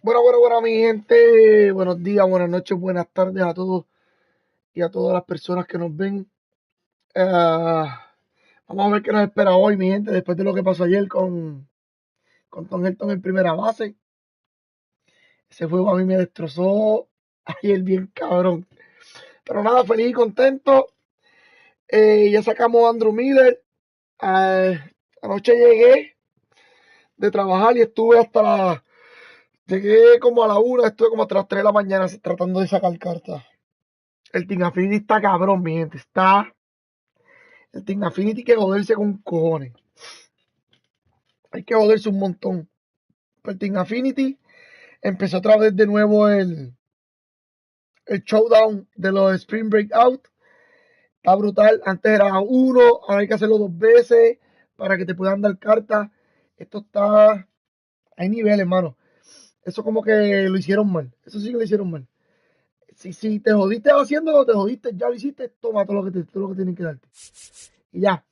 Bueno, mi gente. Buenos días, buenas noches, buenas tardes a todos y a todas las personas que nos ven. Vamos a ver qué nos espera hoy, mi gente, después de lo que pasó ayer con Tom Helton en primera base. Ese juego a mí me destrozó ayer bien cabrón. Pero nada, feliz y contento. Ya sacamos a Andrew Miller. Eh, Anoche llegué de trabajar y estuve llegué como a la 1, estuve como hasta las 3 de la mañana tratando de sacar cartas. El Team Affinity está cabrón, mi gente. El Team Affinity hay que joderse con cojones. Hay que joderse un montón. El Team Affinity empezó otra vez de nuevo el showdown de los Spring Breakout. Está brutal. Antes era uno, ahora hay que hacerlo 2 veces para que te puedan dar cartas. Esto está. Hay niveles, hermano. Eso como que lo hicieron mal. Eso sí que lo hicieron mal. Si te jodiste haciéndolo, te jodiste, ya lo hiciste, toma todo lo que tienen que darte. Y ya.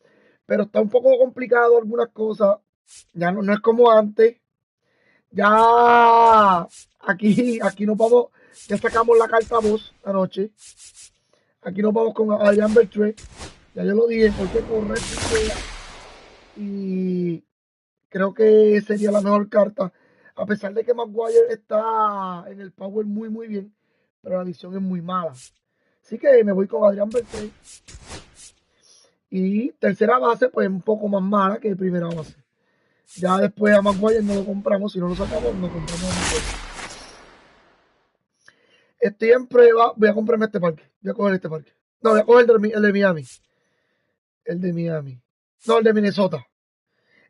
Pero está un poco complicado algunas cosas. Ya no es como antes. Ya aquí nos vamos. Ya sacamos la carta voz anoche. Aquí nos vamos con Adrián Beltré. Ya yo lo dije, porque corre y creo que sería la mejor carta. A pesar de que Maguire está en el power muy bien, pero la visión es muy mala. Así que me voy con Adrián Beltré. Y tercera base, pues un poco más mala que primera base. Ya después a Maguire no lo compramos, si no lo sacamos, no compramos a Maguire. Estoy en prueba, voy a comprarme este parque. Voy a coger este parque. No, voy a coger el de Miami. El de Miami. No, el de Minnesota.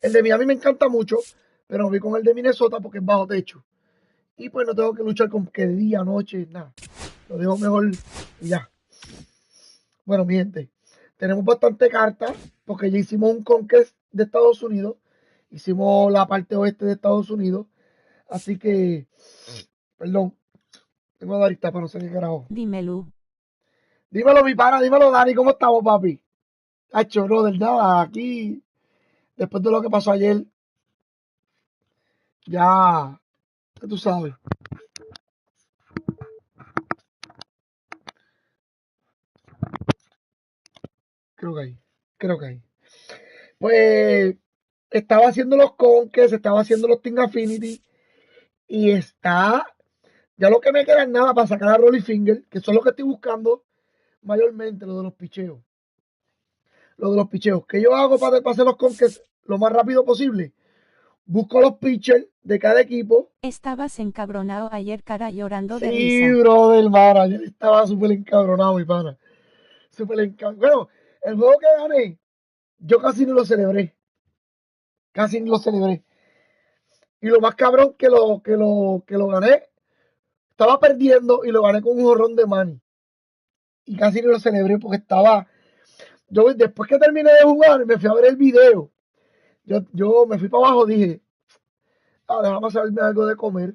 El de Miami me encanta mucho, pero me voy con el de Minnesota porque es bajo techo. Y pues no tengo que luchar con que día, noche, nada. Lo dejo mejor y ya. Bueno, mi gente, tenemos bastante cartas porque ya hicimos un conquest de Estados Unidos. Hicimos la parte oeste de Estados Unidos. Así que, perdón, tengo a Darita para no sé qué carajo. Dímelo. Dímelo, mi pana, dímelo, Dani, ¿cómo estamos, papi? Hacho, no, del nada, aquí, después de lo que pasó ayer, ya, ¿qué tú sabes? Creo que ahí, creo que ahí. Pues, estaba haciendo los conques, estaba haciendo los Team Affinity, y ya lo que me queda es nada para sacar a Rolly Finger, que son los que estoy buscando mayormente, lo de los picheos. Lo de los picheos. ¿Qué yo hago para hacer los conques lo más rápido posible? Busco los pitchers de cada equipo. Estabas encabronado ayer, cara, llorando de Sí, risa. brother, hermano, yo estaba súper encabronado, mi pana. Súper encabronado. Bueno, el juego que gané, yo casi no lo celebré. Casi ni lo celebré. Y lo más cabrón que lo gané, estaba perdiendo y lo gané con un jorrón de Manny. Y casi no lo celebré porque yo después que terminé de jugar, me fui a ver el video. Yo me fui para abajo, dije, déjame hacerme algo de comer.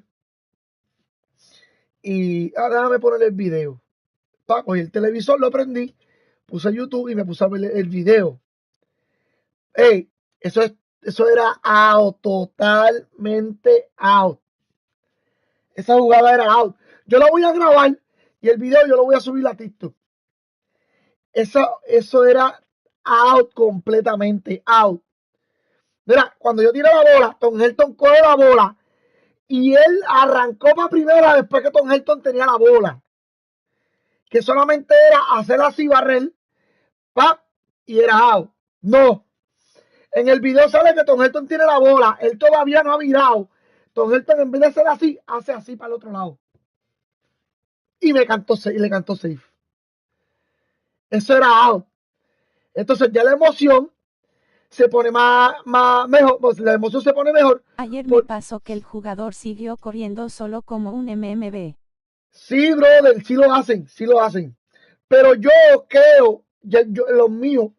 Y déjame poner el video. Cogí el televisor, lo prendí, puse YouTube y me puse a ver el video. Ey, eso era out, totalmente out. Esa jugada era out. Yo la voy a grabar y el video yo lo voy a subir a TikTok. Eso era out, completamente out. Mira, cuando yo tiré la bola, Tom Helton coge la bola y él arrancó para primera después que Tom Helton tenía la bola. Que solamente era hacer así, barrer, ¡pap! Y era out. No. En el video sale que Tom Helton tiene la bola. Él todavía no ha virado. Tom Helton, en vez de hacer así, hace así para el otro lado. Y le cantó safe. Eso era out. Entonces ya la emoción se pone mejor. Pues la emoción se pone mejor. Ayer me Por, pasó que el jugador siguió corriendo solo como un MMB. sí, brother, sí lo hacen, sí lo hacen. Pero yo creo, los míos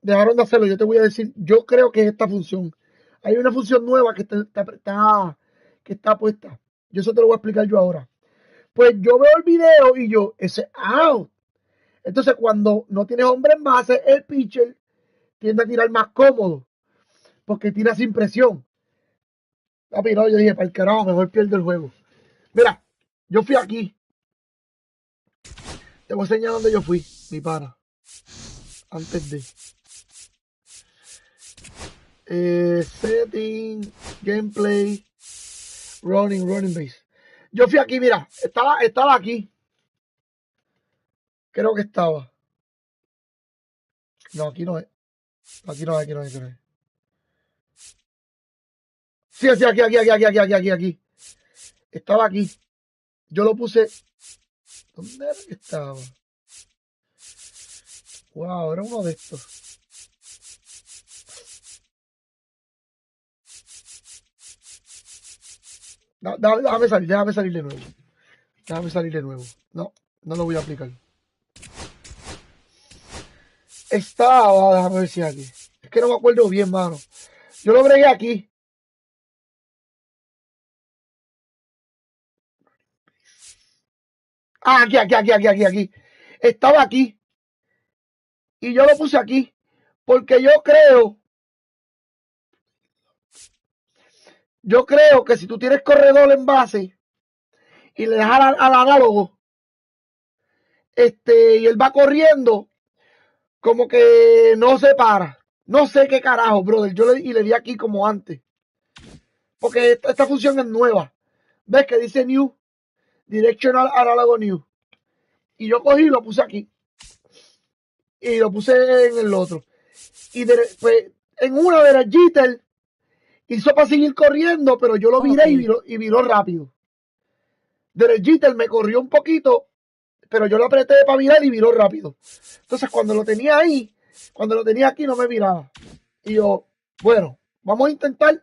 dejaron de hacerlo. Yo te voy a decir, yo creo que es esta función. Hay una función nueva que está puesta. Yo eso te lo voy a explicar yo ahora. Pues yo veo el video y ese out. Entonces, cuando no tienes hombre en base, el pitcher tiende a tirar más cómodo porque tira sin presión. Papi, no, yo dije, para el carajo, mejor pierdo el juego. Mira, yo fui aquí. Te voy a enseñar dónde yo fui, mi pana. Antes de. Setting, gameplay, running base. Yo fui aquí, mira, estaba aquí. Creo que estaba. No, aquí no es. Aquí no es, aquí no es, aquí no es. Sí, sí, aquí. Estaba aquí. Yo lo puse. ¿Dónde era que estaba? Wow, era uno de estos. Déjame salir de nuevo. Déjame salir de nuevo. No, no lo voy a aplicar. Estaba, déjame ver si aquí. Es que no me acuerdo bien, mano. Yo lo bregué aquí. Ah, aquí. Estaba aquí. Y yo lo puse aquí. Porque yo creo que si tú tienes corredor en base y le das al análogo, y él va corriendo, como que no se para. No sé qué carajo, brother. Y le di aquí como antes. Porque esta función es nueva. ¿Ves que dice New? Directional Analog New. Y yo cogí y lo puse aquí. Y lo puse en el otro. Y pues, en una de las jitter hizo para seguir corriendo, pero yo lo viré Ok. y viró rápido. De la jitter me corrió un poquito, pero yo lo apreté para virar y viró rápido. Entonces cuando lo tenía ahí, cuando lo tenía aquí no me viraba. Y yo, bueno, vamos a intentar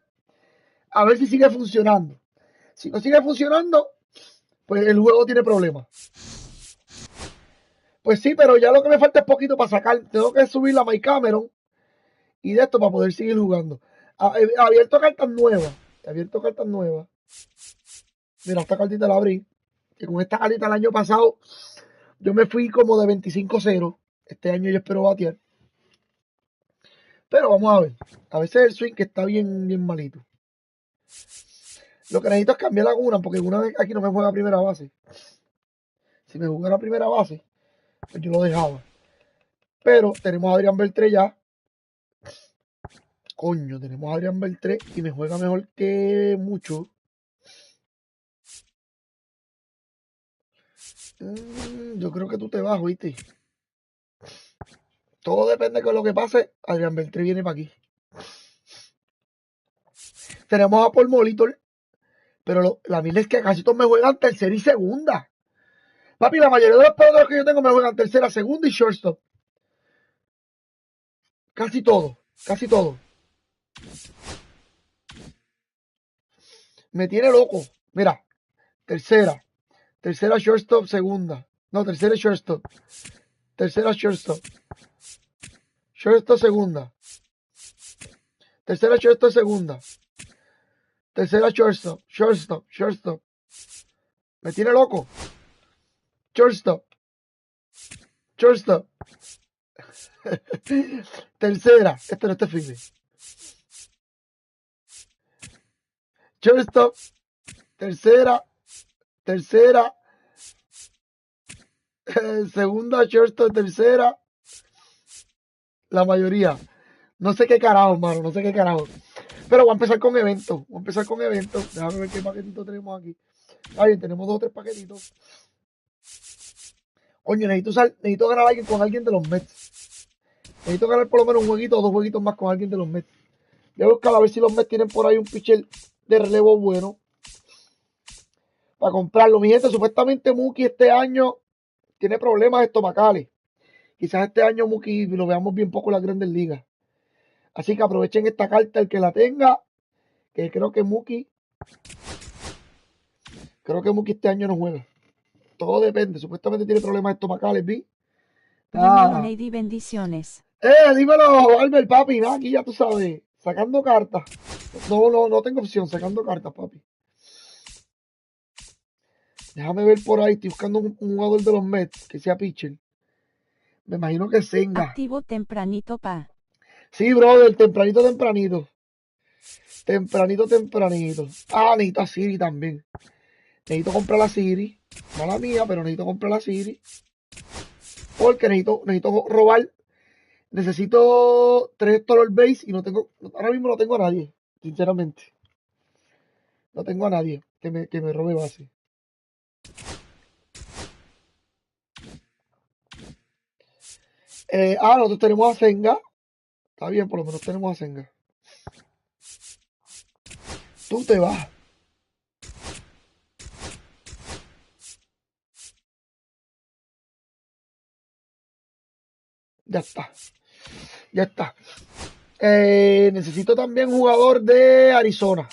a ver si sigue funcionando. Si no sigue funcionando, pues el juego tiene problemas. Pues sí, pero ya lo que me falta es poquito para sacar. Tengo que subir la My Cameron y de esto para poder seguir jugando. He abierto cartas nuevas. Mira, esta cartita la abrí. Que con esta cartita el año pasado yo me fui como de 25-0. Este año yo espero batear. Pero vamos a ver. A veces el swing que está bien, bien malito. Lo que necesito es cambiar la Guna, porque Guna aquí no me juega a primera base. Si me jugara a primera base, pues yo lo dejaba. Pero tenemos a Adrián Beltré ya. Coño, tenemos a Adrián Beltré y me juega mejor que mucho. Yo creo que tú te vas, ¿viste? Todo depende de lo que pase. Adrián Beltré viene para aquí. Tenemos a Paul Molitor. Pero la mierda es que casi todos me juegan tercera y segunda. Papi, la mayoría de los peloteros que yo tengo me juegan tercera, segunda y shortstop. Casi todo. Me tiene loco. Mira, tercera shortstop, segunda. No, tercera shortstop. Tercera shortstop. Shortstop, segunda. Tercera shortstop, segunda. Tercera shortstop. Me tiene loco. Shortstop. Tercera. Este no está firme. Shortstop. Tercera. Segunda, shortstop, tercera. La mayoría. No sé qué carajo, mano. No sé qué carajo. Pero voy a empezar con eventos. Déjame ver qué paquetito tenemos aquí. Está bien, tenemos 2 o 3 paquetitos. Coño, necesito ganar con alguien de los Mets. Necesito ganar por lo menos un jueguito o 2 jueguitos más con alguien de los Mets. Voy a buscar a ver si los Mets tienen por ahí un pitcher de relevo bueno. Para comprarlo. Mi gente, supuestamente Mookie este año tiene problemas estomacales. Quizás este año Mookie lo veamos bien poco en las grandes ligas. Así que aprovechen esta carta el que la tenga. Que creo que Mookie este año no juega. Todo depende. Supuestamente tiene problemas estomacales, ¿vi? Dímelo, Lady, bendiciones. Dímelo, Albert, papi. Nada, aquí ya tú sabes. Sacando cartas. No tengo opción. Sacando cartas, papi. Déjame ver por ahí. Estoy buscando un jugador de los Mets que sea pitcher. Me imagino que Senga. Activo tempranito, pa. Sí, brother. Tempranito. Tempranito, tempranito. Ah, necesito a Siri también. Necesito comprar la Siri. No la mía, pero necesito comprar la Siri. Porque necesito robar. Necesito 3 Color Base y no tengo. Ahora mismo no tengo a nadie. Sinceramente. No tengo a nadie que me robe base. Nosotros tenemos a Senga. Está bien, por lo menos tenemos a Senga. Tú te vas. Ya está. Ya está. Necesito también jugador de Arizona.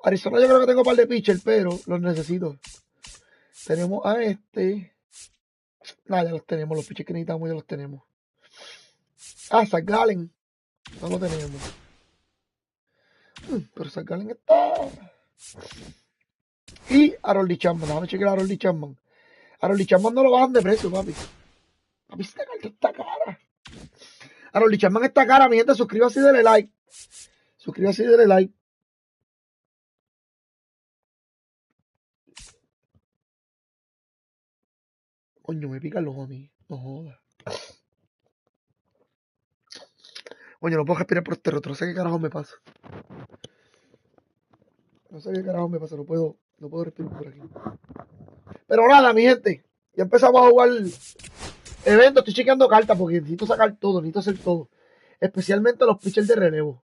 Arizona yo creo que tengo un par de pitchers, pero los necesito. Tenemos a este. Nada, ya los tenemos. Los pitchers que necesitamos ya los tenemos. Zach Gallen. No lo tenemos. Pero Zach Gallen está. Y Harold Chapman. Déjame chequear a Harold Chapman. Harold Chapman no lo bajan de precio, papi. Papi, esta carta está cara. Harold Chapman está cara, mi gente. Suscríbase y dale like. Suscríbase y dale like. Coño, me pican los ojos a mí. No jodas. Coño, no puedo respirar por este rostro. No sé qué carajo me pasa. No sé qué carajo me pasa. No puedo respirar por aquí. Pero nada, mi gente. Ya empezamos a jugar evento. Estoy chequeando cartas porque necesito sacar todo. Necesito hacer todo. Especialmente los pitchers de relevo.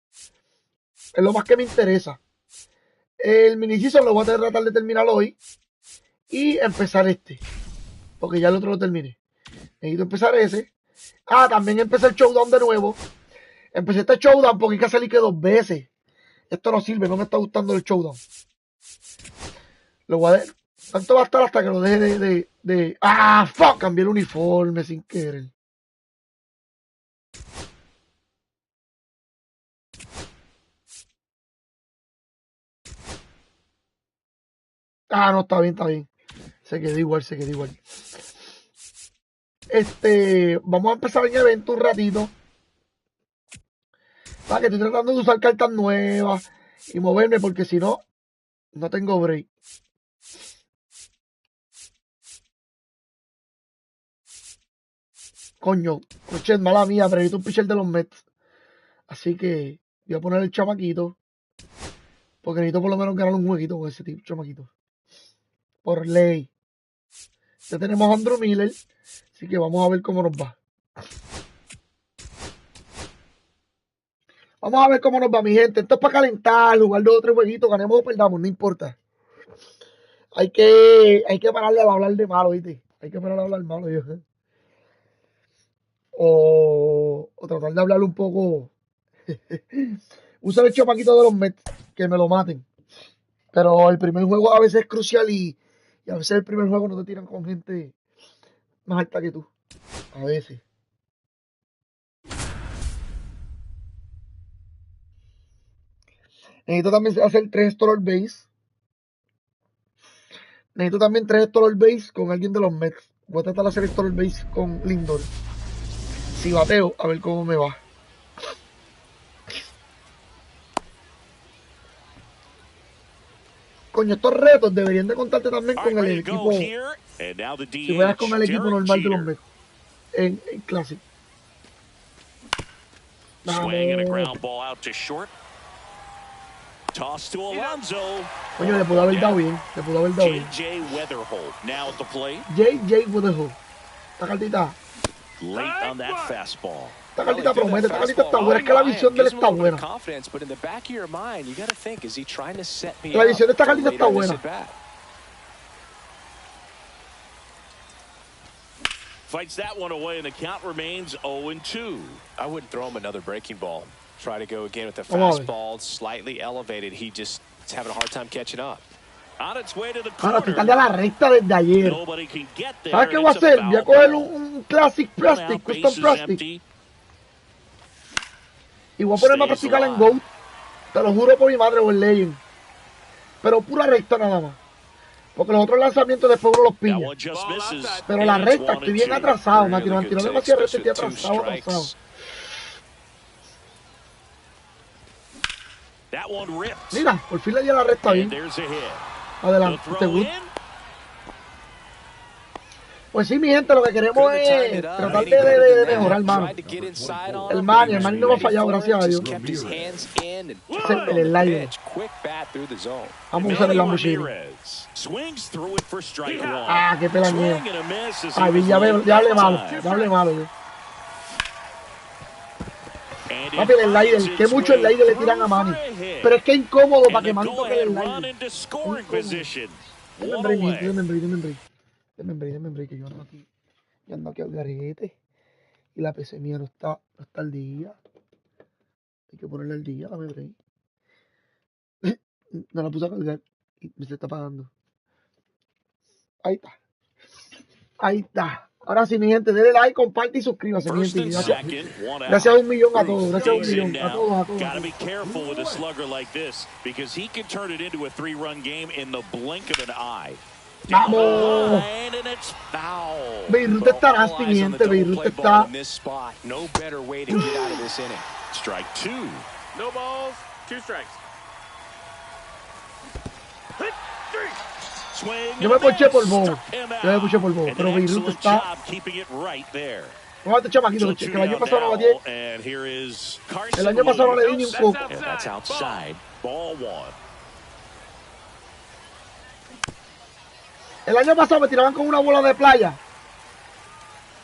Es lo más que me interesa. El mini season lo voy a tratar de terminar hoy. Y empezar este. Porque ya el otro lo terminé. Necesito empezar ese. También empecé el showdown de nuevo. Empecé este showdown porque hay que salir que 2 veces. Esto no sirve, no me está gustando el showdown. Lo voy a dejar. ¿Cuánto va a estar hasta que lo deje de... ¡Fuck! Cambié el uniforme sin querer. No, está bien, está bien. Se quedó igual. Vamos a empezar el evento un ratito. Para que estoy tratando de usar cartas nuevas y moverme porque si no, no tengo break. Coño, coche, mala mía, pero necesito un pitcher de los Mets. Así que voy a poner el chamaquito. Porque necesito por lo menos ganar un jueguito con ese tipo, chamaquito. Por ley. Ya tenemos a Andrew Miller. Así que vamos a ver cómo nos va. Vamos a ver cómo nos va, mi gente. Esto es para calentar, jugar 2 o 3 jueguitos, ganemos o perdamos, no importa. Hay que pararle a hablar de malo, ¿viste? Hay que pararle a hablar malo, yo. O tratar de hablar un poco. Usa el chamaquito de los Mets, que me lo maten. Pero el primer juego a veces es crucial y a veces el primer juego no te tiran con gente más alta que tú. A veces. Necesito también hacer 3 Stoller Base. Necesito también 3 Stoller Base con alguien de los Mets. Voy a tratar de hacer Stoller Base con Lindor. Si bateo, a ver cómo me va. Coño, estos retos deberían de contarte también con el equipo. Si juegas con el equipo normal de los Mets. En Classic. Coño, le pudo haber dado bien. JJ Weatherhold. Esta cartita. Esta cartita promete, esta cartita está buena. Es que la visión de él está buena. La visión de esta cartita está buena. Fights that one away and the count remains 0-2. I wouldn't throw him another breaking ball. Try to go again with the fastball, slightly elevated. He just is having a hard time catching up. On its way to the Para quitarle a la recta desde ayer. ¿Sabes qué voy a hacer? Voy a coger un Classic Plastic, Custom Plastic. Y voy a ponerme a practicar en GOAT. Te lo juro por mi madre o en Legend. Pero pura recta nada más. Porque los otros lanzamientos después uno los pilla. Pero la recta, estoy bien atrasado. Me tiró demasiado recta, estoy atrasado. That one ripped. Mira, por fin le dio la recta bien. There's a hit. Adelante, Pues sí, mi gente, lo que queremos es tratar de mejorar, hermano. El Manny no me ha fallado, gracias a Dios. El slide. Vamos a usar el Lamborghini. Ah, qué pelañeo. Ay, ya hablé malo yo. Papi, el slider, que mucho el slider le tiran a Manny. Pero es que es incómodo para que Manny toque el slider. Denme break, que yo ando aquí al garete. Y la PC mía no está al día. Hay que ponerle al día, dame break. No la puse a cargar y me se está apagando. Ahí está. Ahora sí, mi gente, denle like, comparte y suscríbase, mi gente. Gracias a 1 millón a todos. Gracias a 1 millón. A todos. Gotta be careful with a slugger like this because he can turn it into a 3-run game in the blink of an eye. ¡Vamos! Beirut está nasty, mi gente. Beirut está... Strike 2. No balls, 2 strikes. Yo me ponché por bobo. Pero Beirut está... Vamos a este chamaquito, que el año pasado no batí. El año pasado no le di ni un coco. El año pasado me tiraban con una bola de playa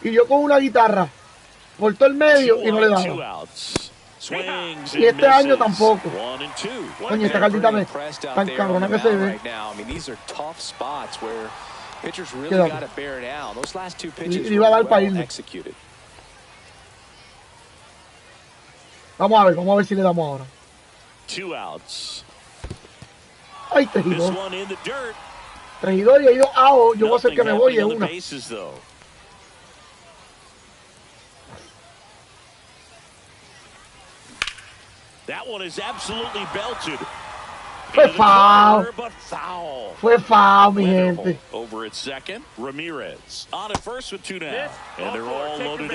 y yo con una guitarra por todo el medio y no le daba. Y este año tampoco. Coño, esta cartita me tan cabrona que se ve. Y iba a dar para irme. Vamos a ver si le damos ahora. Ay, 3-2. 3-2 y he ido AO, yo voy a hacer que me voy en una. Fue foul, mi gente.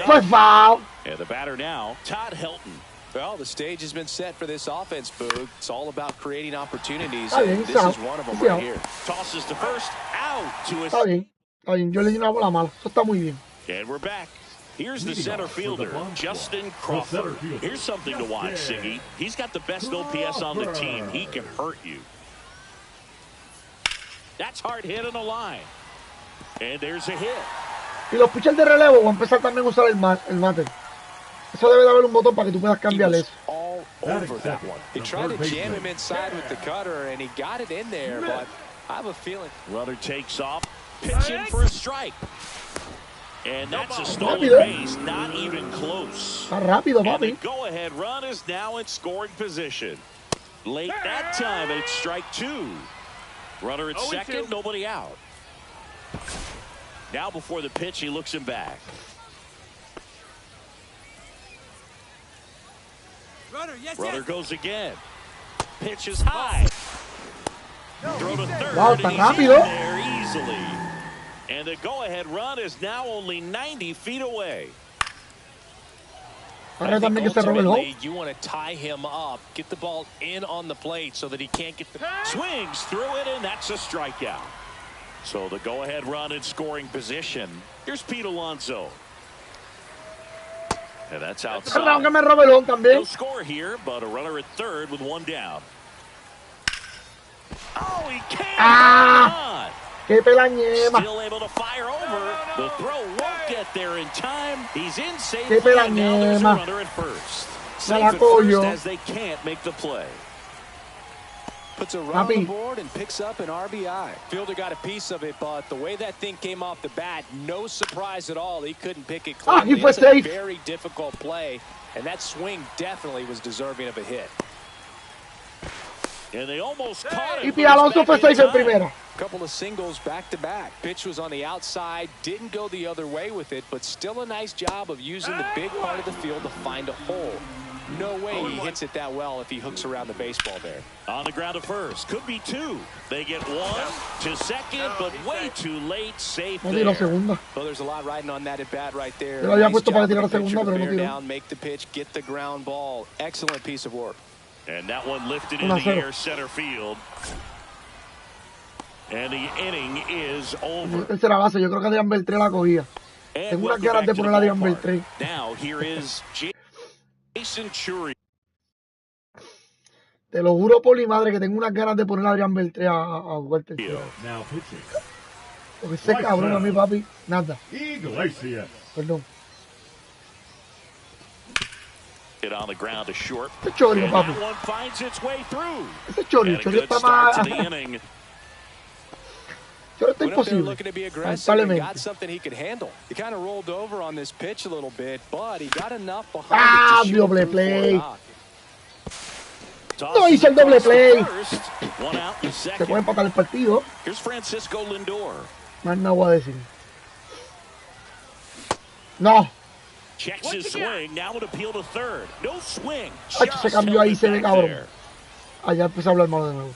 Fue foul. Well, the stage has been set for this offense, Boog. It's all about creating opportunities, and this is one of them right here. Tosses to first, out to a... Está bien, yo le di una bola mala, eso está muy bien. And we're back. Here's the center fielder, Justin Crawford. Here's something to watch, Siggy. He's got the best OPS on the team. He can hurt you. That's hard hit on the line. And there's a hit. Y los pitchers de relevo van a empezar también a usar el mate. Eso debe de haber un botón para que tú puedas cambiar eso. He tried to jam him inside with the cutter, and he got it in there, but I have a feeling. Runner takes off, pitching for a strike. And that's a stolen base, not even close. Está rápido, papi. And the go-ahead run is now in scoring position. Late that time, it's strike 2. Runner at second, nobody out. Now before the pitch, he looks him back. Runner goes again. Pitch is high. Throw to third. Wow, tan rápido. There easily. And the go-ahead run is now only 90 feet away. Ahora también que se robe el home. You want to tie him up, get the ball in on the plate so that he can't get the... Swings through it, and that's a strikeout. So the go-ahead run in scoring position. Here's Pete Alonso. And that's outside. No score here, but a runner at third with 1 down. Oh, he can't. ¡Qué pelañema! Still able to fire over. The throw won't get there in time. He's in safe. ¡Qué now there's a pelañema! runner at first. Me Safe la at first coño. as they can't make the play. Puts a run on the board and picks up an RBI. Fielder got a piece of it, but the way that thing came off the bat, no surprise at all. He couldn't pick it cleanly. He was safe. safe. Very difficult play, and that swing definitely was deserving of a hit. And they almost caught Y it. Pete Alonso fue safe en primera. Couple of singles back to back. Pitch was on the outside, didn't go the other way with it, but still a nice job of using the big part of the field to find a hole. No way he hits it that well if he hooks around the baseball there. On the ground at first. Could be 2. They get 1 to second, but way too late. Safe there. Well, there's a lot riding on that at bat right there. Yo lo había Nice puesto para job tirar of the segunda, pitcher pero no to bear tiró. down, make the pitch, get the ground ball. Excellent piece of work. And that one lifted in the air center field. And the inning is over. Tercera base, yo creo que Adrián Beltré la cogía. Tengo unas ganas de poner a Adrián Beltré. Now here is Jason Churi. Te lo juro por mi madre que tengo unas ganas de poner a Adrián Beltré a jugar tercera. Porque ese cabrón a mí, papi, nada. Perdón. It on the ground to short. Ese Chori, papi. That one finds its way through. Ese Chori está más. Chori está imposible. Looking to be aggressive. He got something he could handle. He kind of rolled over on this pitch a little bit, but he got enough behind it to doble play. No hizo el doble play. Se puede empatar el partido. Here's Francisco Lindor. Más nada voy a decir. No. Checks his swing. Now would appeal to third. No swing. Se cambió ahí, se ve cabrón. Allá empezó a hablar malo de nuevo.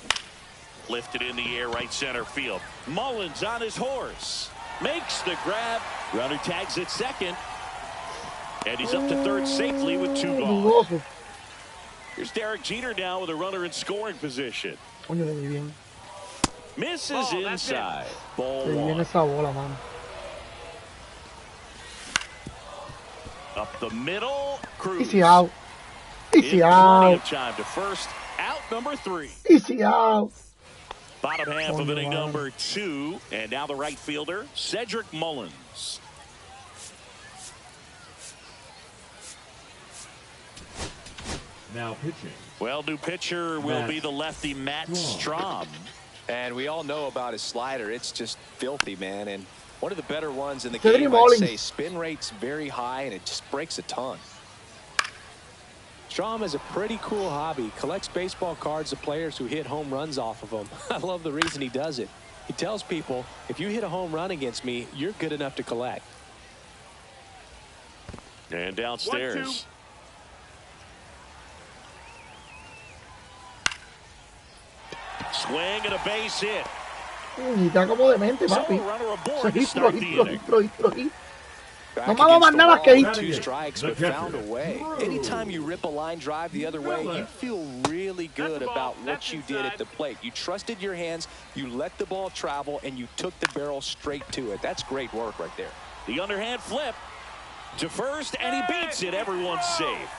Lifted in the air, right center field. Mullins on his horse. Makes the grab. Runner tags at second. And he's up to third safely with 2 gone. Here's Derek Jeter now with a runner in scoring position. Misses inside. Ball one. Esa bola, man. Up the middle. Cruz. Easy out. Easy out. Time to first. Out number 3. Easy out. Bottom half of inning number 2. And now the right fielder, Cedric Mullins. Now pitching. Well, new pitcher will be the lefty Matt Strom. And we all know about his slider. It's just filthy, man. And one of the better ones in the Cedric game, Mullins. I'd say. Spin rate's very high, and it just breaks a ton. Strom has a pretty cool hobby. Collects baseball cards of players who hit home runs off of them. I love the reason he does it. He tells people, if you hit a home run against me, you're good enough to collect. And downstairs. 1-2. Swing and a base hit. Y está como demente, papi. runner aboard to start the inning. No me hago más nada que ir. 2 strikes, but found a way. Anytime you rip a line drive the other way, you feel really good about what you did at the plate. You trusted your hands, you let the ball travel, and you took the barrel straight to it. That's great work right there. The underhand flip to first, and he beats it. Everyone's safe.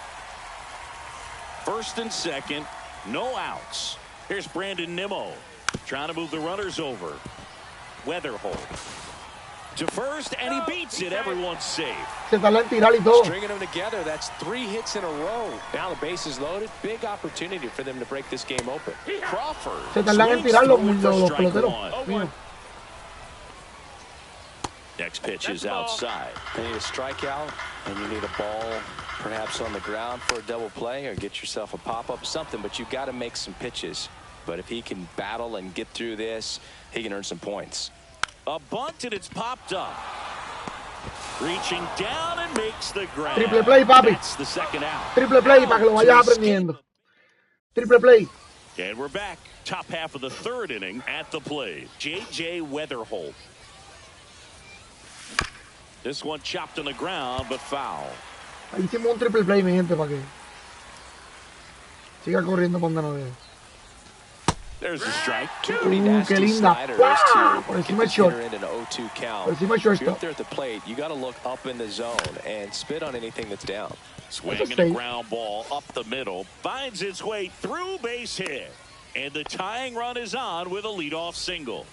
First and second, no outs. Here's Brandon Nimmo trying to move the runners over. Weatherhold to first, and he beats it. Everyone's safe. Se tarda en tirar y todo. Stringing them together, that's 3 hits in a row. Now the base is loaded. Big opportunity for them to break this game open. Crawford. Se tardan en tirar los peloteros. Next pitch is outside. You need a strikeout, and you need a ball perhaps on the ground for a double play, or get yourself a pop-up, something, but you've got to make some pitches. But if he can battle and get through this, he can earn some points. A bunt, and it's popped up. Reaching down and makes the grab. Triple play, papi. That's the second out. Triple play para que lo vayas aprendiendo. Triple play. And we're back. Top half of the third inning at the plate. J.J. Weatherhold. This one chopped on the ground, but foul. Ahí hicimos un triple play, mi gente, para que siga corriendo cuando no debe. There's the strike. Qué linda. Por encima el short. Por encima el shortstop. If you're up there at the plate, you got to look up in the zone and spit on anything that's down. Swing and a ground ball up the middle. Finds its way through, base hit. And the tying run is on with a leadoff single.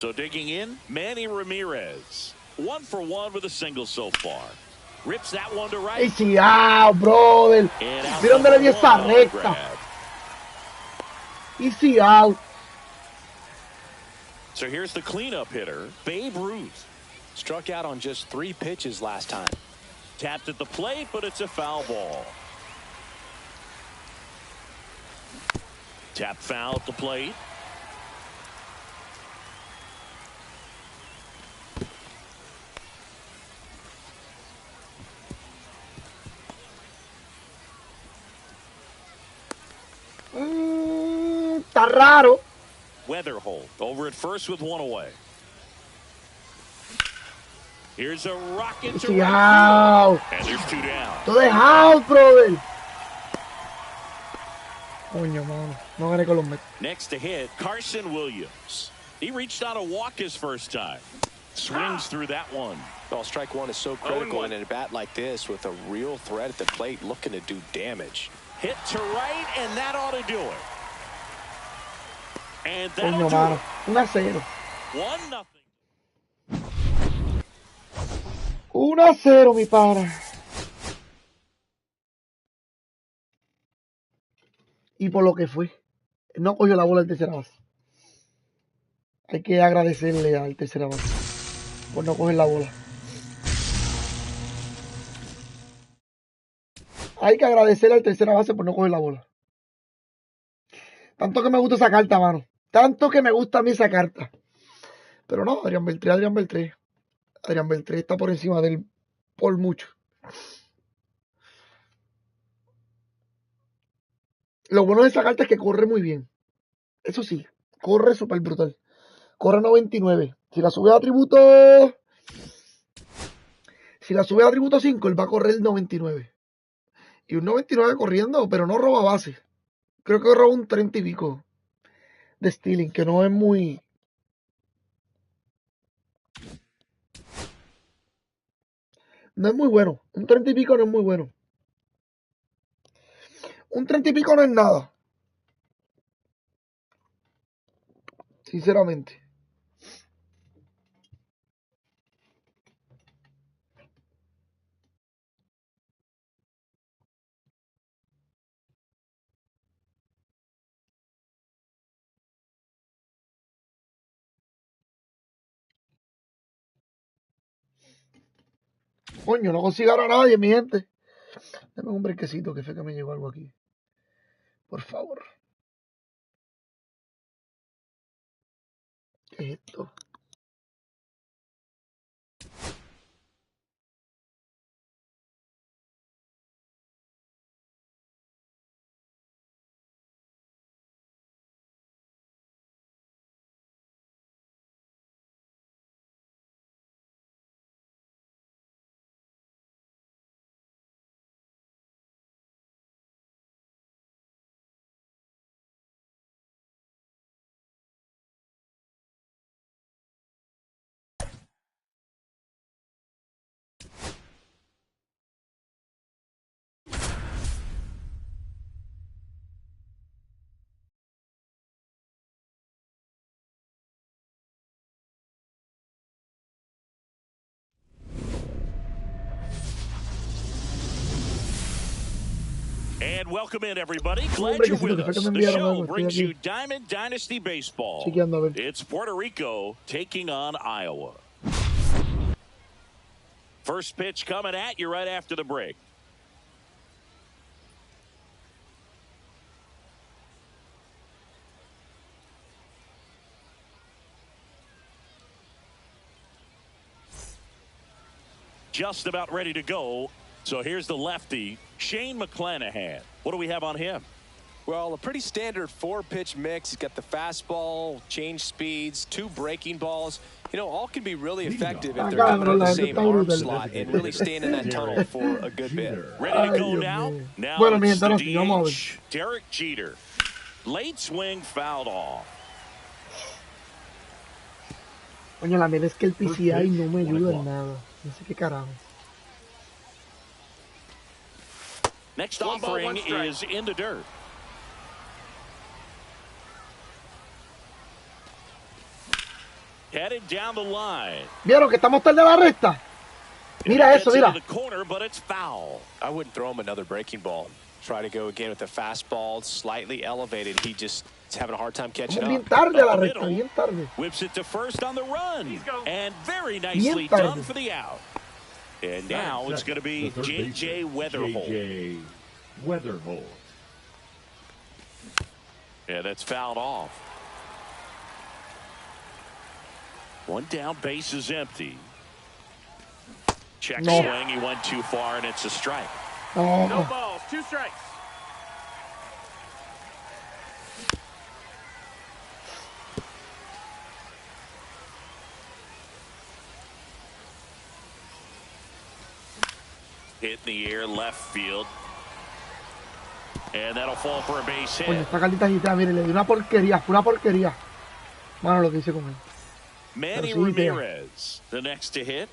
So digging in, Manny Ramirez. 1 for 1 with a single so far. Rips that one to right. Easy out, brother. Mira dónde le dio esa recta. Easy out. So here's the cleanup hitter, Babe Ruth. Struck out on just 3 pitches last time. Tapped at the plate, but it's a foul ball. Tap foul at the plate. Está raro. Weatherhold over at first with 1 away. Here's a rocket to right field. And there's 2 down. Todo es out, brother. Coño, mano. No gané con los Mets. Next to hit, Carson Williams. He reached on a walk his first time. Swings through that one. Well, strike one is so critical in a bat like this with a real threat at the plate looking to do damage. Hit to right, and that ought to do it. And that'll Coño, do mano. it. 1-0. 1-0. 1-0, mi pana. Y por lo que fue, no cogió la bola del tercera base. Hay que agradecerle al tercera base por no coger la bola. Hay que agradecerle al tercera base por no coger la bola. Tanto que me gusta esa carta, mano. Tanto que me gusta a mí esa carta. Pero no, Adrián Beltré. Adrián Beltré está por encima de él por mucho. Lo bueno de esa carta es que corre muy bien. Eso sí, corre súper brutal. Corre 99. Si la sube a atributo 5, él va a correr 99. Y un 99 corriendo, pero no roba base. Creo que roba un 30 y pico de stealing, que no es muy... No es muy bueno. Un 30 y pico no es muy bueno. Un 30 y pico no es nada. Sinceramente. Coño, no consigo a nadie, mi gente. Dame un brequecito, que fue que me llegó algo aquí. Por favor. ¿Qué es esto? And welcome in, everybody. Glad you're with us. The show brings you Diamond Dynasty Baseball. It's Puerto Rico taking on Iowa. First pitch coming at you right after the break. Just about ready to go. So here's the lefty, Shane McClanahan. What do we have on him? Well, a pretty standard 4-pitch mix. He's got the fastball, change speeds, 2 breaking balls. You know, all can be really effective if they're coming in the same arm slot and really staying in that tunnel for a good bit. Ready to go now? Now it's the DH, Derek Jeter. Late swing fouled off. Coño, la mierda es que el PCI no me ayuda en nada. No sé qué carajo. Next offering is in the dirt. Headed down the line. ¿Vieron que estamos tarde a la recta? Mira eso, mira. The corner, but it's foul. I wouldn't throw him another breaking ball. Try to go again with the fastball, slightly elevated. He just is having a hard time catching up. Bien tarde a la recta, bien tarde. Whips it to first on the run. And very nicely done for the out. And now it's going to be J.J. Weatherholt. Yeah, that's fouled off. One down, base is empty. Check swing, he went too far, and it's a strike. No balls, 2 strikes. Hit in the air, left field. And that'll fall for a base Coño, hit. esta cartita agitada, mire, le di una porquería, fue una porquería. Mano, lo que hice con él. Manny Pero sí, vea. Ramirez, the next to hit.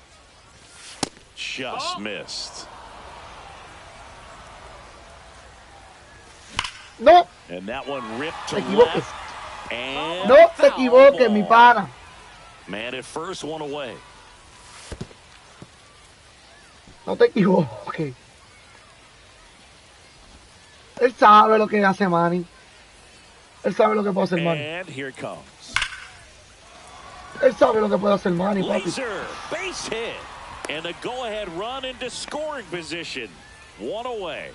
Just missed. ¡No! And that one ripped to Te equivoques. left. And No te foul equivoques, ball. mi pana. Man at first, one away. No te equivoques. Él sabe lo que hace Manny. Él sabe lo que puede hacer Manny. And here it comes. Él sabe lo que puede hacer Manny, papi. Laser, base hit. And the go-ahead run into scoring position. One away.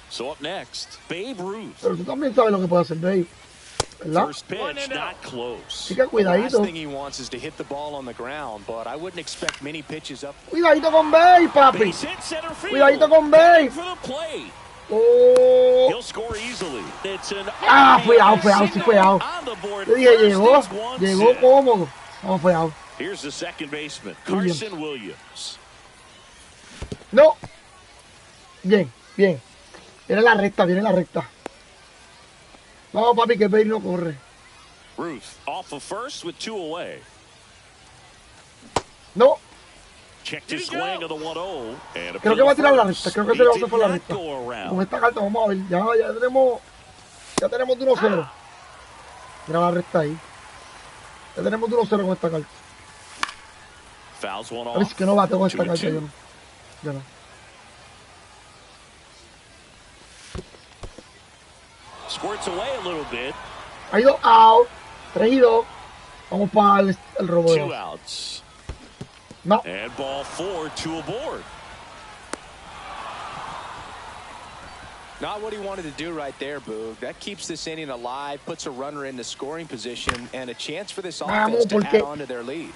So up next, Babe Ruth. Pero tú también sabes lo que puede hacer Babe, ¿verdad? First pitch, not close. Así que The last cuidadito. thing he wants is to hit the ball on the ground, but I wouldn't expect many pitches up. Cuidadito con Babe, papi. Base hit, center field. Cuidadito con Heading Babe. for the plate. Oh. He'll score easily. It's an Ah, fue out, sí fue out. on the board. Yo dije, First things once llegó in. cómodo. No, fue out. Here's the second baseman, Williams. Carson Williams. No. Bien, bien. Viene la recta, viene la recta. Vamos, papi, que Babe no corre. Ruth off of first with two away. No. Checked his swing of the 1-0. And Creo que va a tirar la first. recta. Creo que He se va a did hacer por la not recta. go around. Con esta carta, vamos a ver. Ya tenemos de 1-0. Mira la recta ahí. Ya tenemos de 1-0 con esta carta. Fouls one A ver si off. que no bate con esta 2-2. carta. Yo no. Ya no. Squirts away a little bit. Ha ido out. 3-2. Vamos para el robo de Two base. outs. No. And ball 4, two aboard. Not what he wanted to do right there, Boog. That keeps this inning alive, puts a runner into scoring position, and a chance for this offense to add on to their lead.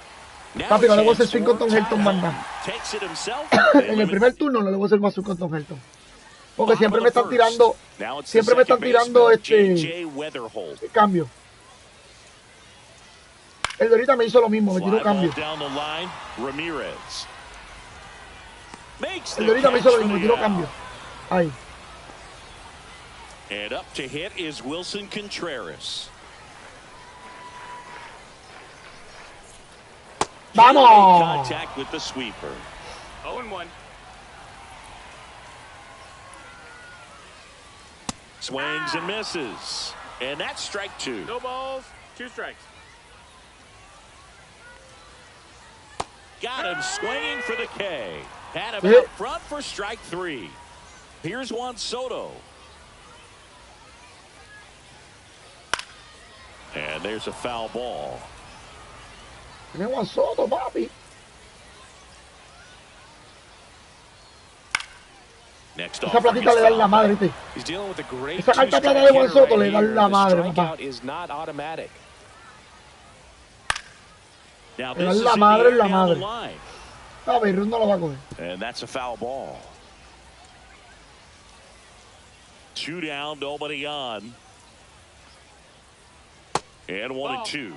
Now Papi, no le voy a hacer chance swing for con Tom Helton más Tom. nada. Takes it himself. En el primer turno no le voy a hacer más swing con Tom Helton. Porque siempre me están tirando. Now it's the Siempre me están second tirando baseman, J.J. este Weatherholt. cambio. El de ahorita me hizo lo mismo, me tiró Fly ball cambio. down the line, Ramirez. Makes El the de ahorita me hizo lo catch mismo, me for the tiró cambio. out. Ahí. And up to hit is Wilson Contreras. ¡Vamos! Contact with the sweeper. 0-1. Swings and misses. And that's strike two. No balls, 2 strikes. Got him swinging for the K. Had him Yeah. out front for strike 3. Here's Juan Soto. And there's a foul ball. Tiene Juan Soto, papi. Next Esa off platita le dan la madre, ¿viste? He's dealing with a great Esa carta plata de two-strike Juan hitter Soto right le dan here. la The madre, papá. strikeout is not automatic. Now Le this dan is la in madre the en air la down the madre. line. A ver, no lo va a coger. And that's a foul ball. 2 down, nobody on. And 1-2.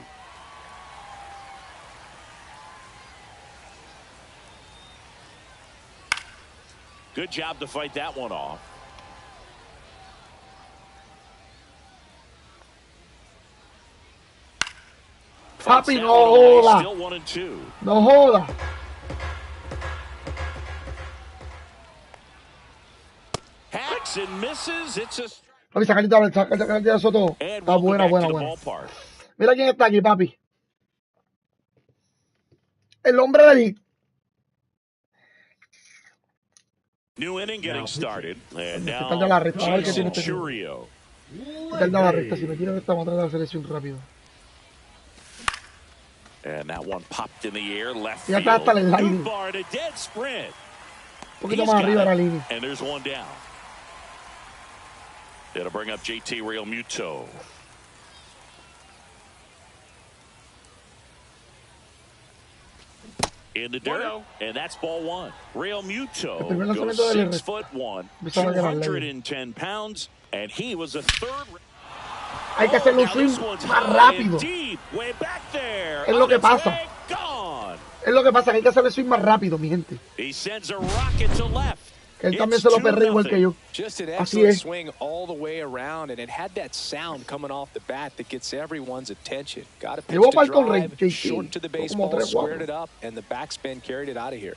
Good job to fight that one off. Papi, That no one away, joda. Still 1-2. No joda. Hacks and misses. It's a Papi, esa cartita de Soto and está buena, welcome back buena, to the buena. ballpark. Mira quién está aquí, papi. El hombre del hit. New inning getting started. And Está de la now recta, a ver qué tiene Jason este tipo. Churio. Está el de la recta. Si me tiro esta, vamos a tratar de hacer selección rápido. And that one popped in the air, left Ya field. está hasta el aire. Goodbar to dead sprint. Un poquito He's más got arriba de la it. línea. And there's one down. That'll bring up JT Realmuto. In the dirt, 1-0. and that's ball 1. Realmuto El primer goes lanzamiento del 6'1", Empezaba a quedar lejos. 210 pounds, and he was a third. Hay que hacerle un Now swing this one's más high rápido. and deep, way back there. Es lo On que its pasa. way, gone. Es lo que pasa, que hay que hacerle swing más rápido, mi gente. He sends a rocket to left. Que él también se lo perrea igual que yo. Just an Así excellent es. swing all the way around, and it had that sound coming off the bat that gets everyone's attention. Got a pitch Llevó to falta un rey, drive, JT. short to the Llevó como baseball, 3, squared 4. it up, and the backspin carried it out of here.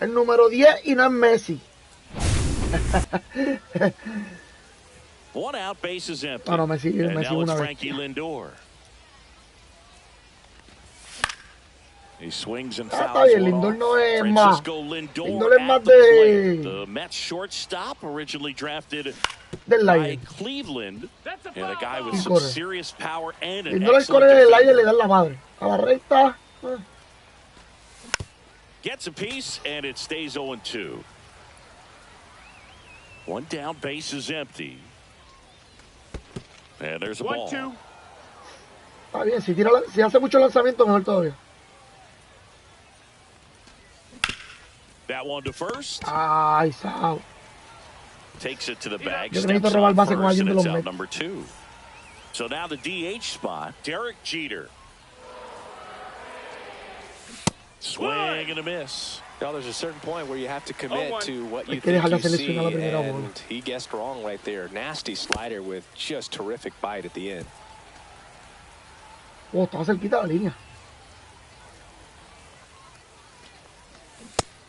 El número 10 y no es Messi. One out, bases empty. No, Messi And now una it's vez. Frankie Lindor. He swings and Está fouls bien, one Lindor off. no es más. Francisco Lindor Lindor es at más the plate. de... The Mets shortstop, originally drafted del by aire. Cleveland, That's a and a guy with Y some corre. serious power and an Lindor el excellent corre del aire le defender. dan la madre. A la recta. Gets a piece, and it stays 0-2. One down, base is empty. And there's a ball. 1-2. Está bien, si hace mucho lanzamiento, mejor todavía. That one to first. Ay, Sao. Takes it to the bag. Yo necesito Steps robar on base con first, alguien and de it's los out Mets. number 2. So now the DH spot, Derek Jeter. Swing and a miss. Now, there's a certain point where you have to commit 0-1. to what you Hay que dejar think la you see, selección a la primera bola. and he guessed wrong right there. Nasty slider with just terrific bite at the end. Oh, estaba cerquita de la línea.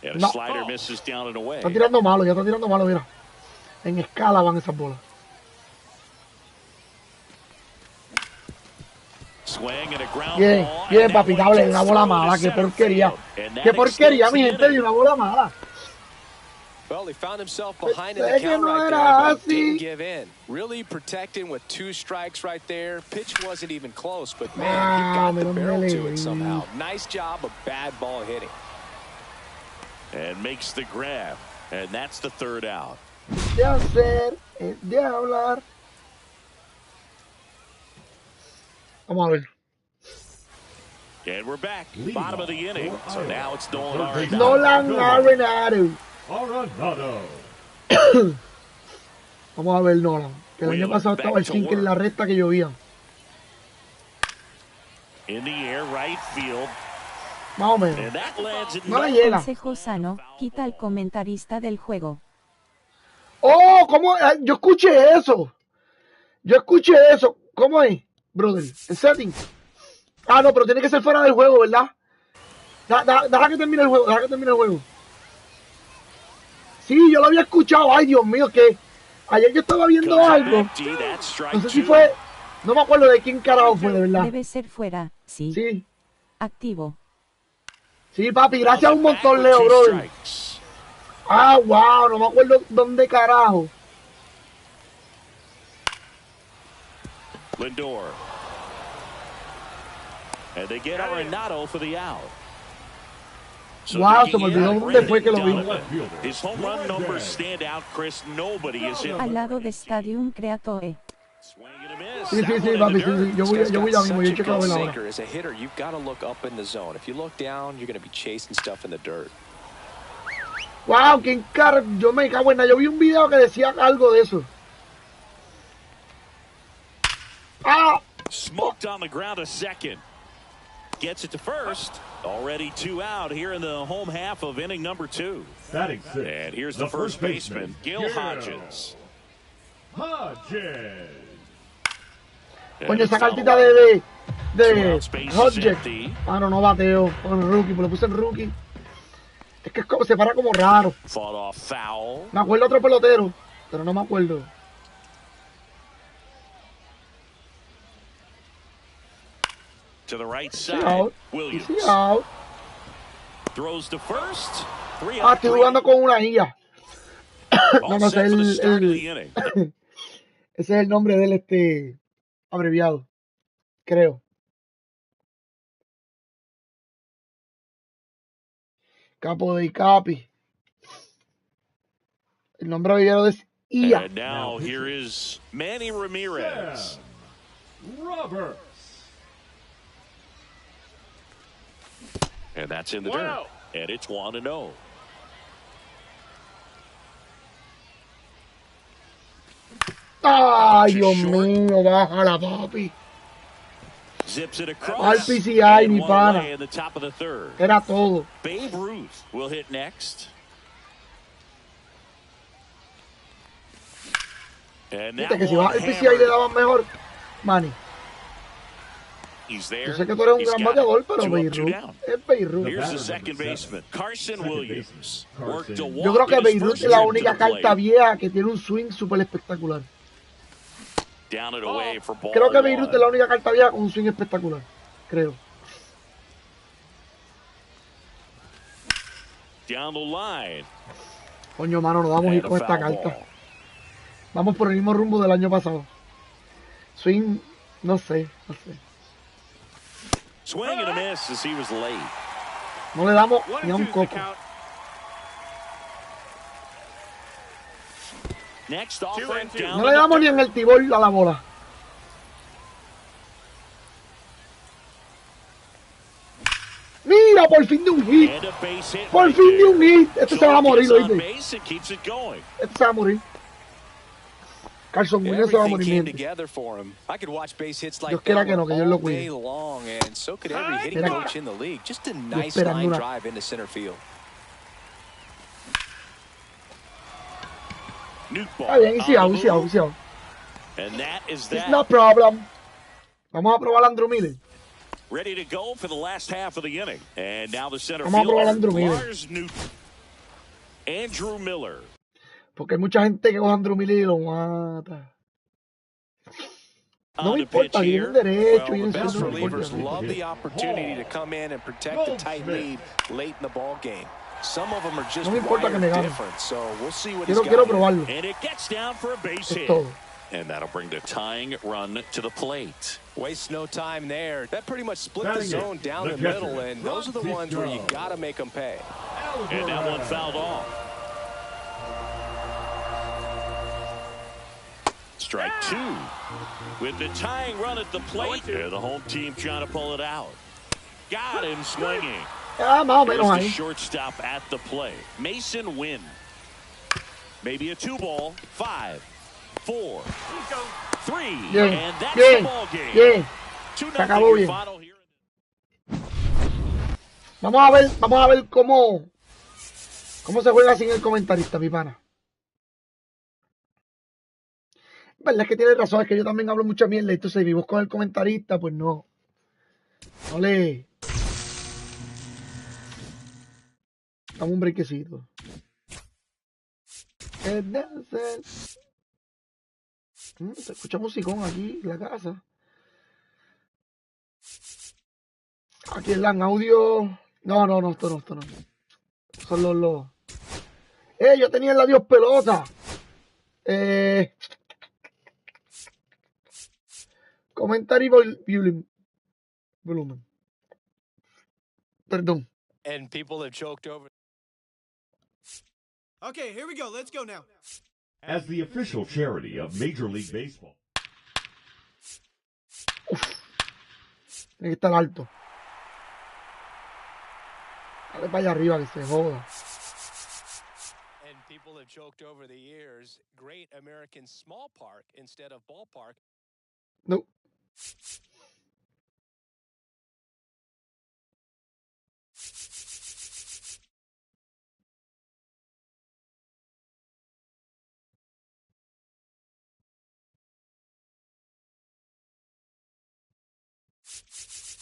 And a No. slider misses down and away. Está tirando malo, ya está tirando malo, mira. En escala van esas bolas. Swing and a ground Bien, ball, bien, and that papi, one dable, gets una bola thrown to mala, qué center porquería. field. And that Qué porquería, extends mi the gente, de inning. una bola mala. Well, he found himself behind in Pensé the que count no right era there, but así. he didn't give in. Really protecting with 2 strikes right there. Pitch wasn't even close, but man, he got the menos barrel me to leí. it somehow. Nice job of bad ball hitting. And makes the grab. And that's the third out. De hacer, es de hablar. Vamos a ver. And we're back. Lead Bottom of the off inning. for So Iowa. now it's Nolan Third Arenado. baseman. Nolan Arenado. Arenado. Vamos a ver Nolan. Que el año Wheeler pasado back estaba el to sinker en la work. recta que llovía. In the air, right field. Más o menos. And that lands it. No le llega. Consejo sano, quita al comentarista del juego. Oh, ¿cómo? Yo escuché eso. Yo escuché eso. ¿Cómo es, brother? El setting. Ah, no, pero tiene que ser fuera del juego, ¿verdad? Deja que termine el juego, deja que termine el juego. Sí, yo lo había escuchado. Ay, Dios mío, que ayer yo estaba viendo Comes up algo. empty. That's strike No sé si 2. fue, no me acuerdo de quién carajo fue, de verdad. Debe ser fuera, sí. Sí, Activo. sí, papi, gracias un Back montón, with Leo, 2 brother. strikes. Ah, wow, no me acuerdo dónde carajo. Lindor. And they get Arenado for the out. So Wow, digging se me in, olvidó dónde fue que lo vi. Donovan. His home run numbers stand out, Chris. Nobody is in. Al lado de Stadium Creatoe. Swing and a miss. Sí, sí, That sí, one in papi, the sí, sí. dirt. Yo voy ya mismo, yo Such a checo a good ver ahora. sinker. As a hitter, you've got to look up in the zone. If you look down, you're going to be chasing stuff in the dirt. Wow, quién car... Yo me cago en nada. Yo vi un video que decía algo de eso. Ah, Smoked on the ground a second. Gets it to first. Already 2 out here in the home half of inning number 2. Batting 6. And here's the first baseman, Gil Hodges. Hodges. coño, esa And it's cartita out. de Two outs, base is Hodges. empty. Ah, no bateo. Con rookie, pues lo puse en rookie. Es que se para como raro. Fought off foul. Me acuerdo otro pelotero, pero no me acuerdo. To the right Sí, side, out. Williams. Sí, out. Throws to first. 3 Ah, out, estoy 3. jugando con una IA. All no, ese set es for the el- start of el- the inning. Ese es el nombre del abreviado, creo. Capo de Capi. El nombre abreviado es IA. And now here is Manny Ramirez. Roberts. And that's in the 1-0. dirt. And it's 1-0. Ay, Just Dios short. mío, bájala, papi. zips it Al across. PCI, And mi one pana. away in the top of the third. Era todo. Babe Ruth will hit next. And Viste that que si vas one al PCI le hammered. daban mejor. Manny. He's Yo there. sé que tú eres un He's gran got bateador, it. pero 2 up, 2 Beirut down. es Beirut. Here's the second baseman, Carson Williams. Worked a Yo creo walk que in his Beirut first es la trip to única the carta plate. vieja que tiene un swing súper espectacular. Down and away for ball Creo que Beirut es la one. única carta vieja con un swing espectacular. Creo. Down the line. Coño, mano, nos vamos a ir And a con esta foul carta. ball. Vamos por el mismo rumbo del año pasado. Swing, no sé. Swing and a miss as he was late. No le damos 1 ni a and un 2's the coco. count. Next 2 offering and 2. down No to le the damos ni en el tibor a la bola. Mira, por fin de un hit. And a base hit Por right fin de un there. hit. Este se va a morir, Gets on oíste. base and keeps it going. Este se va a morir. Carson Williams se va a Everything morir, mi came gente. together for him. I could watch base hits like Dios quiera that que no, que Dios all lo cuide. day long, and so could every hitting Mira. coach in the league. Just a nice esperando line una- drive into center field. Nuke Está ball bien, easy on out, the easy out, move. easy out. And that is It's that. no problem. Vamos a probar a Andrew Miller. Ready to go for the last half of the inning. And now the center Vamos a probar a fielder, Andrew Miller. Lars Newton. Andrew Miller. Porque hay mucha gente que coge a Andrew Miller y lo mata. No On me the pitch importa, vienen here. derecho, Well, vienen the best zurdo, no me relievers importa. love the opportunity to come in and protect the tight lead late in the ball game. Some of them are just No me importa que me wired gane. different, so we'll see what Quiero he's got here. probarlo. And it gets down for a base Es hit. todo. And that'll bring the tying run to the plate. Waste no time there. That pretty much split the Batting it, zone down the the middle, catcher, and those are the ones where you got to make them pay. And that one fouled off. Strike two. With the tying run at the plate, and the home team trying to pull it out. Got him swinging. Ah, más o Here's menos the ahí. shortstop at the plate. Mason Wynn. Maybe a 2-ball. 5, 4, 3, Bien, and that's bien, the ball game. bien. 2-0 Se acabó your bien. final here. Vamos a ver cómo se juega sin el comentarista, mi pana. Verdad es que tiene razón, es que yo también hablo mucha mierda y entonces si busco el comentarista, pues no le damos un brequecito. Se escucha musicón aquí en la casa. Aquí en la audio. No, esto no. Son los. Yo tenía el adiós pelota. Comentario volumen. Perdón. And people have choked over. Okay, here we go. Let's go now. As the official charity of Major League Baseball. Tiene que estar alto. Dale para allá arriba que se joda. And people have choked over the years. Great American small park instead of ballpark. No.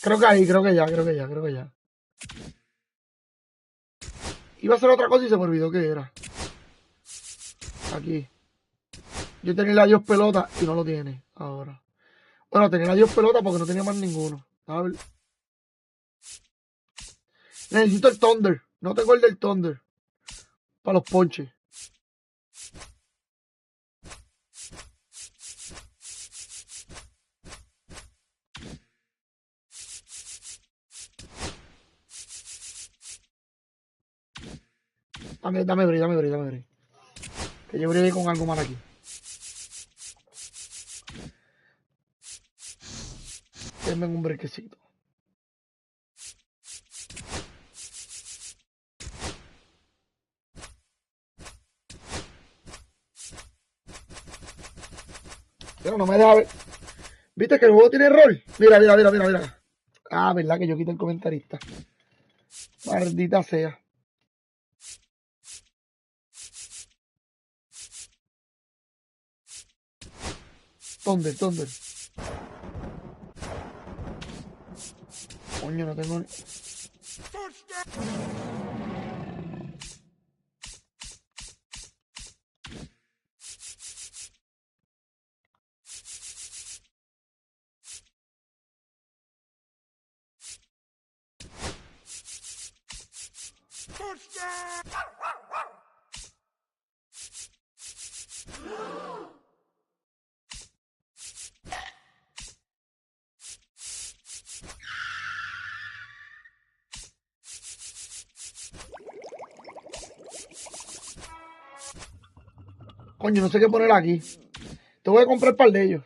Creo que ya. Iba a hacer otra cosa y se me olvidó qué era. Aquí. Yo tenía el adiós pelota y no lo tiene ahora. Bueno, tenía el adiós pelota porque no tenía más ninguno. A ver. Necesito el Thunder. No tengo el del Thunder. Para los ponches. Dame break. Que yo bregué con algo mal aquí. Denme un brequecito. Pero no me deja ver. ¿Viste que el juego tiene error? Mira, mira, mira, mira, mira. Ah, verdad que yo quité el comentarista. Maldita sea. Thunder. Coño, no tengo... Coño, no sé qué poner aquí. Te voy a comprar un par de ellos.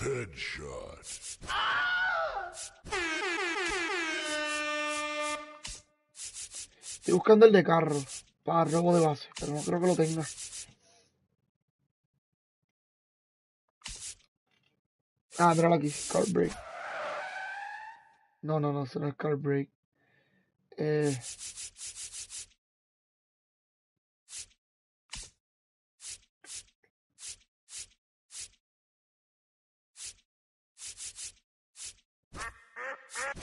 Headshot. Estoy buscando el de carro para robo de base, pero no creo que lo tenga. Ah, míralo aquí, car break. No, eso no es car break.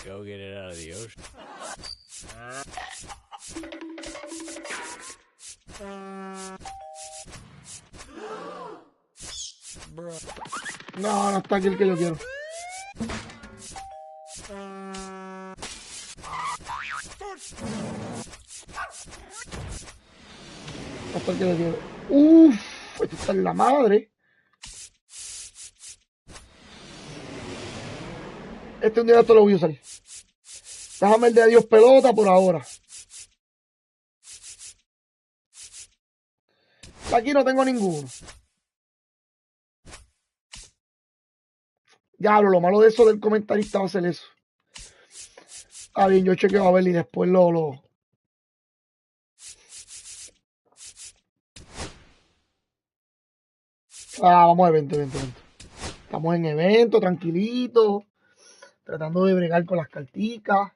Go get it out of the ocean. No está aquí el que yo quiero. No está el que yo quiero. Uff, esto está en la madre. Este un día de esto lo voy a usar. Déjame el de adiós pelota por ahora. Aquí no tengo ninguno. Diablo, lo malo de eso del comentarista va a ser eso. Ah, bien, yo chequeo a ver y después lo... Ah, vamos a evento. Estamos en evento, tranquilito. Tratando de bregar con las carticas.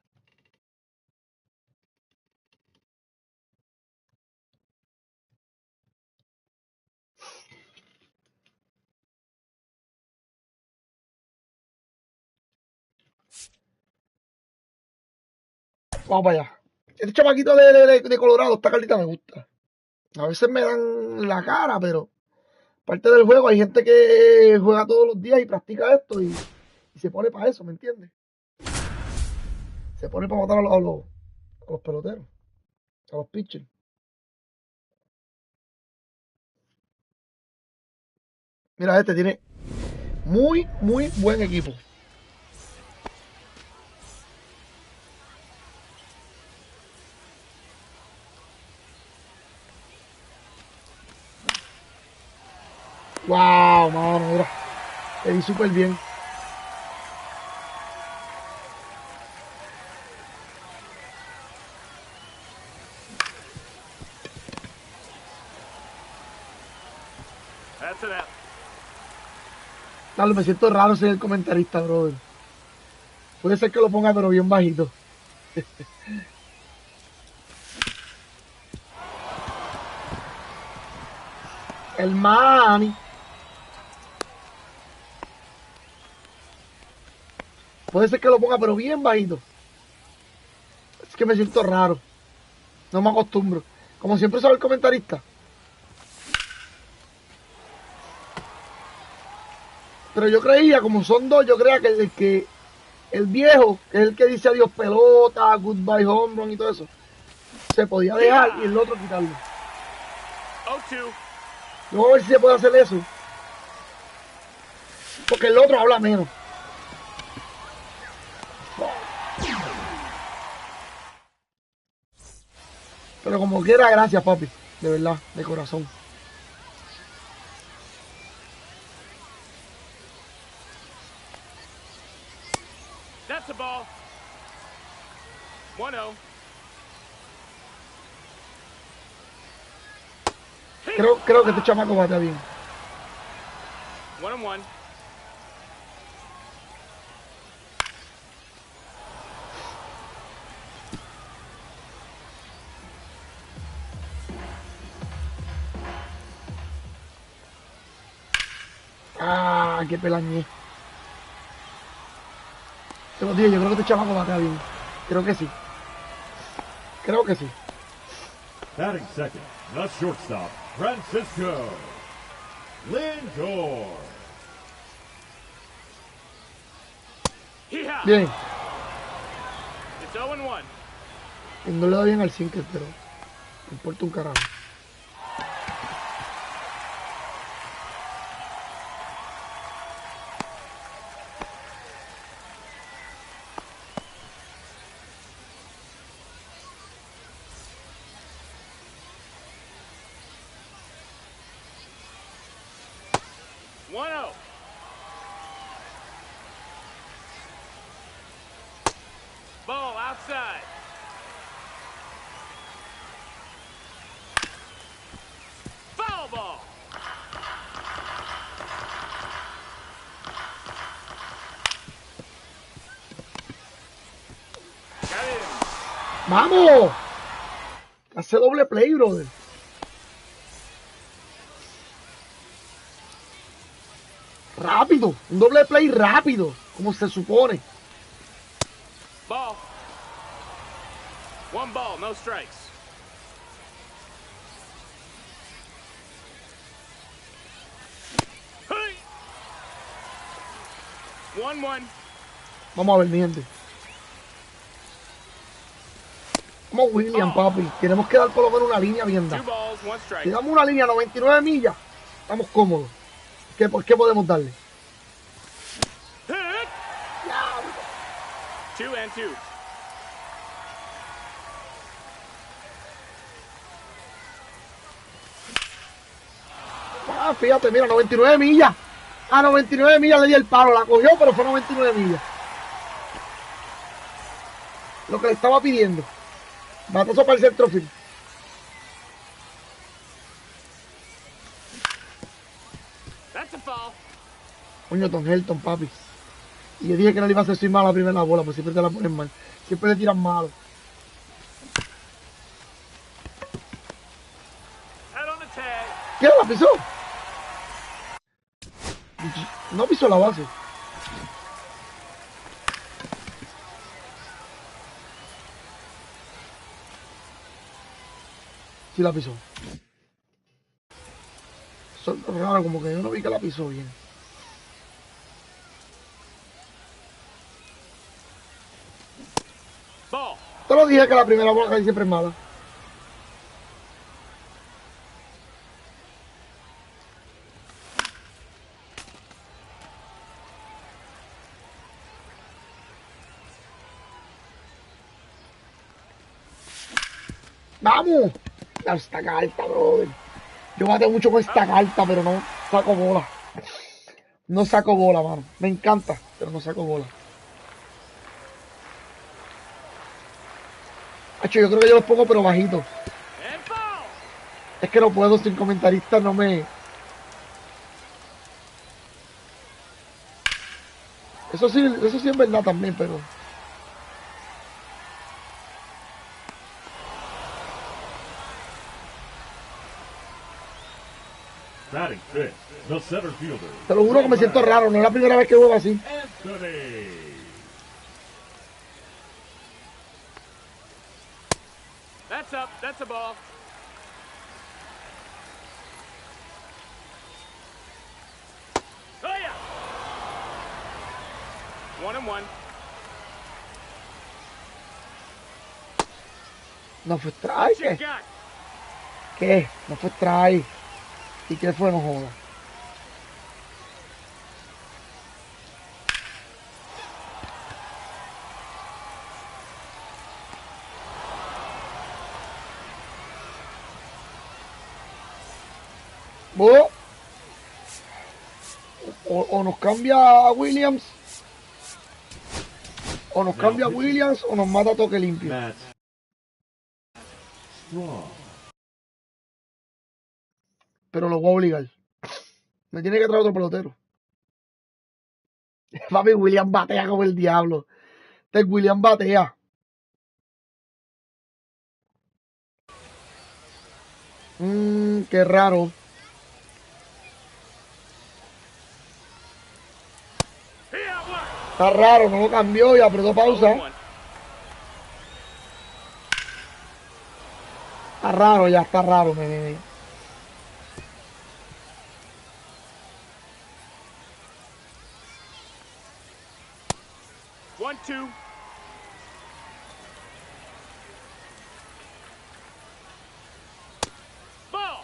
Vamos para allá. Este chamaquito de Colorado, esta cartita me gusta. A veces me dan la cara, pero parte del juego hay gente que juega todos los días y practica esto y se pone para eso, ¿me entiendes? Se pone para matar a los peloteros, a los pitchers. Mira, este tiene muy buen equipo. Wow, mano, mira. Le di súper bien. That's it out. Dale, me siento raro ser el comentarista, brother. Puede ser que lo ponga, pero bien bajito. El mami. Puede ser que lo ponga, pero bien bajito. Es que me siento raro. No me acostumbro. Como siempre soy el comentarista. Pero yo creía, como son dos, yo creía que el viejo, que es el que dice adiós pelota, goodbye home run y todo eso, se podía dejar y el otro quitarlo. 0-2. Yo voy a ver si se puede hacer eso. Porque el otro habla menos. Pero como quiera, gracias, papi. De verdad, de corazón. ball. 1-0. Creo que este chamaco bate bien. 1-1. Ah, qué pelañé. Te lo dije, yo creo que este chamaco bate bien. Creo que sí. Creo que sí. Batting second, the shortstop, Francisco Lindor. Bien. It's 0-1. No le da bien al sinker, pero me importa un carajo. Ball outside. Foul ball. Got it. ¡Vamos! Hace doble play, brother. Rápido. Un doble play rápido. Como se supone. Ball. 1 ball, no strikes. Hey. 1-1. Vamos a ver, mi gente. Vamos, William, papi. Tenemos que dar por lo menos una línea bien 2 dada. balls, 1 strike. Si damos una línea a 99 millas, estamos cómodos. ¿Qué podemos darle? Hit. 2-2. Ah, fíjate, mira, 99 millas. A 99 millas le di el palo. La cogió, pero fue 99 millas. Lo que le estaba pidiendo. Batazo para el centrofield. That's a foul. Coño, Tom Helton, papi. Y yo dije que no le iba a hacer swing mal a la primera bola, pues siempre te la ponen mal. Siempre le tiran malo. Head on the tag. ¿Qué? ¿La pisó? No pisó la base. Sí la pisó. Eso es raro, como que yo no vi que la pisó bien. Ball. Te lo dije que la primera bola casi siempre es mala. ¡Vamos! Esta carta, brother. Yo bateo mucho con esta carta, pero no saco bola. No saco bola, mano. Me encanta, pero no saco bola. Hacho, yo creo que yo los pongo, pero bajito. Es que no puedo, sin comentaristas no me... Eso sí es verdad también, pero... Batting fifth, the center fielder. Te lo juro que me siento raro, no es la primera vez que juego así. Anthony. That's up. That's a ball. Oh, yeah. 1-1. No fue strike, What you ¿qué? got? ¿Qué? No fue strike. ¿Y qué fue? No joda. O nos cambia a Williams O nos cambia Williams o nos mata a toque limpio. Pero lo voy a obligar. Me tiene que traer otro pelotero. Papi, Williams batea como el diablo. Williams batea. Qué raro. Está raro, no lo cambió y apretó pausa. Está raro ya, está raro, me. 1-2. Ball.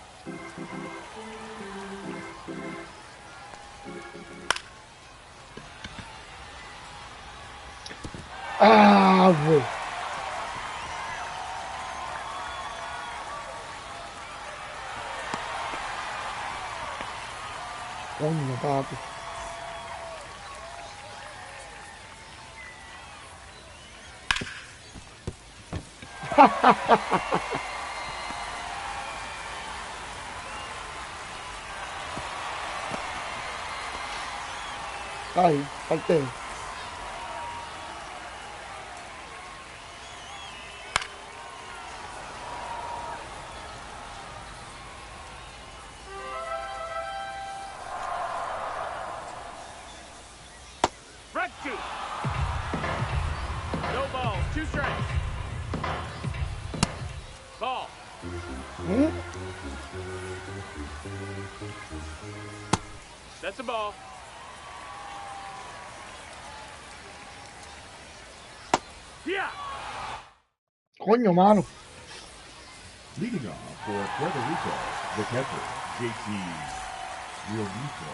Ah, güey. Coño, papi. Ay, falté. Front two. No balls. 2 strikes. Ball. That's a ball. Yeah. Coño, mano. Leading off for Puerto Rico, the catcher, JT Realmuto.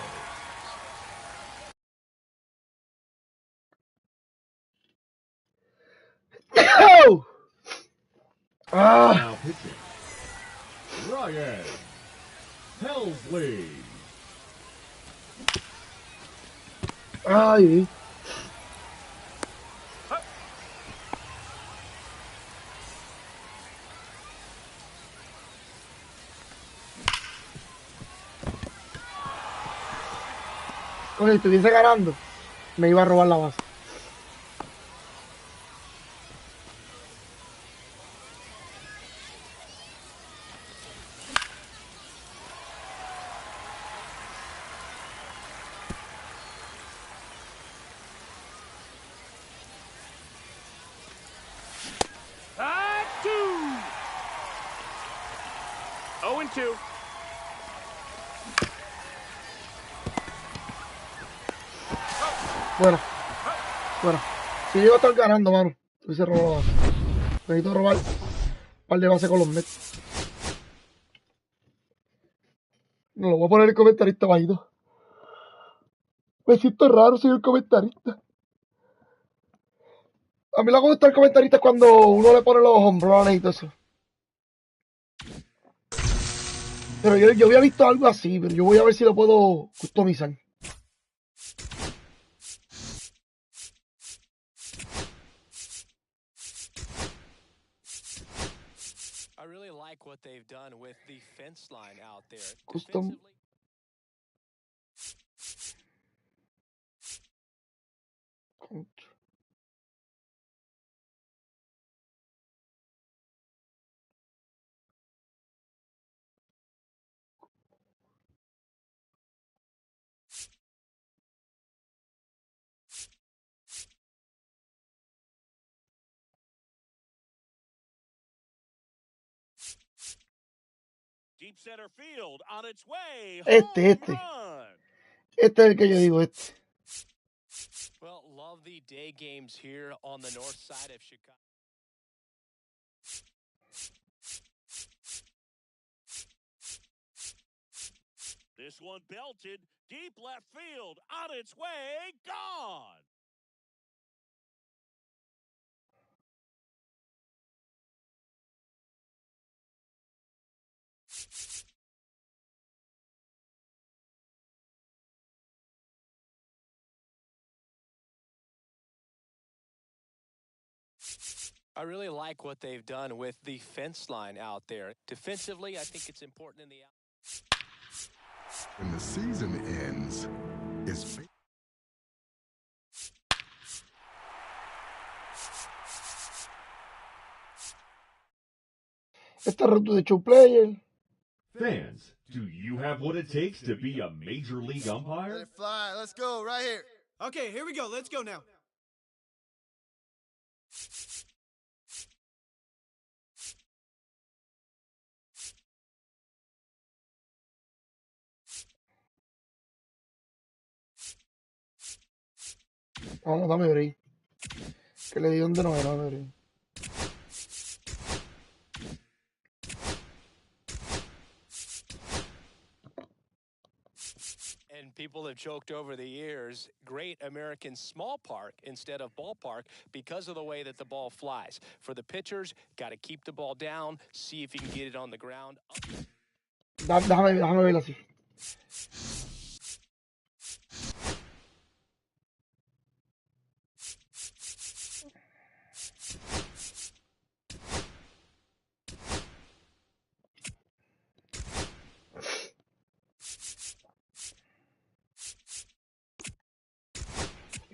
Now pitching, Ryan Helsley. Ay. Coño, si estuviese ganando, me iba a robar la base. Hot 2. 0-2. Bueno. Bueno. Si llego a estar ganando, mano, estuviese robado la base. Necesito robar un par de bases con los Mets. No, lo voy a poner el comentarista bajito. Me siento raro, soy el comentarista. A mí lo que me gusta el comentarista es cuando uno le pone los hombrones y todo eso. Pero yo había visto algo así, pero yo voy a ver si lo puedo customizar. I really like what they've done with the fence line out there. Custom. Deep center field on its way. Este. Home run. Este es el que yo digo, este. Well, love the day games here on the north side of Chicago. This one belted deep left field on its way. Gone. I really like what they've done with the fence line out there. Defensively, I think it's important in the... When the season ends, it's... Esta ruta de show player. Fans, do you have what it takes to be a major league umpire? Let it fly. Let's go right here. Okay, here we go. Let's go now. Vamos, dame break. Que le di donde no era, dame break. And people have joked over the years, Great American Small Park instead of ballpark because of the way that the ball flies. For the pitchers, got to keep the ball down, see if you can get it on the ground. Déjame verlo así.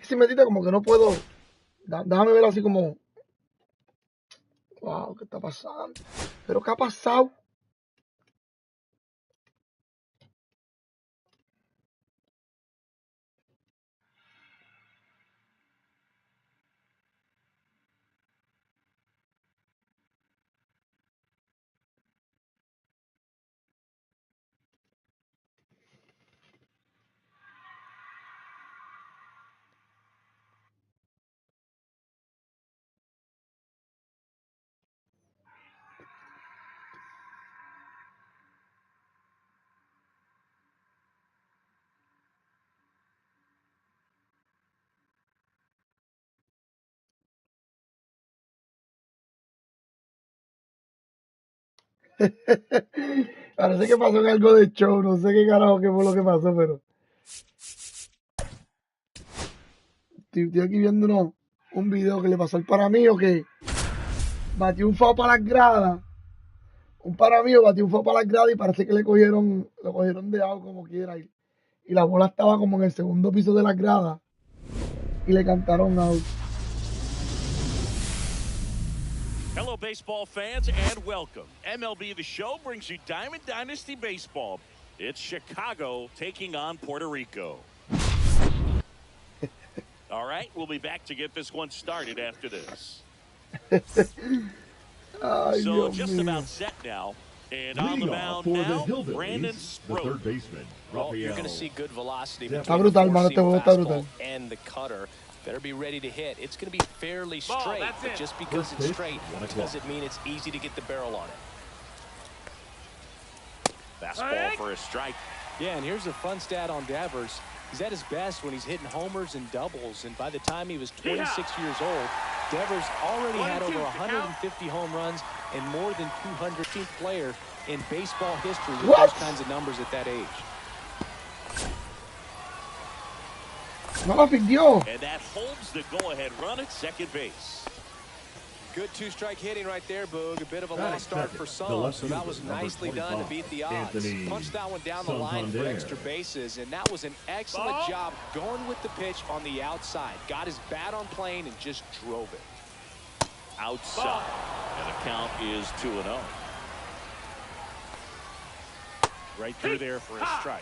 Si metita como que no puedo. Déjame ver así como. Wow, ¿qué está pasando? ¿Pero qué ha pasado? Parece que pasó en algo de show, no sé qué carajo que fue lo que pasó, pero estoy aquí viendo un video que le pasó al para mío que batió un foul para las gradas. Un para mío batió un foul para las gradas y parece que lo cogieron de algo como quiera. Y la bola estaba como en el segundo piso de las gradas y le cantaron out. Hello, baseball fans, and welcome. MLB The Show brings you Diamond Dynasty Baseball. It's Chicago taking on Puerto Rico. All right, we'll be back to get this one started after this. So just about set now. And on the mound now, Brandon the third baseman. Well, you're going to see good velocity Está between the brutal, mano, este juego está fastball brutal. and the cutter. Better be ready to hit. It's going to be fairly straight, but just because it's straight doesn't mean it's easy to get the barrel on it. Fastball for a strike. Yeah, and here's a fun stat on Devers. He's at his best when he's hitting homers and doubles, and by the time he was 26 years old, Devers already had over 150 home runs and more than 215th player in baseball history with those kinds of numbers at that age. No la pidió. And that holds the go-ahead run at second base. Good two-strike hitting right there, Boog. A bit of a lost start for some, so that was nicely done to beat the odds. Punched that one down the line for extra bases, and that was an excellent job going with the pitch on the outside. Got his bat on plane and just drove it. Outside, and the count is 2-0. Right through there for a strike.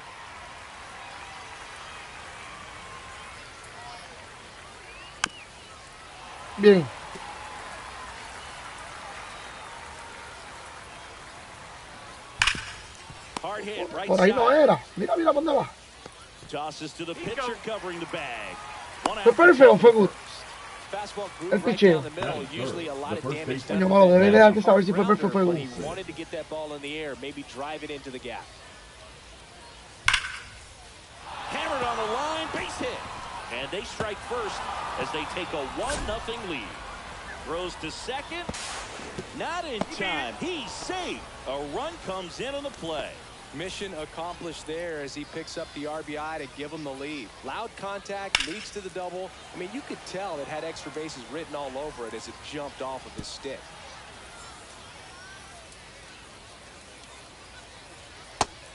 Bien. Hard hit, right Por ahí no side. era. Mira, mira, ¿dónde va? Tosses to the pitcher covering the bag. ¿Fue perfecto o fue good? Fastball El groove right picheo. down the middle. Usually a lot of damage done. Coño, malo, debe dejarte saber si fue perfecto o fue But good. he wanted to get that ball in the air, maybe drive it into the gap. Hammered on the line, base hit. And they strike first as they take a 1-0 lead. Throws to second. Not in time. He's safe. A run comes in on the play. Mission accomplished there as he picks up the RBI to give him the lead. Loud contact leads to the double. I mean, you could tell it had extra bases written all over it as it jumped off of his stick.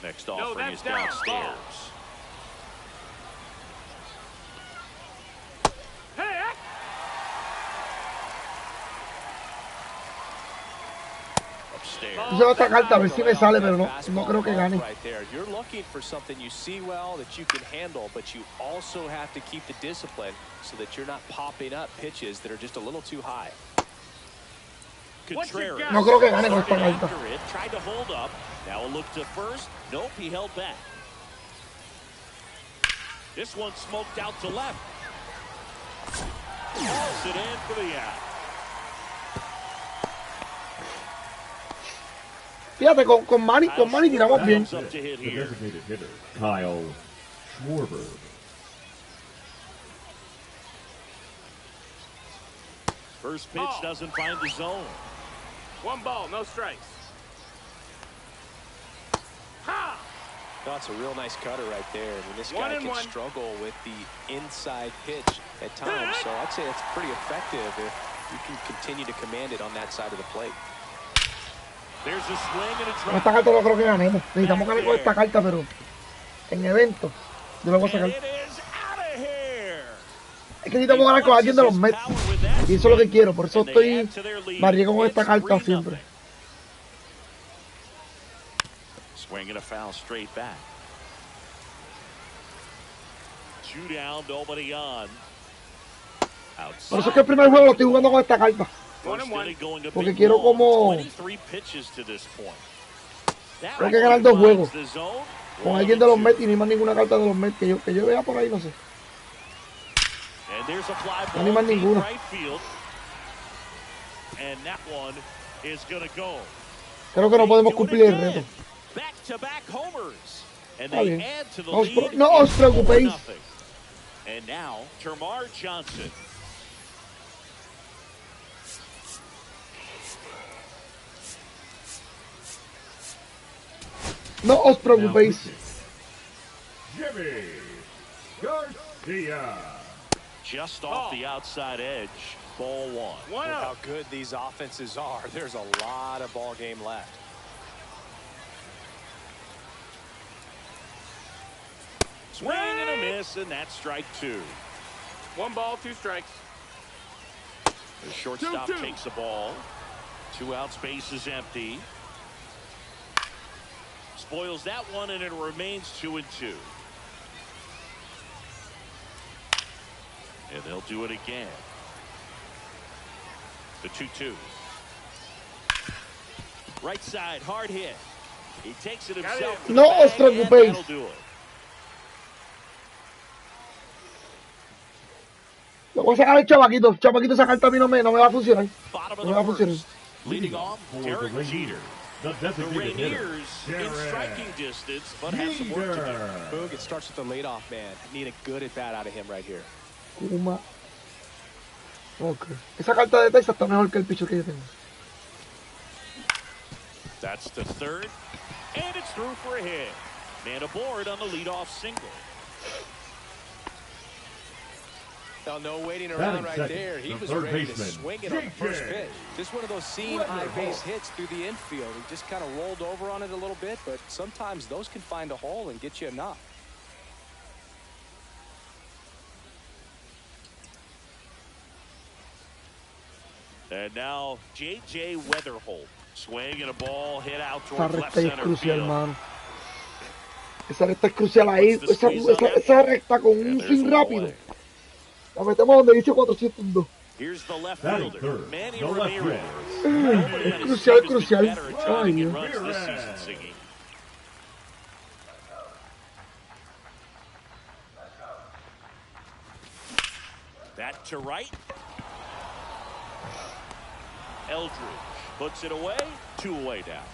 Next offering is downstairs. Yo esta carta a ver si me sale, pero no creo que gane. You're looking for something you see well that you can handle, but you also have to keep the discipline so that you're not popping up pitches that are just a little too high. No creo que gane con esta carta. Tried to hold up. Now a look to first. Nope, he held back. This one smoked out to left. Calls it in for the out. Fíjate, con Manny tiramos bien. Kyle Schwarber. First pitch doesn't find the zone. 1 ball, no strikes. Ha! That's a real nice cutter right there. I mean, this guy can struggle with the inside pitch at times, so I'd say that's pretty effective if you can continue to command it on that side of the plate. There's a swing and a con esta carta no creo que ganemos. Necesitamos ganar con esta carta, pero en evento yo lo voy a sacar. Es que necesitamos ganar con alguien de los Mets. Y eso es lo que quiero. Por eso me arriesgo con esta carta siempre. Swinging a foul straight back. 2 down, nobody on. Por eso es que el primer juego lo estoy jugando con esta carta. Porque quiero como... Tengo que ganar 2 juegos. Con alguien de los Mets y ni más ninguna carta de los Mets que yo vea por ahí, no sé. No ni más ninguna. Creo que no podemos cumplir el reto. Está bien. No os preocupéis. No os preocupéis. Jimmy Garcia. Just off the outside edge. Ball 1. Look how good these offenses are. There's a lot of ball game left. Swing and a miss, and that's strike 2. 1 ball, 2 strikes. The shortstop takes the ball. 2 outs, base is empty. Spoils that one, and it remains 2-2. And they'll do it again. The 2-2. Right side, hard hit. He takes it himself. No os preocupéis. Lo voy a sacar el chavaquito. Chavaquito, esa carta a mí no me va a funcionar. No me va a funcionar. Leading off, Derek Jeter. The Rainiers in striking distance, but have some work to do. Boog, it starts with the leadoff man. Need a good at bat out of him right here. Kuma. Okay. Esa carta de Texas está mejor que el picho que yo tengo. That's the third, and it's through for a hit. Man aboard on the leadoff single. Now, no waiting around right there. He was ready to swing it on the first pitch. Just one of those seam high base hits through the infield. He just kind of rolled over on it a little bit, but sometimes those can find a hole and get you a knock. And now J.J. Weatherholt. Swing and a ball hit out towards left Esa recta es center crucial, field. mano. Esa recta es crucial ahí. Esa recta con un swing rápido. La metemos donde dice 402. Here's the left fielder, Manny Ramirez. Es crucial, crucial. Ay, Dios. That to right. Eldridge puts it away. 2 away now.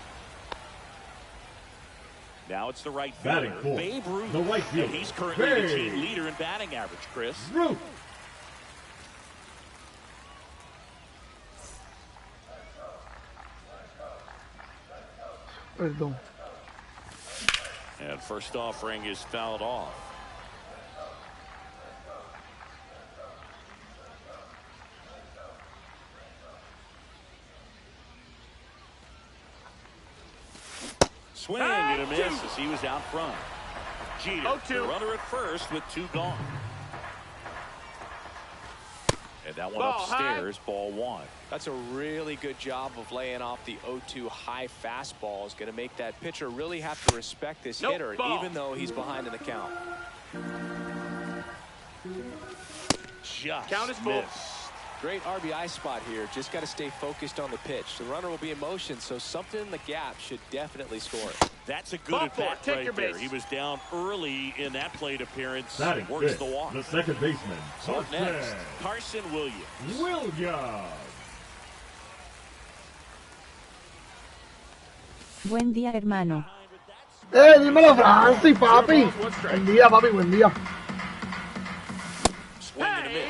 Now it's the right fielder, Babe Ruth. The right fielder. And he's currently the team leader in batting average, Chris. Ruth. Perdón. And first offering is fouled off. Swing and a miss as he was out front. Jeter, the runner at first with 2 gone. And that one upstairs, ball 1. That's a really good job of laying off the 0-2 high fastball. Is going to make that pitcher really have to respect this hitter, even though he's behind in the count. Just count is full. Great RBI spot here. Just got to stay focused on the pitch. The runner will be in motion, so something in the gap should definitely score it. That's a good at-bat right there. He was down early in that plate appearance. Works the walk. The second baseman. Up next, Carson Williams. Buen día, hermano. Dímelo, Francis, papi. Buen día, papi, buen día. Swing and a miss.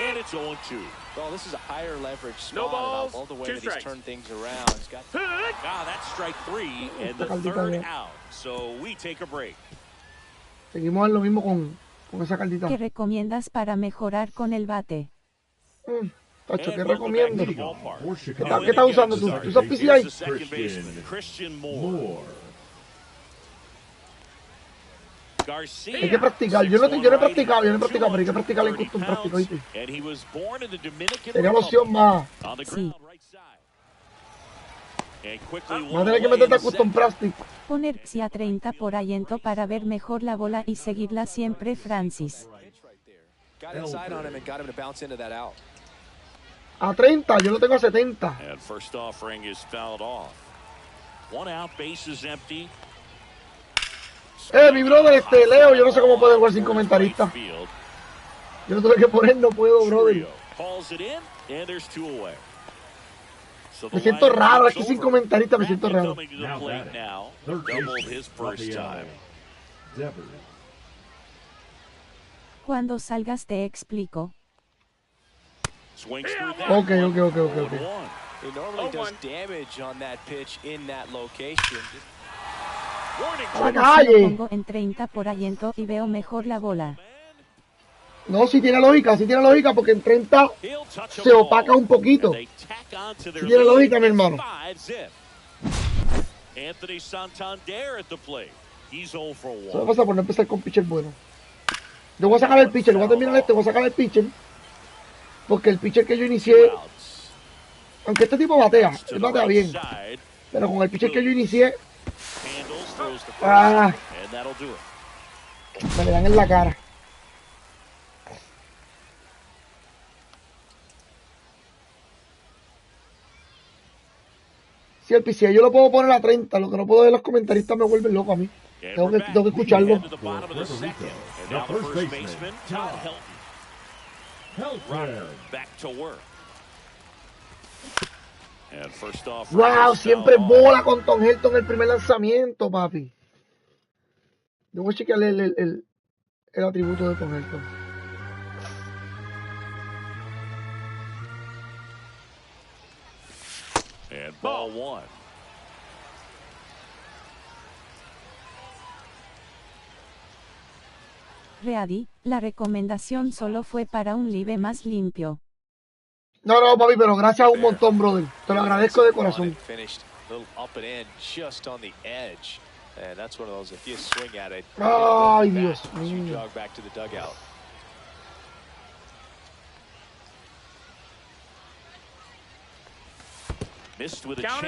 And it's 0-2. Well, this is a higher leverage spot. No balls, all the way 2 that strikes. he's turned things around. He's got That's strike 3 and the 3rd out. So we take a break. Seguimos en lo mismo con esa caldita. ¿Qué recomiendas para mejorar con el bate? Tacho, ¿qué recomiendo? ¿Qué ¿Qué estás usando tú? ¿Tú usas PCI? Christian Moore. Garcia. Hay que practicar. Yo no he practicado, pero hay que practicar en custom práctico, ¿viste? Sería la opción más. Sí. Vas a tener que meterte a custom práctico. Poner psi a 30 por allento para ver mejor la bola y seguirla siempre, Francis. got inside on him and got him to bounce into that out. A 30, yo lo tengo a 70. And first offering is fouled off. 1 out, base is empty. Mi brother, Leo, yo no sé cómo puedo jugar sin comentarista. Yo no tuve que poner, no puedo, brother. Me siento raro aquí sin comentarista, me siento raro. Cuando salgas te explico. Ok. He normally does damage on that pitch in that location. ¡A la calle! Pongo en 30 por allento y veo mejor la bola. No, sí tiene lógica, porque en 30 se opaca un poquito. Sí tiene lógica, mi hermano. Eso va a pasar por no empezar con pitcher bueno. Yo voy a sacar el pitcher, voy a terminar voy a sacar el pitcher. Porque el pitcher que yo inicié, aunque este tipo batea, él batea bien. Pero con el pitcher que yo inicié, me le dan en la cara. Si el PCA yo lo puedo poner a 30, lo que no puedo ver los comentaristas me vuelven loco a mí. Tengo que escucharlo. Wow, siempre bola con Tom Helton en el primer lanzamiento, papi. Yo voy a chequearle el atributo de Tom Helton. And ball 1. Ready, la recomendación solo fue para un live más limpio. No, papi, pero gracias un montón, brother. Te lo agradezco de corazón. Ay, Dios mío.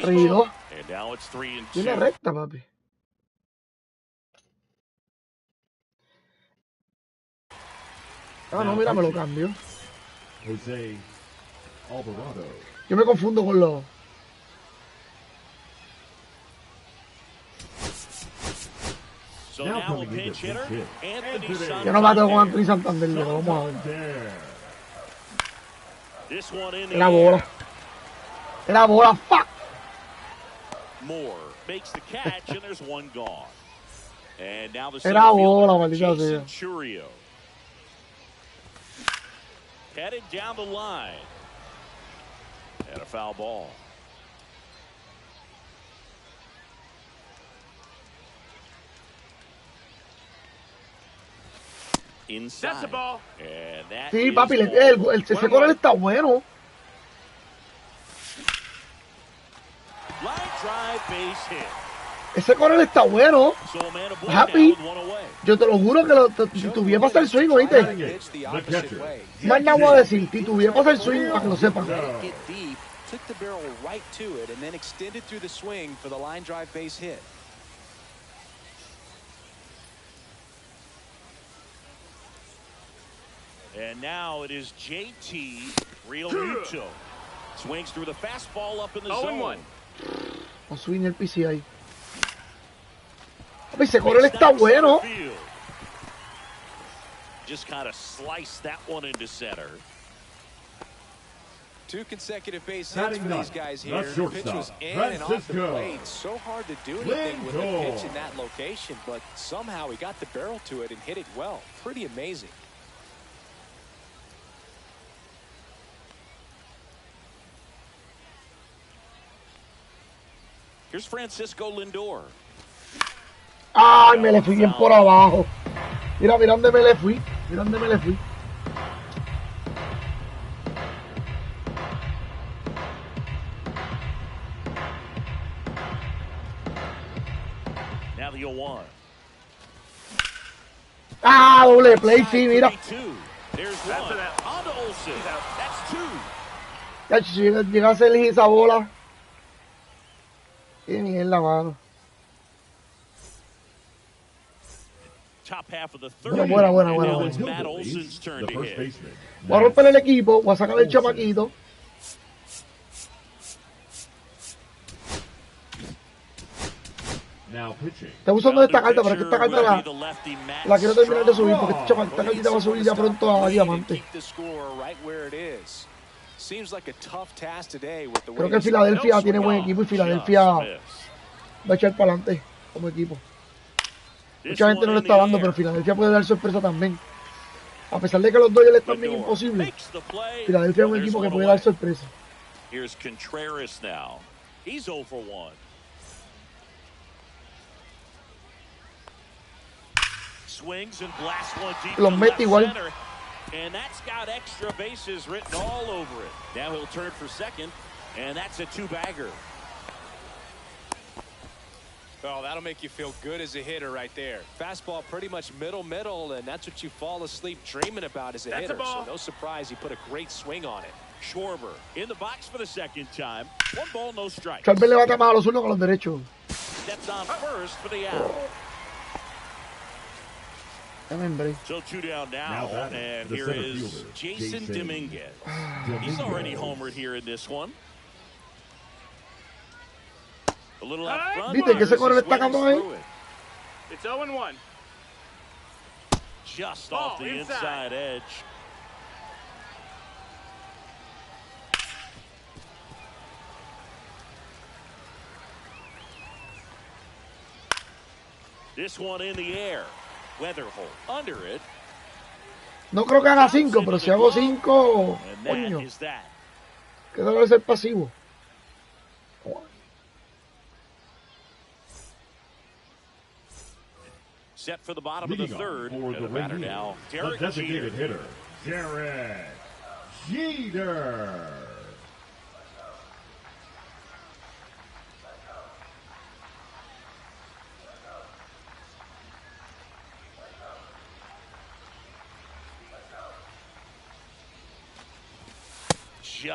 Río. Tiene recta, papi. No, mira, me lo cambio. Yo me confundo con los... Yo no mateo con Anthony Santander, lo vamos a ver. Era bola, fuck. Era bola, maldita sea. Headed down the line. And a foul ball. inside. That's a ball. And that Sí, is papi, ball. ese corner está bueno. Line drive base hit. Ese corner está bueno. So a man aboard Happy. now with one away. Yo te lo juro que titubeé para hacer swing, ¿oíste? Más nada voy a decir, titubeé para hacer swing para que lo sepan. Hit deep, took the barrel right to it, and then extended through the swing for the line drive base hit. And now it is JT Realmuto. Swings through the fastball up in the zone. O swing el PCI. Papi, ese corner está bueno. Just kind of slice that one into center. 2 consecutive base hits for these guys here. The pitch was in and off the plate. So hard to do anything with the pitch in that location, but somehow he got the barrel to it and hit it well. Pretty amazing. Here's Francisco Lindor. Ay, me le fui bien por abajo. Mira, mira dónde me le fui. Mira dónde me le fui. Now the 0-1. Ah, doble play, sí, mira. There's one. On to Olsen. That's 2. Ya, si llega a ser esa bola. Qué mierda, mano. Top half of the third. Buena. It's Matt Olsen's turn to hit. Voy a romper el equipo, voy a sacar el chamaquito. Estoy usando esta carta, pero es que esta carta la quiero terminar de subir, porque esta cartita va a subir ya pronto a diamante. Creo que Filadelfia tiene buen equipo y Filadelfia va a echar para adelante como equipo. Mucha gente no le está dando, pero Filadelfia puede dar sorpresa también. A pesar de que los Dodgers están bien imposibles, Filadelfia es un equipo que puede dar sorpresa. Here's Contreras now. He's 0 for 1. Swings and blasts one deep Los mete igual. center, and that's got extra bases written all over it. Now he'll turn for second, and that's a 2-bagger. Well, that'll make you feel good as a hitter right there. Fastball pretty much middle, and that's what you fall asleep dreaming about as a hitter. So no surprise he put a great swing on it. Schwarber in the box for the second time. 1 ball, no strike. Schwarber le bate más a los zurdos que a los derechos. Steps on first for the out. So 2 down now, and here is Jason Dominguez. He's already homered here in this one. A little out front. ¿Viste que ese corner está cabrón ahí? It's 0-1. Just off the inside edge. This one in the air. Weatherholt under it. No creo que haga 5, pero si hago 5, coño, que debe ser pasivo. Set for the bottom of the third. For the batter now, the designated hitter, Derek Jeter.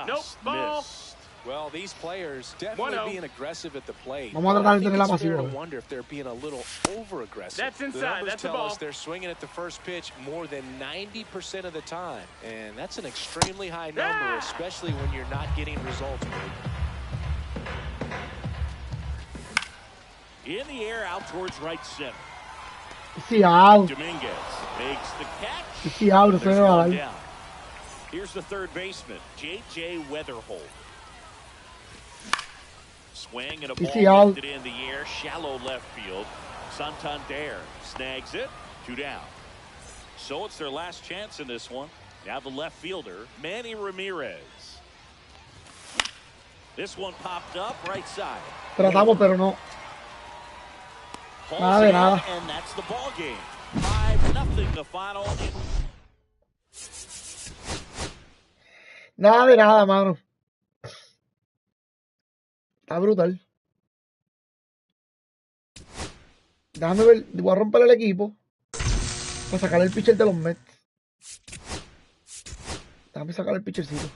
Just missed. Well, these players definitely being aggressive at the plate. Vamos a tratar de tener la pasiva. I wonder if they're being a little over-aggressive. That's inside. The numbers That's a tell ball. us they're swinging at the first pitch more than 90% of the time, and that's an extremely high number, especially when you're not getting results. In the air, out towards right center. Sí, out. Dominguez makes the catch. Sí, out, no se me va a dar. Down. Here's the third baseman, J.J. Weatherholt. Swing and a ball lifted in the air, shallow left field. Santander snags it, 2 down. So it's their last chance in this one. Now the left fielder, Manny Ramirez. This one popped up right side. Tratamos, pero no. Nada de nada. And that's the ball game. 5-0 the final. Nada de nada, mano. Está brutal. Déjame ver. Voy a romper el equipo para sacar el pitcher de los Mets. Déjame sacar el pitchercito.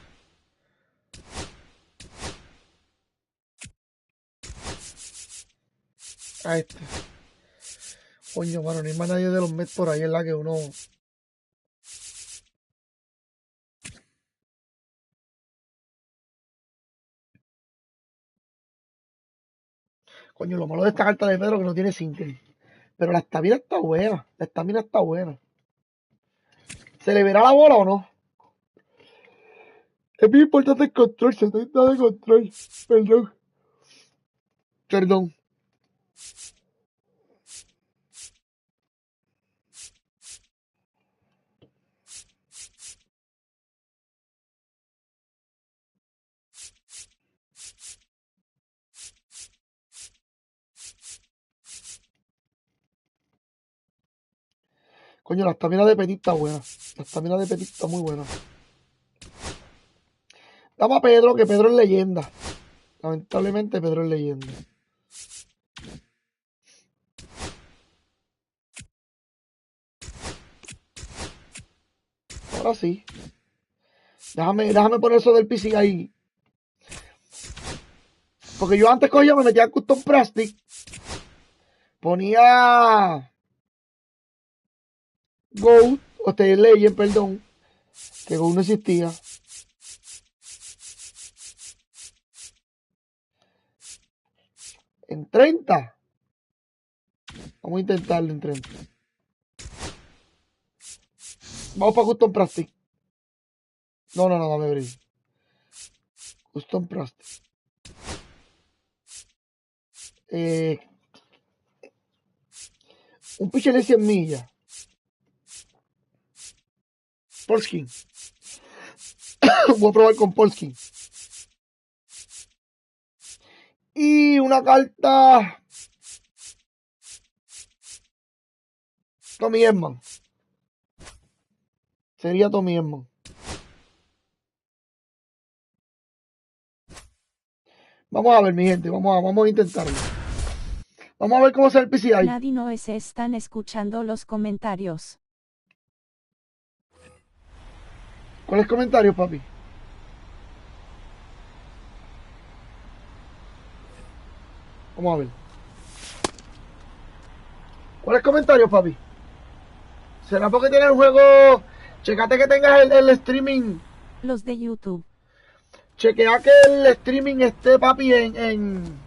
A este. Coño, mano, no hay más nadie de los Mets por ahí, es la que uno... Coño, lo malo de esta carta de Pedro es que no tiene single. Pero la estamina está buena. La estamina está buena. ¿Se le verá la bola o no? Es muy importante el control. 70 de control. Perdón. Perdón. Coño, la estamina de Petit está buena. La estamina de Petit está muy buena. Dame a Pedro, que Pedro es leyenda. Lamentablemente Pedro es leyenda. Ahora sí. Déjame poner eso del PC ahí. Porque yo antes cogía, me metía en Custom Plastic. Ponía Go, o Legend, perdón. Que Go no existía. En 30. Vamos a intentarlo en 30. Vamos para Custom Plastic. No, dame abrir. Custom Plastic. Un pitcher de 100 millas. Polskin. Voy a probar con Polskin. Y una carta. Tommy Edman. Sería Tommy Edman. Vamos a ver, mi gente. Vamos a intentarlo. Vamos a ver cómo sale el PCI. Nadie no se están escuchando los comentarios. ¿Cuáles comentarios, papi? Vamos a ver. ¿Cuáles comentarios, papi? ¿Será porque tienes el juego? Checate que tengas el streaming. Los de YouTube. Chequea que el streaming esté, papi, en...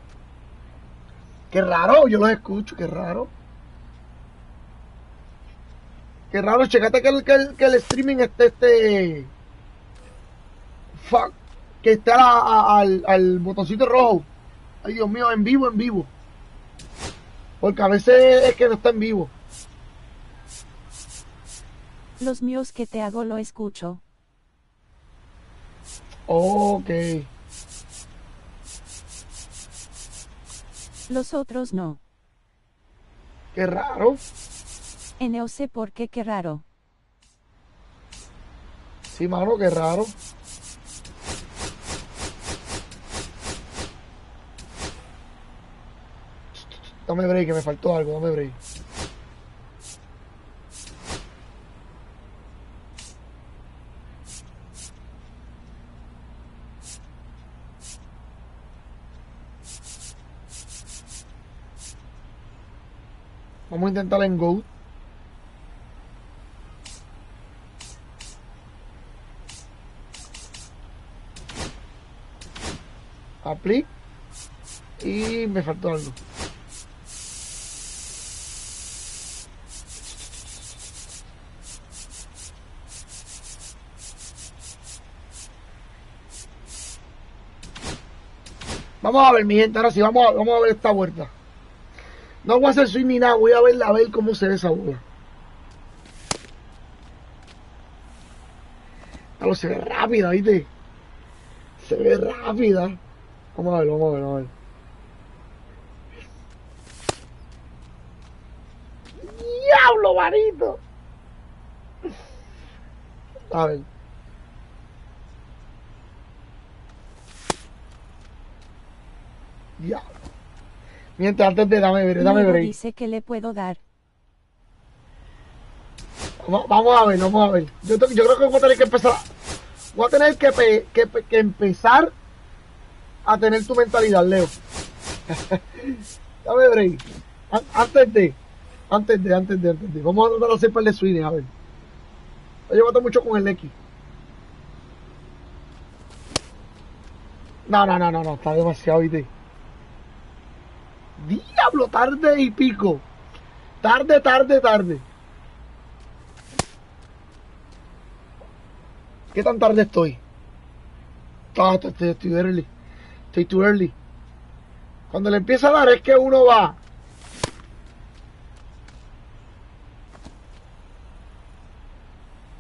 Qué raro, yo los escucho, qué raro. Qué raro, checate que el streaming esté... Fuck. Que esté al botoncito rojo. Ay, Dios mío, en vivo. Porque a veces es que no está en vivo. Los míos que te hago lo escucho. Ok. Los otros no. Qué raro. No sé por qué, qué raro. Sí, mano, qué raro. Dame break, que me faltó algo, dame break. Vamos a intentar en Go. Applique. Y me faltó algo. Vamos a ver, mi gente, ahora sí, vamos a ver esta vuelta. No voy a hacer swing ni nada, voy a ver cómo se ve esa bola. Claro, se ve rápida, ¿viste? Se ve rápida. Vamos a ver. ¡Diablo, manito! A ver. Diablo. Mientras, antes de dame break. Dice que le puedo dar. Vamos a ver. Yo creo que voy a tener que empezar. Voy a tener que empezar a tener tu mentalidad, Leo. Dame break. Antes de. Vamos a tratar de hacer par de swings, a ver. Yo llevo mucho con el X. No, está demasiado, ¿viste? Diablo, tarde y pico. Tarde. ¿Qué tan tarde estoy? Estoy too early. Estoy too early. Cuando le empieza a dar es que uno va.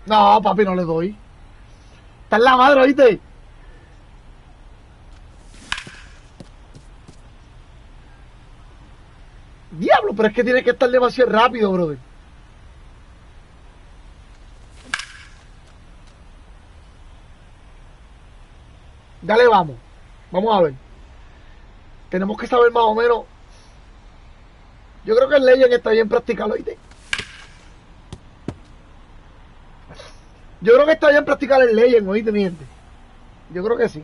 No, papi, no le doy. Está en la madre, ¿viste? Diablo, pero es que tiene que estar demasiado rápido, brother. Dale, vamos. Vamos a ver. Tenemos que saber más o menos. Yo creo que el Legend está bien practicado, ¿oíste? Yo creo que está bien practicar el Legend, ¿oíste, mi gente? Yo creo que sí.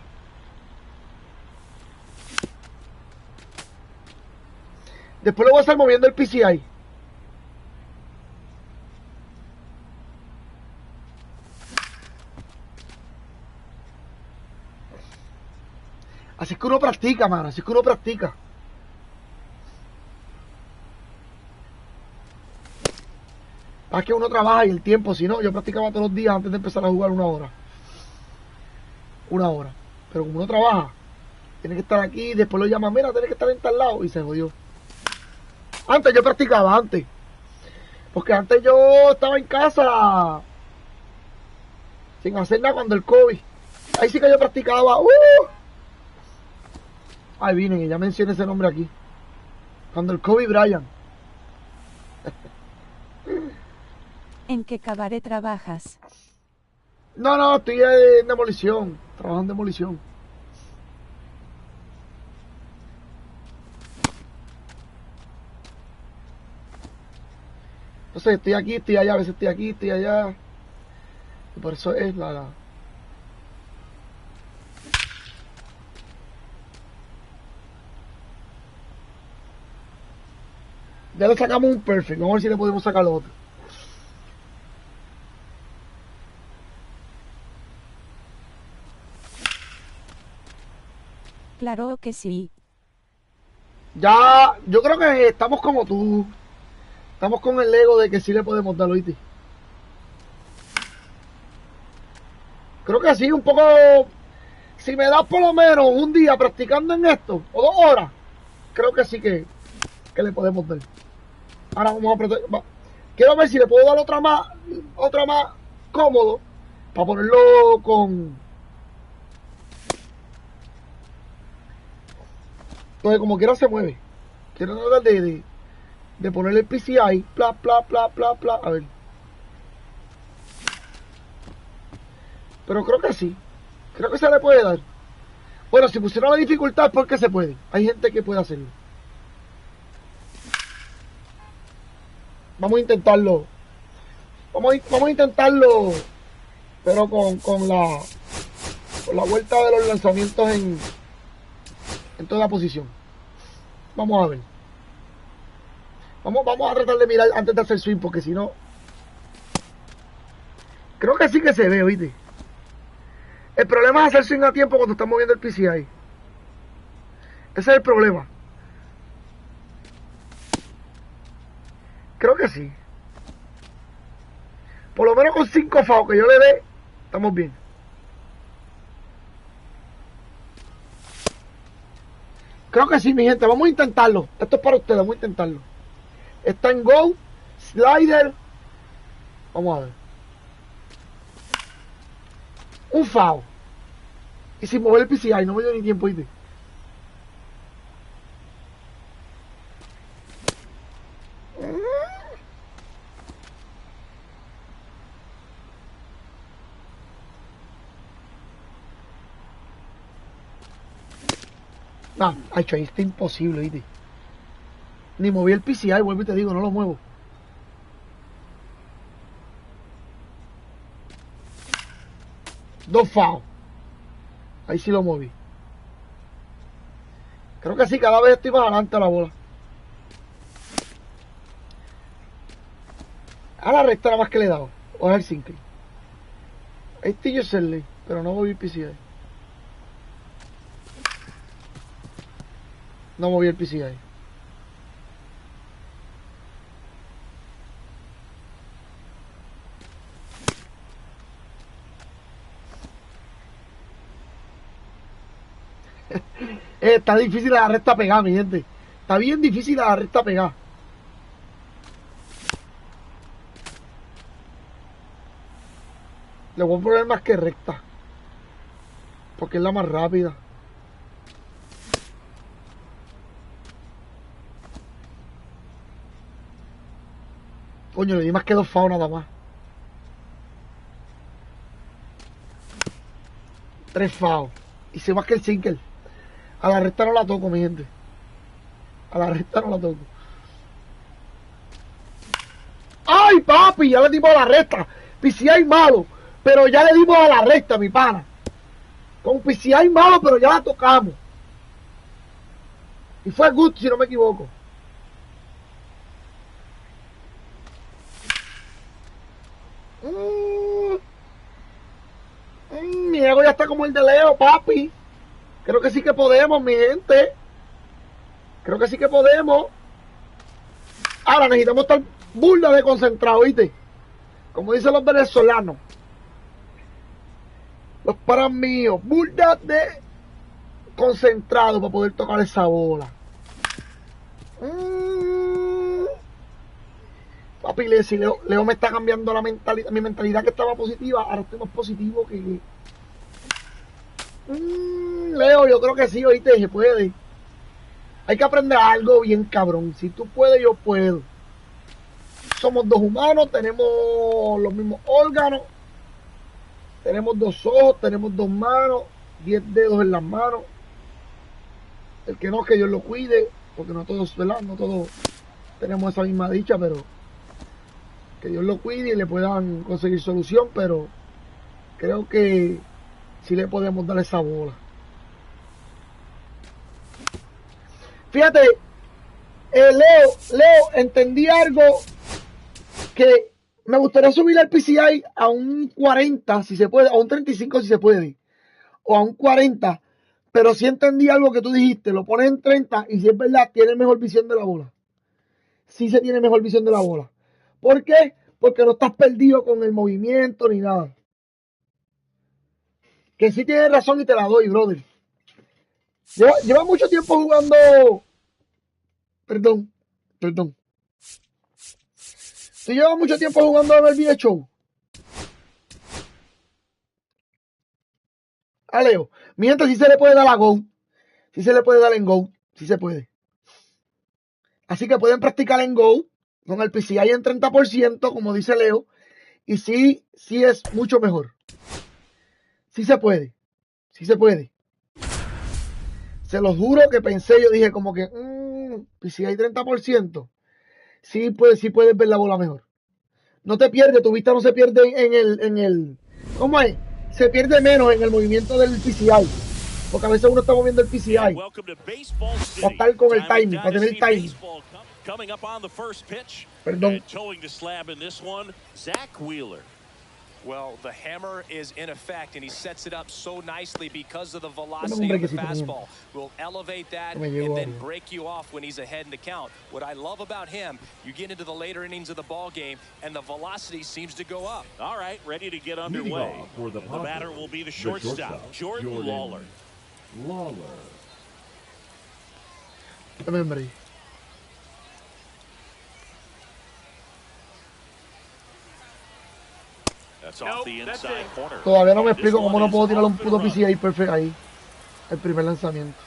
Después lo voy a estar moviendo el PCI. Así es que uno practica, mano. Así es que uno practica. Es que uno trabaja y el tiempo, si no, yo practicaba todos los días antes de empezar a jugar 1 hora. 1 hora. Pero como uno trabaja, tiene que estar aquí, después lo llaman, mira, tiene que estar en tal lado, y se jodió. Antes yo practicaba, antes. Porque antes yo estaba en casa sin hacer nada cuando el COVID. Ahí sí que yo practicaba. Ahí vienen, y ya mencioné ese nombre aquí. Cuando el Kobe Bryant. ¿En qué cabaret trabajas? No, estoy en demolición. Trabajando en demolición. Entonces estoy aquí, estoy allá, a veces estoy aquí, estoy allá. Y por eso es la... Ya le sacamos un perfect, vamos a ver si le podemos sacar lo otro. Claro que sí. Ya, yo creo que estamos como tú. Estamos con el ego de que sí le podemos dar, ¿oíste? Creo que sí, un poco... Si me das por lo menos un día practicando en esto, o 2 horas, creo que sí que le podemos dar. Ahora vamos a apretar. Quiero ver si le puedo dar otra más cómodo, para ponerlo con... Entonces, como quiera se mueve. Quiero tratar de ponerle el PCI, bla. A ver. Pero creo que sí. Creo que se le puede dar. Bueno, si pusieron la dificultad es porque se puede. Hay gente que puede hacerlo. Vamos a intentarlo. Vamos a intentarlo. Pero con la vuelta de los lanzamientos en toda posición. Vamos a ver. Vamos a tratar de mirar antes de hacer swing, porque si no... Creo que sí que se ve, ¿oíste? El problema es hacer swing a tiempo cuando estás moviendo el PCI. Ese es el problema. Creo que sí. Por lo menos con 5 FAO que yo le dé, estamos bien. Creo que sí, mi gente. Vamos a intentarlo. Esto es para ustedes. Vamos a intentarlo. Está en go. Slider. Vamos a ver. Un FAO. Y sin mover el PCI. No me dio ni tiempo, ¿viste? No, ahí está imposible, ¿viste? Ni moví el PCI, vuelvo y te digo, no lo muevo. Dos fouls. Ahí sí lo moví. Creo que sí, cada vez estoy más adelante a la bola. A la recta nada más que le he dado. O es el single. Ahí estoy yo hacerle, pero no moví el PCI. No moví el PCI. Está difícil la recta pegar, mi gente. Está bien difícil la recta pegar. Le voy a poner más que recta. Porque es la más rápida. Coño, le di más que 2 fouls nada más. 3 fouls. Hice más que el single. A la recta no la toco, mi gente. A la recta no la toco. ¡Ay, papi! Ya le dimos a la recta. PCI malo, pero ya le dimos a la recta, mi pana. Con PCI malo, pero ya la tocamos. Y fue good, si no me equivoco. Mi ego ya está como el de Leo, papi. Creo que sí que podemos, mi gente. Creo que sí que podemos. Ahora necesitamos estar burda de concentrado, ¿viste? Como dicen los venezolanos. Los paras míos. Burda de concentrado para poder tocar esa bola. Papi, si Leo me está cambiando la mentalidad. Mi mentalidad que estaba positiva, ahora estoy más positivo que... Leo, yo creo que sí, oíste, se puede. Hay que aprender algo bien cabrón. Si tú puedes, yo puedo. Somos dos humanos, tenemos los mismos órganos, tenemos 2 ojos, tenemos 2 manos, 10 dedos en las manos. El que no, que Dios lo cuide, porque no todos, ¿verdad? No todos tenemos esa misma dicha, pero que Dios lo cuide y le puedan conseguir solución, pero creo que sí le podemos dar esa bola. Fíjate, Leo, entendí algo que me gustaría subir el PCI a un 40 si se puede, a un 35 si se puede, o a un 40, pero sí entendí algo que tú dijiste, lo pones en 30 y si es verdad, tiene mejor visión de la bola. Sí se tiene mejor visión de la bola. ¿Por qué? Porque no estás perdido con el movimiento ni nada. Que sí tienes razón y te la doy, brother. Lleva mucho tiempo jugando... Perdón. ¿Tú llevas mucho tiempo jugando MLB The Show? A Leo. Mi gente, sí se le puede dar a Go. Sí se le puede dar en Go. Sí se puede. Así que pueden practicar en Go con el PCI en 30%, como dice Leo. Y sí es mucho mejor. Sí se puede. Sí se puede. Se los juro que pensé, yo dije como que, PCI 30%. Sí puedes ver la bola mejor. No te pierdes, tu vista no se pierde en el ¿cómo es? Se pierde menos en el movimiento del PCI. Porque a veces uno está moviendo el PCI para estar con el timing, para tener el timing. Perdón. Well, the hammer is in effect, and he sets it up so nicely because of the velocity of the fastball. Will elevate that and then break you off when he's ahead in the count. What I love about him, you get into the later innings of the ball game, and the velocity seems to go up. All right, ready to get underway. The batter will be the shortstop, Jordan Lawler. Remember. Todavía no me explico cómo no puedo tirar un puto PCI perfecto ahí. El primer lanzamiento.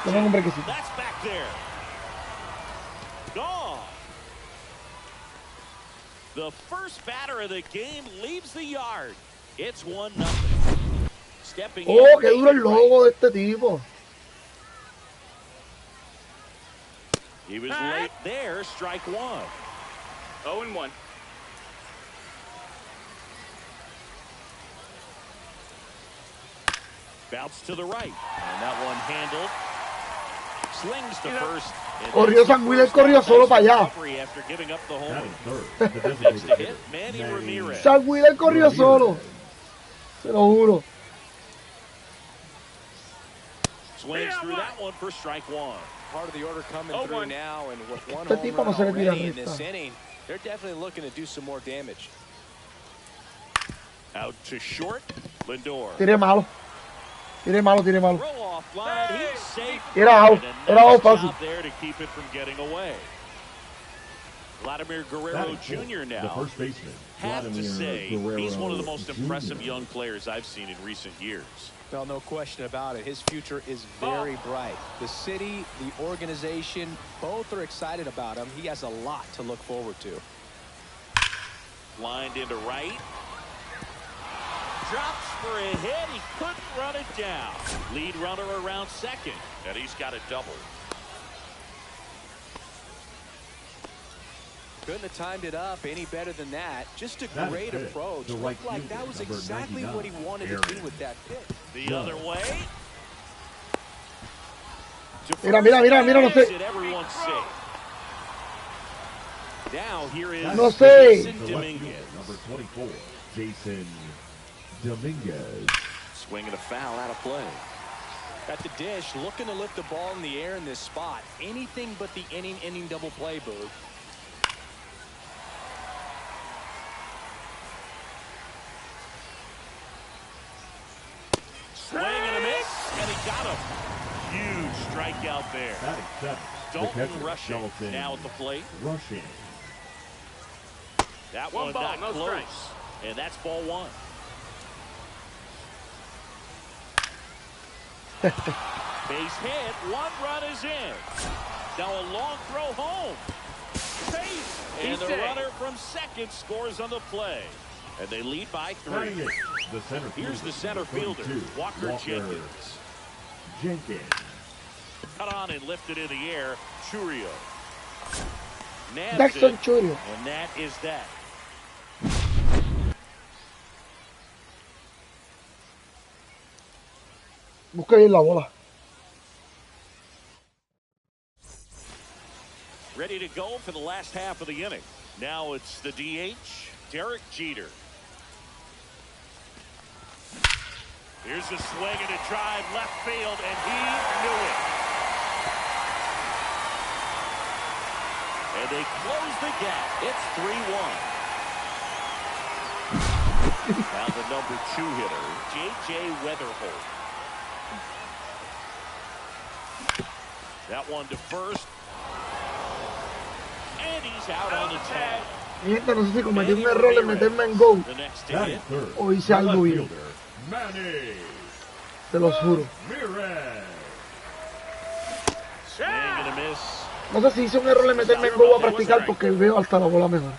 Tengo un hombre que sí. The first batter of the game leaves the yard. It's 1-0. stepping Oh, qué duro el logo de este tipo. He was late there, strike one. 0-1. Bounce to the right, and that one handled. Slings to first. Corrió San Wheeler, corrió solo para allá. San Wheeler corrió solo. Se lo juro. Swings through that one for strike one. Part of the order coming through now, and with one Este tipo no se le tira already in this recta. inning, they're definitely looking to do some more damage. Out to short, Lindor. Tiré malo. Tiré malo, tiré malo. Throw off line, he's safe. Era out. Era out fácil. There to keep it from getting away. Vladimir Guerrero Jr. now. The first baseman. Have to say, he's one of the most impressive young players I've seen in recent years. Well, no question about it. His future is very bright. The city, the organization, both are excited about him. He has a lot to look forward to. Lined into right. Drops for a hit. He couldn't run it down. Lead runner around second, and he's got a double. Couldn't have timed it up any better than that. Just a great approach. Looked like that was exactly what he wanted to do with that pitch. The other way. Mira, mira, mira, mira, no sé. Everyone's safe. Now here is No sé. Jason Dominguez. Number 24, Jason Dominguez. Swinging a foul out of play. At the dish, looking to lift the ball in the air in this spot. Anything but the inning double play, Boog. Swing and a miss, and he got him. Huge strikeout there. That accepts. Dalton Rushing now at the plate. Rushing. That One one ball, not no close. strikes. And that's ball one. Base hit, one run is in. Now a long throw home. Base, and the runner from second scores on the play. And they lead by 3. Here's the center fielder, Walker Jenkins. Cut on and lifted in the air, Churio. Jackson Churio. And that is that. Busca bien la bola. Ready to go for the last half of the inning. Now it's the DH, Derek Jeter. Here's a swing and a drive left field, and he knew it. And they close the gap. It's 3-1. Now the number 2 hitter, J.J. Weatherholt. That one to first. And he's out on the tag. Mi gente, no sé si cometí un error en meterme en Go The next to hit. o hice algo bien. Te lo juro. Swing and a miss. No sé si hice un error en meterme en Go a practicar porque veo hasta la bola mejor.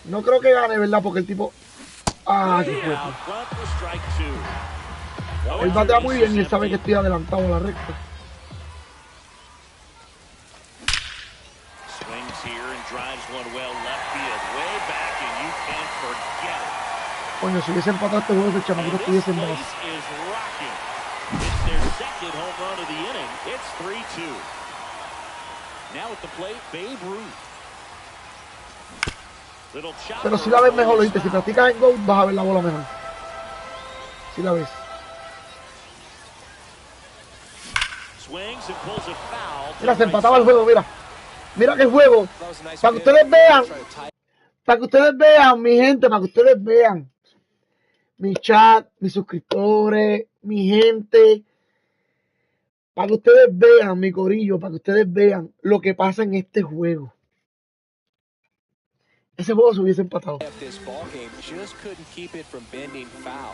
No creo que gane, ¿verdad? Porque el tipo... Ah, qué fuerte. Out front for strike 2. Él batea muy bien y él sabe que estoy adelantado a la recta. Swings here and drives one well left field, way back, and you can't forget it. Coño, si hubiese empatado este juego, ese chamaquito estuviese en This más. place is rocking. It's their second home run of the inning. It's 3-2. Now at the plate, Babe Ruth. Little chopper. Pero si la ves mejor, ¿oíste? Si practicas en Go, vas a ver la bola mejor. Si la ves. Swings and pulls it foul. Mira, se empataba el juego, mira. Mira qué juego. Para que ustedes vean, mi gente, para que ustedes vean. Mi chat, mis suscriptores, mi gente. Para que ustedes vean, mi corillo, para que ustedes vean lo que pasa en este juego. Ese juego se hubiese empatado. This ball game just couldn't keep it from bending foul.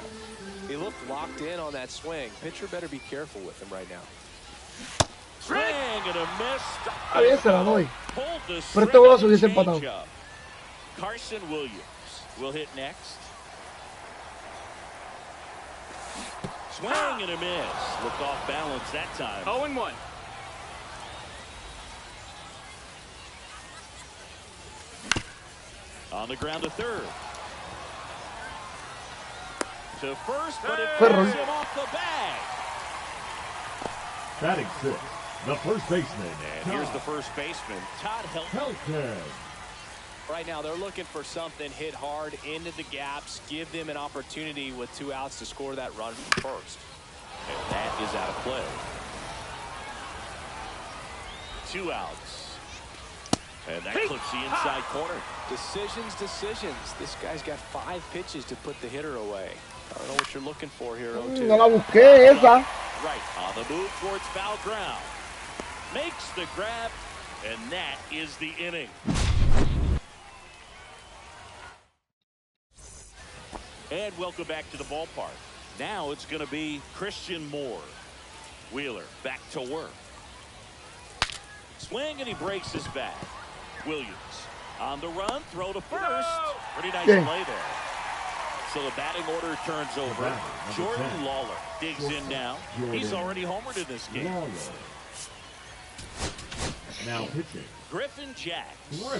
He looked locked in on that swing. Pitcher better be careful with him right now. Swing and a miss. A ver, se la doy. Pero este juego se hubiese empatado. Carson Williams will hit next. Swing and a miss. Looked off balance that time. 0-1. On the ground to third. To first, but it Perro. pulls him off the bag. Batting sixth, the first baseman. And here's the first baseman, Todd Helton. Right now, they're looking for something, hit hard into the gaps, give them an opportunity with 2 outs to score that run from first. And that is out of play. 2 outs. And that clips the inside corner. Decisions. This guy's got 5 pitches to put the hitter away. I don't know what you're looking for here, 0-2. No la busqué esa. Right, on the move towards foul ground. Makes the grab, and that is the inning. And welcome back to the ballpark. Now it's going to be Christian Moore. Wheeler back to work. Swing, and he breaks his back. Williams on the run, throw to first. Pretty nice play there. So the batting order turns over. Jordan Lawler digs in now. He's already homered in this game. Now pitching. Griffin Jacks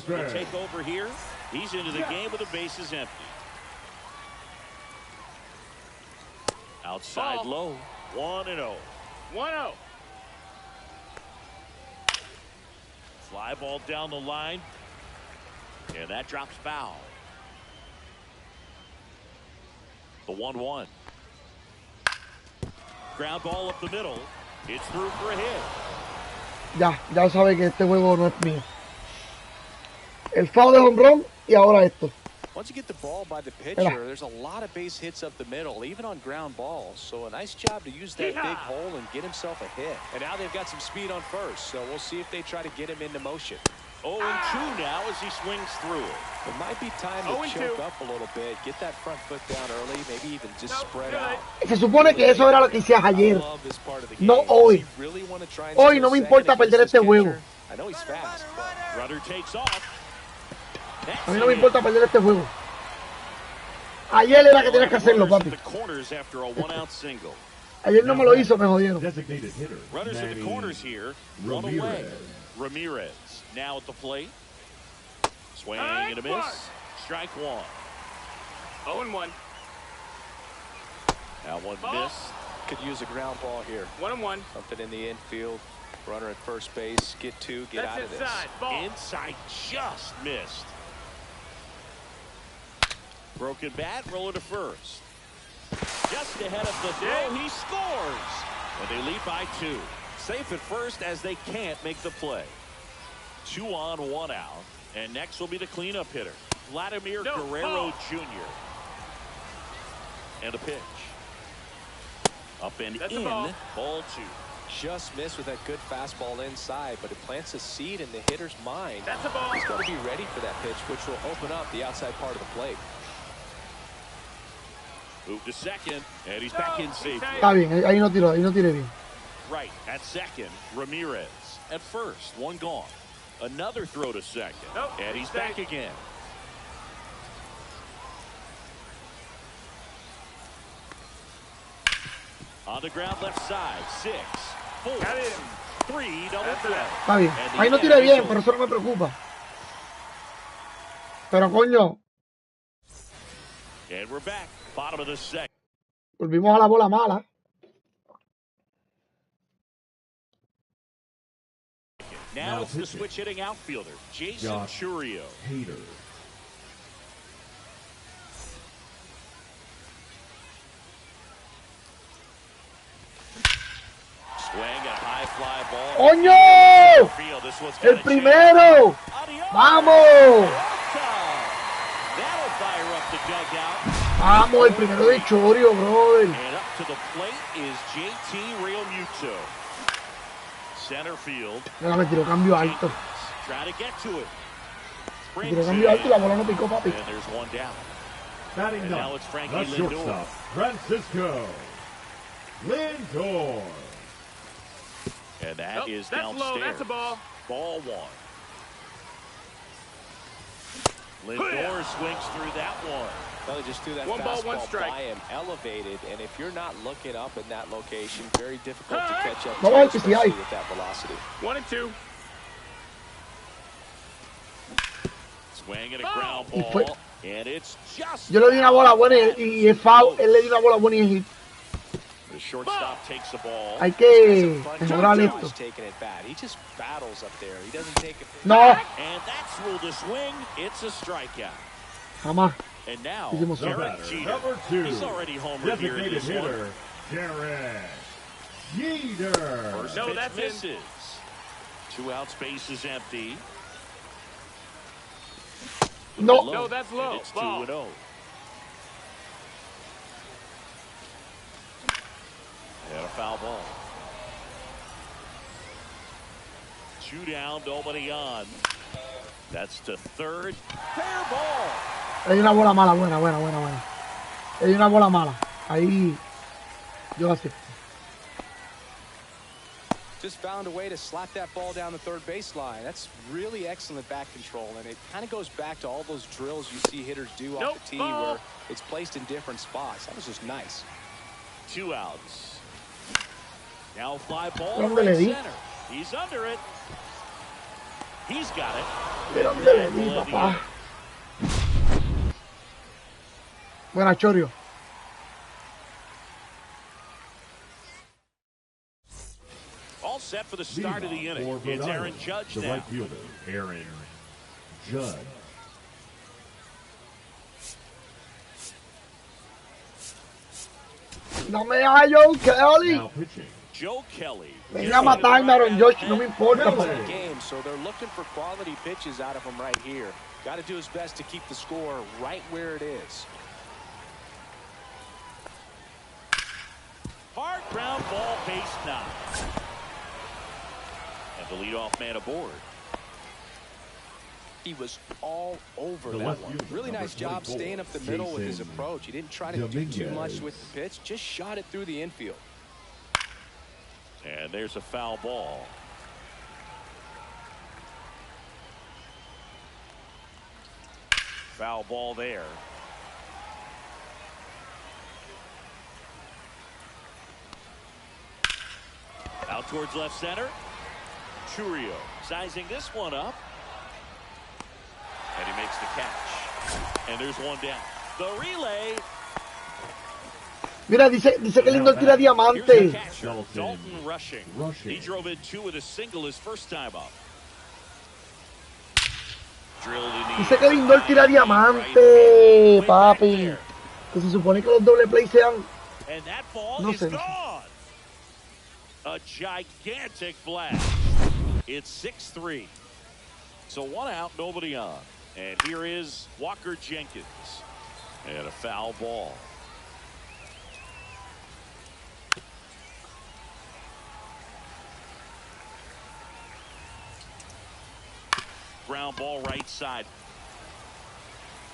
will take over here. He's into the game with the bases empty. Outside low, 1-0. 1-0. Fly ball down the line, and that drops foul. The 1-1. Ground ball up the middle. It's through for a hit. Ya sabe que este juego no es mío. El foul de jonrón y ahora esto. Once you get the ball by the pitcher, there's a lot of base hits up the middle, even on ground balls. So a nice job to use that big hole and get himself a hit. And now they've got some speed on first, so we'll see if they try to get him into motion. 0-2 now as he swings through it. It might be time to choke up a little bit, get that front foot down early, maybe even just spread out. Se supone que eso era lo que hacías ayer, no hoy. Hoy no me importa perder este juego. I know he's fast, but Runner takes off. A mí no me importa perder este juego. Ayer era que tenías que hacerlo, papi. Ayer no me lo hizo, me jodieron. Runners in the corners here. One away. Ramirez now at the plate. Swing and a miss. Strike one. 0-1. Now one miss. Could use a ground ball here. 1-1. Something in the infield. Runner at first base. Get two. Get out of this. Inside just missed. Broken bat, roller to first. Just ahead of the throw, he scores. And they lead by 2. Safe at first as they can't make the play. 2 on, 1 out. And next will be the cleanup hitter, Vladimir Guerrero Jr. And a pitch. Up and in, ball 2. Just missed with that good fastball inside, but it plants a seed in the hitter's mind. That's a ball. He's got to be ready for that pitch, which will open up the outside part of the plate. Move to second, and he's back in safely. Está bien, ahí no tiré bien. Right, at second, Ramirez. At first, 1 gone. Another throw to second, and he's back again. On the ground left side, 6, 4, 3, double play. Está bien, ahí no tiré bien, pero eso no me preocupa. Pero coño. And we're back, bottom of the second. Volvimos a la bola mala. Now it's the switch hitting outfielder, Jason Churio. Swing and a high fly ball. ¡Coño! ¡El primero! ¡Vamos! ¡Vamos! El primero de Chorio, brother. And up to the plate is JT Realmuto. Center field. Mira, me tiró cambio alto. Try to get to it. Me tiró cambio alto y la bola no picó, papi. And there's 1 down. Batting and now it's Frankie the shortstop, Francisco Lindor. And that is that's downstairs. Low. That's a ball. Ball 1. Lindor swings through that one. Well, they just threw that One ball, fastball one strike. by him, elevated, and if you're not looking up in that location, very difficult to catch up No, to, es que sí hay. especially with that velocity. 1 and 2. Swing and a ground Y fue. ball. And it's just Yo le di una bola buena y es foul. Él le dio una bola buena y es hit. the shortstop takes the ball. Hay que mejorar esto. He's taking it bad. He just battles up there. He doesn't take it. No, And that's ruled a swing. It's a strikeout. jamás. And now, Hicimos The eso. Derek batter, Jeter. number 2, He's already homered here in designated this one. hitter, Derek Jeter. First No, pitch that's in. misses. 2 out, space is empty. No. No, that's low. And it's Ball. 2-0. And a foul ball. 2 down, nobody on. That's to third. Fair ball. Hay una bola mala, buena. Hay una bola mala. Ahí yo la acepto. Just found a way to slap that ball down the third baseline. That's really excellent back control, and it kind of goes back to all those drills you see hitters do off the tee where it's placed in different spots. That was just nice. 2 outs. Now fly ball ¿Dónde right le di? center. He's under it. He's got it. ¿De dónde le di, papá? Buena, Chorio. All set for the start of the inning. For Rhode It's Aaron Island, Judge the now. right fielder, Aaron Judge. Dame a Joe Kelly. Now pitching, Joe Kelly. Venga a matarme, Aaron Josh, no me importa. It's Porque a game, so they're looking for quality pitches out of him right here. Got to do his best to keep the score right where it is. Hard ground ball, base knock. And the leadoff man aboard. He was all over The that left one. fielder, Really number nice job 24, staying up the middle with his Jason approach. He didn't try to do too much Dominguez. with the pitch, just shot it through the infield. And there's a foul ball. Foul ball there. Out towards left center. Churio sizing this one up. And he makes the catch. And there's one down. The relay. mira, dice que lindo tira Here's the diamante. catcher, Dalton Rushing. He drove in 2 with a single his first time up. Drilled in the Dice que lindo el tira diamante, papi. Que se supone que los doble play sean. And that ball No is sé. gone. A gigantic blast. It's 6-3. So 1 out, nobody on. And here is Walker Jenkins. And a foul ball. Ground ball right side.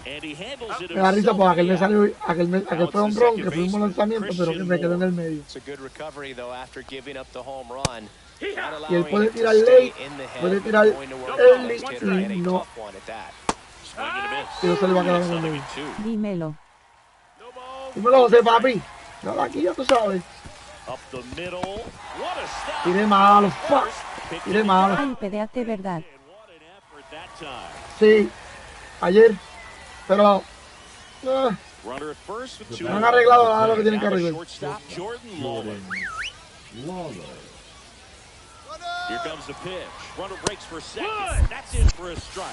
And he handles it Me da risa porque aquel me himself. salió, aquel fue un ron, que fue un lanzamiento, pero que me quedó en el medio. It's a good recovery, though, after giving up the home run. Y él puede tirar late, puede tirar early y no. Swing and a miss. Y no se le va a quedar en el medio. Dímelo. Dímelo, José, papi. No, aquí ya tú sabes. Up the middle. What a stop. Tire malo, fuck. Tire malo. Ay, pedeate, verdad. And what an effort that time. Sí, ayer. Pero Runner at first with 2. no han arreglado nada de lo que tienen que Now the arreglar. shortstop, Jordan Lawler. Lawler. Here comes the pitch. Runner breaks for second. That's in for a strike.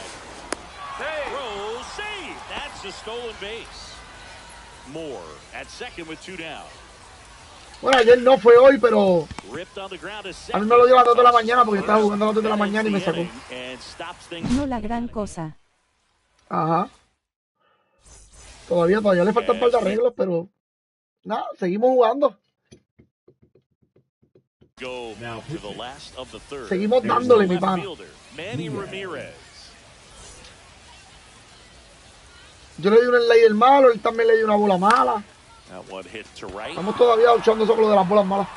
Throw, save. That's a stolen base. Moore at second with 2 down. Bueno, ayer no fue hoy, pero Ripped on the ground is a mí me lo dio a las 2 de la mañana porque estaba jugando a las 2 de la mañana y me sacó. And stops things. No la gran cosa. Ajá. Todavía le faltan un par de arreglos, pero nada, seguimos jugando. Go to the last of the third. Seguimos dándole, mi Left pana. fielder, Manny Ramirez. Yo le di un slider malo, él también le dio una bola mala. That one hit to right. Estamos todavía luchando eso con lo de las bolas malas.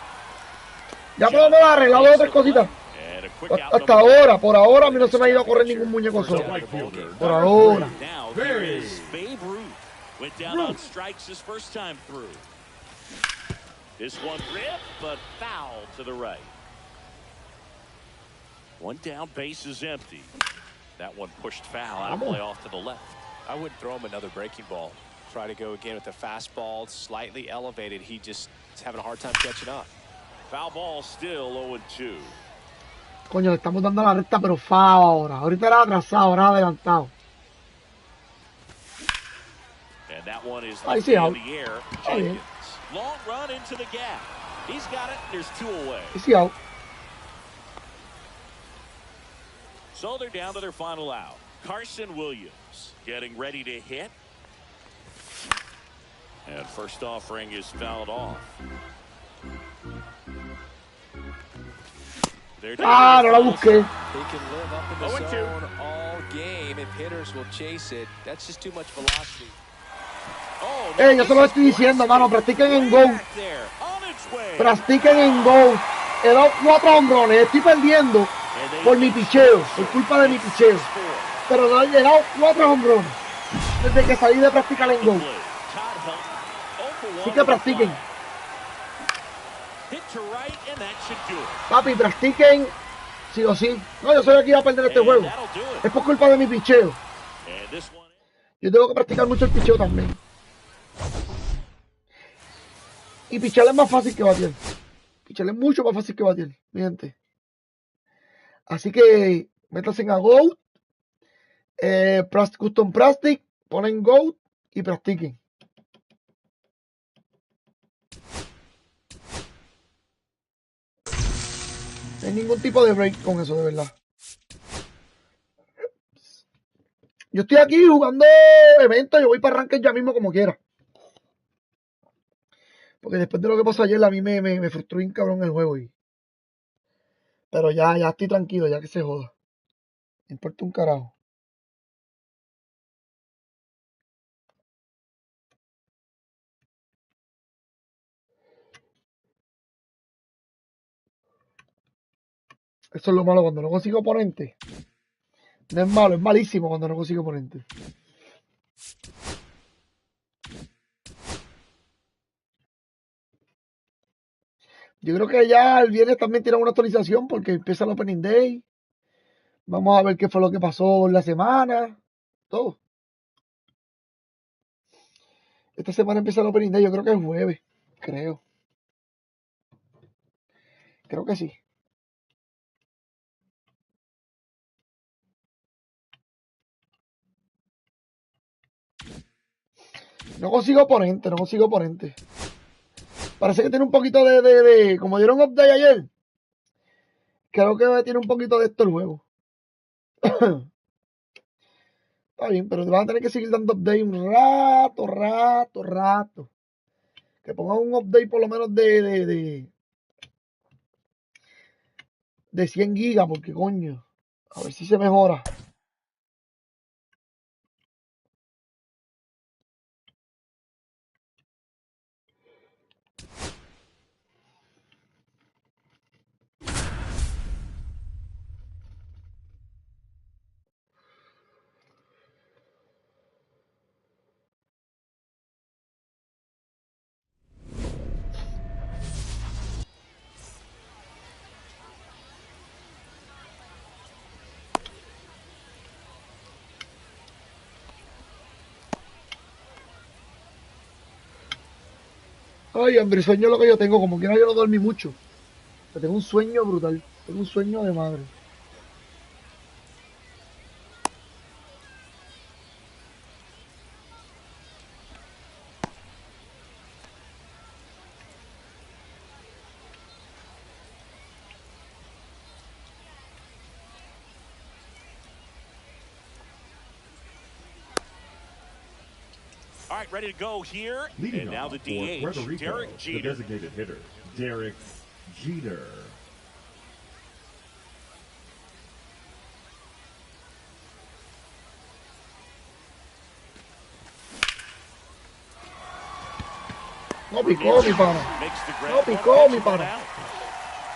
Ya podemos haber arreglado otras cositas. And a quick out Hasta ahora, por ahora a mí no se me ha ido a correr ningún muñeco solo. Por ahora. Now here is Babe Ruth. Went down on strikes his first time through. This one ripped, but foul to the right. One down, base is empty. That one pushed foul out of play off to the left. I wouldn't throw him another breaking ball. Try to go again with the fastball, slightly elevated. He just is having a hard time catching up. Foul ball still 0-2. Coño, le estamos dando la recta, pero foul ahora. Ahorita era atrasado, ahora adelantado. And that one is Ahí left sí, in the air. Jenkins. Long run into the gap. He's got it. There's 2 away. Ahí sí, out. So they're down to their final out. Carson Williams getting ready to hit. And first offering is fouled off. Ah, no la busqué. He can live up in the zone all game if hitters will chase it. That's just too much velocity. Yo se lo estoy diciendo, mano, practiquen en Go. Practiquen en Go. He dado 4 hombrones, estoy perdiendo por mi picheo, por culpa de mi picheo. Pero no, he dado 4 hombrones desde que salí de practicar en Go. Así que practiquen. Papi, practiquen sí o sí. No, yo soy aquí a perder este juego. Es por culpa de mi picheo. Yo tengo que practicar mucho el picheo también. Y pichar es más fácil que batear. Pichar es mucho más fácil que batear, mi gente. Así que métanse a Go, Custom Plastic, ponen Go y practiquen. No hay ningún tipo de break con eso, de verdad. Yo estoy aquí jugando eventos, yo voy para arrancar ya mismo como quiera. Porque después de lo que pasó ayer, a mí me frustró un cabrón el juego. Pero ya estoy tranquilo, ya que se joda. Me importa un carajo. Eso es lo malo cuando no consigo oponente. No es malo, es malísimo cuando no consigo oponente. Yo creo que ya el viernes también tiene una actualización porque empieza el Opening Day. Vamos a ver qué fue lo que pasó en la semana. Todo. Esta semana empieza el Opening Day, yo creo que es jueves. Creo que sí. No consigo oponente. Parece que tiene un poquito de como dieron update ayer. Creo que tiene un poquito de esto el juego. Está bien, pero te van a tener que seguir dando update un rato. Que pongan un update por lo menos de 100 gigas, porque coño. A ver si se mejora. Ay, hombre, sueño es lo que yo tengo. Como quiera yo no dormí mucho. Pero tengo un sueño brutal. Tengo un sueño de madre. All right, ready to go here. Leading And now off the for DH, Puerto Rico, Derek the Jeter. designated hitter, Derek Jeter. No picó, mi pana. No picó, mi pana.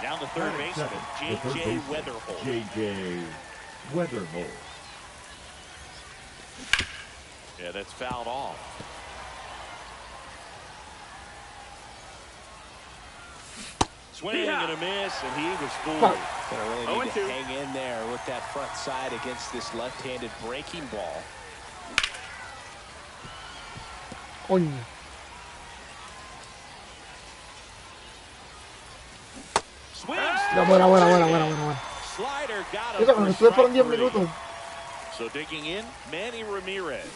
Down the third baseman, J.J. Weatherholt. J.J. Weatherholt. Yeah, that's fouled off. Swing and a miss, and he was fooled. Gonna really need to hang in there with that front side against this left-handed breaking ball. Coño. Ya, buena. Slider got him. Eso, cuando estuve fueron 10 minutos. So digging in, Manny Ramirez.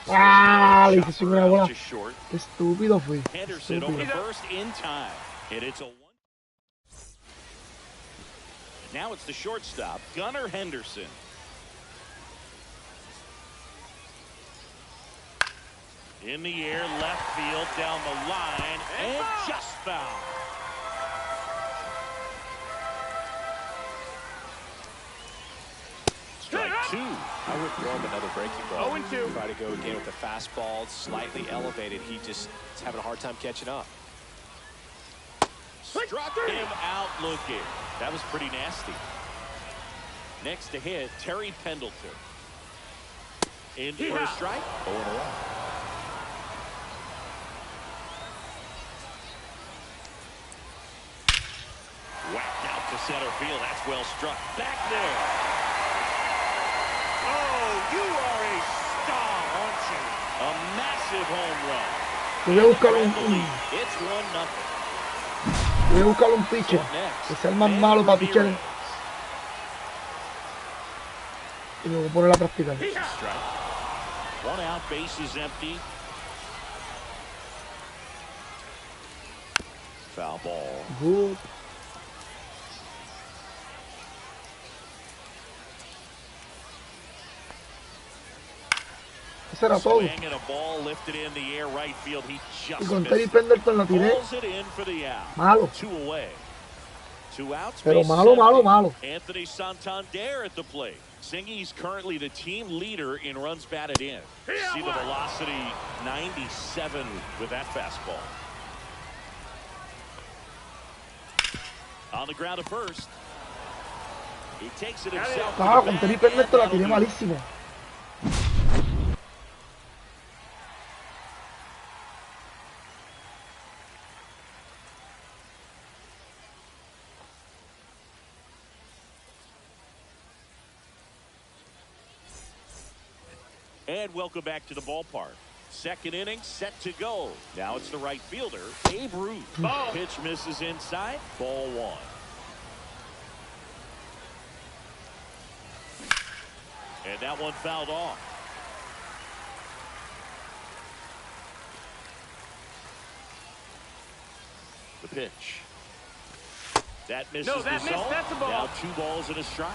Ah, le hice una bola. Qué estúpido fui. Henderson over first in time. And it's a one. Now it's the shortstop, Gunnar Henderson. In the air, left field, down the line, and just foul. Strike two. I would throw him another breaking ball. 0-2. Try to go again with the fastball, slightly elevated. He just is having a hard time catching up. Struck him out looking. That was pretty nasty. Next to hit, Terry Pendleton. In for a strike. 0-1. Whacked out to center field. That's well struck. Back there. Oh, you are a star, aren't you? A massive home run. Voy a buscar It's 1-0. Voy a buscar un pitcher. Que sea el más malo para pichar. Y me voy a poner a practicar. One out, base is empty. Foul ball. Good. Eso era todo. Y con Terry Pendleton la tiré. Malo. Pero malo. Anthony Santander at the plate. Singy's currently the team leader in runs batted in. See the velocity, 97 with that fastball. On the ground at first. He takes it himself. Con Terry Pendleton la tiré malísimo. And welcome back to the ballpark. Second inning set to go. Now it's the right fielder, Abe Ruth. Pitch misses inside. Ball one. And that one fouled off. The pitch. That misses the zone. That's a ball. Now 2 balls and a strike.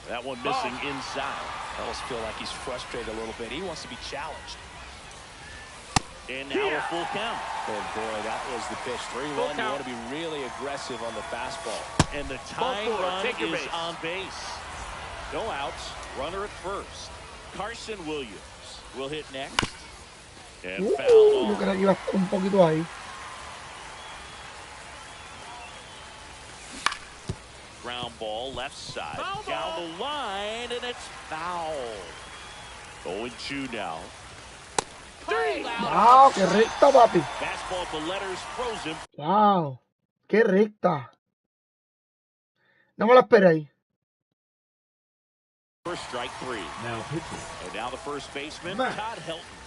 That one missing inside. I almost feel like he's frustrated a little bit. He wants to be challenged. And now a full count. Oh boy, that was the pitch. 3-1. You want to be really aggressive on the fastball. And the tying run is on base. No outs. Runner at first. Carson Williams will hit next. And foul Yo creo que iba un poquito ahí. Ground ball left side. Down the line, and it's foul. 0-2 now. Wow, qué recta, papi. Fastball to letters, frozen. Wow, qué recta. No me la esperé ahí. First strike 3. Now pitching. And now the first baseman, Matt. Todd Helton.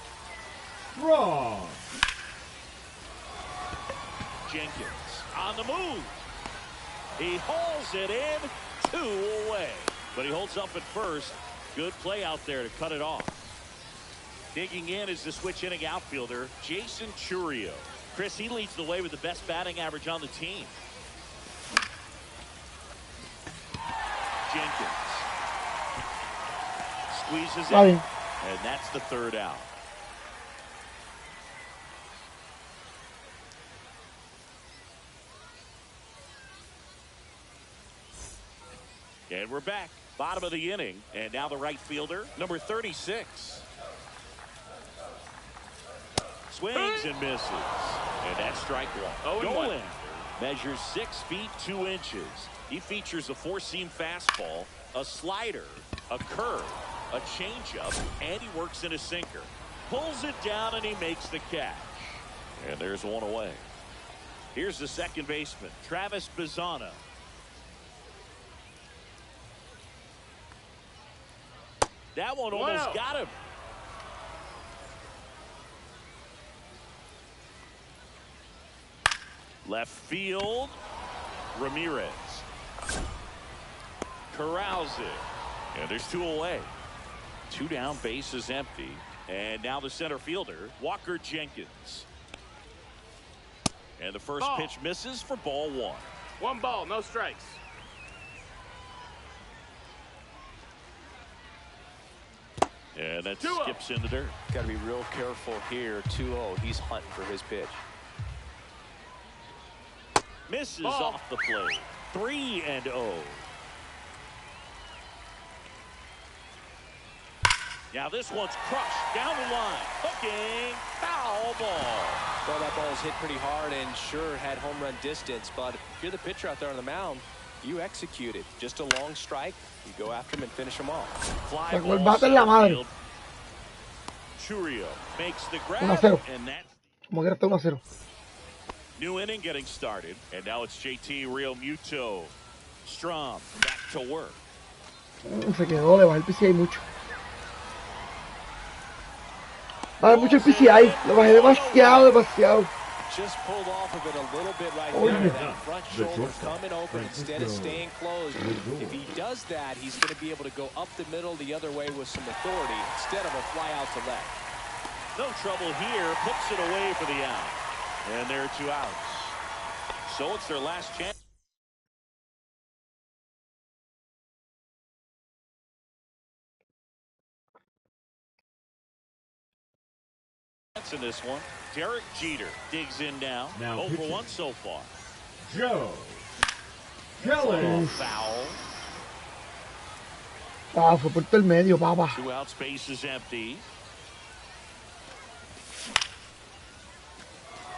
Raw. Jenkins on the move. He hauls it in, 2 away. But he holds up at first. Good play out there to cut it off. Digging in is the switch inning outfielder, Jason Churio. Chris, he leads the way with the best batting average on the team. Jenkins squeezes it, and that's the 3rd out. And we're back, bottom of the inning, and now the right fielder, number 36. Swings and misses, and that's strike 1. Golander measures 6 feet 2 inches. He features a 4-seam fastball, a slider, a curve, a changeup, and he works in a sinker. Pulls it down, and he makes the catch. And there's one away. Here's the second baseman, Travis Bazzana. That one almost got him. Left field, Ramirez corrals it. And there's two away. Two down, base is empty. And now the center fielder, Walker Jenkins. And the first pitch misses for ball one. 1 ball, no strikes. And that skips in the dirt. Got to be real careful here. 2-0. He's hunting for his pitch. Misses off the plate. 3-0. Now this one's crushed down the line. Hooking, foul ball. Well, that ball was hit pretty hard and sure had home run distance, but if you're the pitcher out there on the mound, you execute it. Just a long strike, you go after him and finish him off. Fly ball center field. Churio makes the grab, and that's new inning getting started, and now it's JT Realmuto. Strom back to work. Se quedó, le bajé el PCI mucho. Vale, mucho el PCI, lo bajé demasiado. Just pulled off of it a little bit right there. That front shoulder coming open instead of staying closed. If he does that, he's going to be able to go up the middle the other way with some authority instead of a fly out to left. No trouble here, puts it away for the out. And there are 2 outs. So it's their last chance. In this one, Derek Jeter digs in now. 0-1 so far. Joe Kelly. Foul. Fue por todo el medio, papá. 2 outs, base is empty.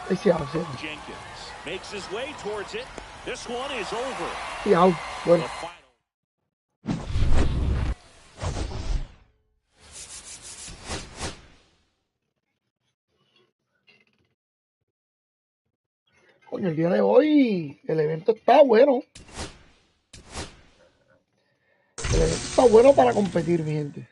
Jenkins makes his way towards it. This one is over. Yeah, bueno. Coño, el día de hoy el evento está bueno. El evento está bueno para competir, mi gente.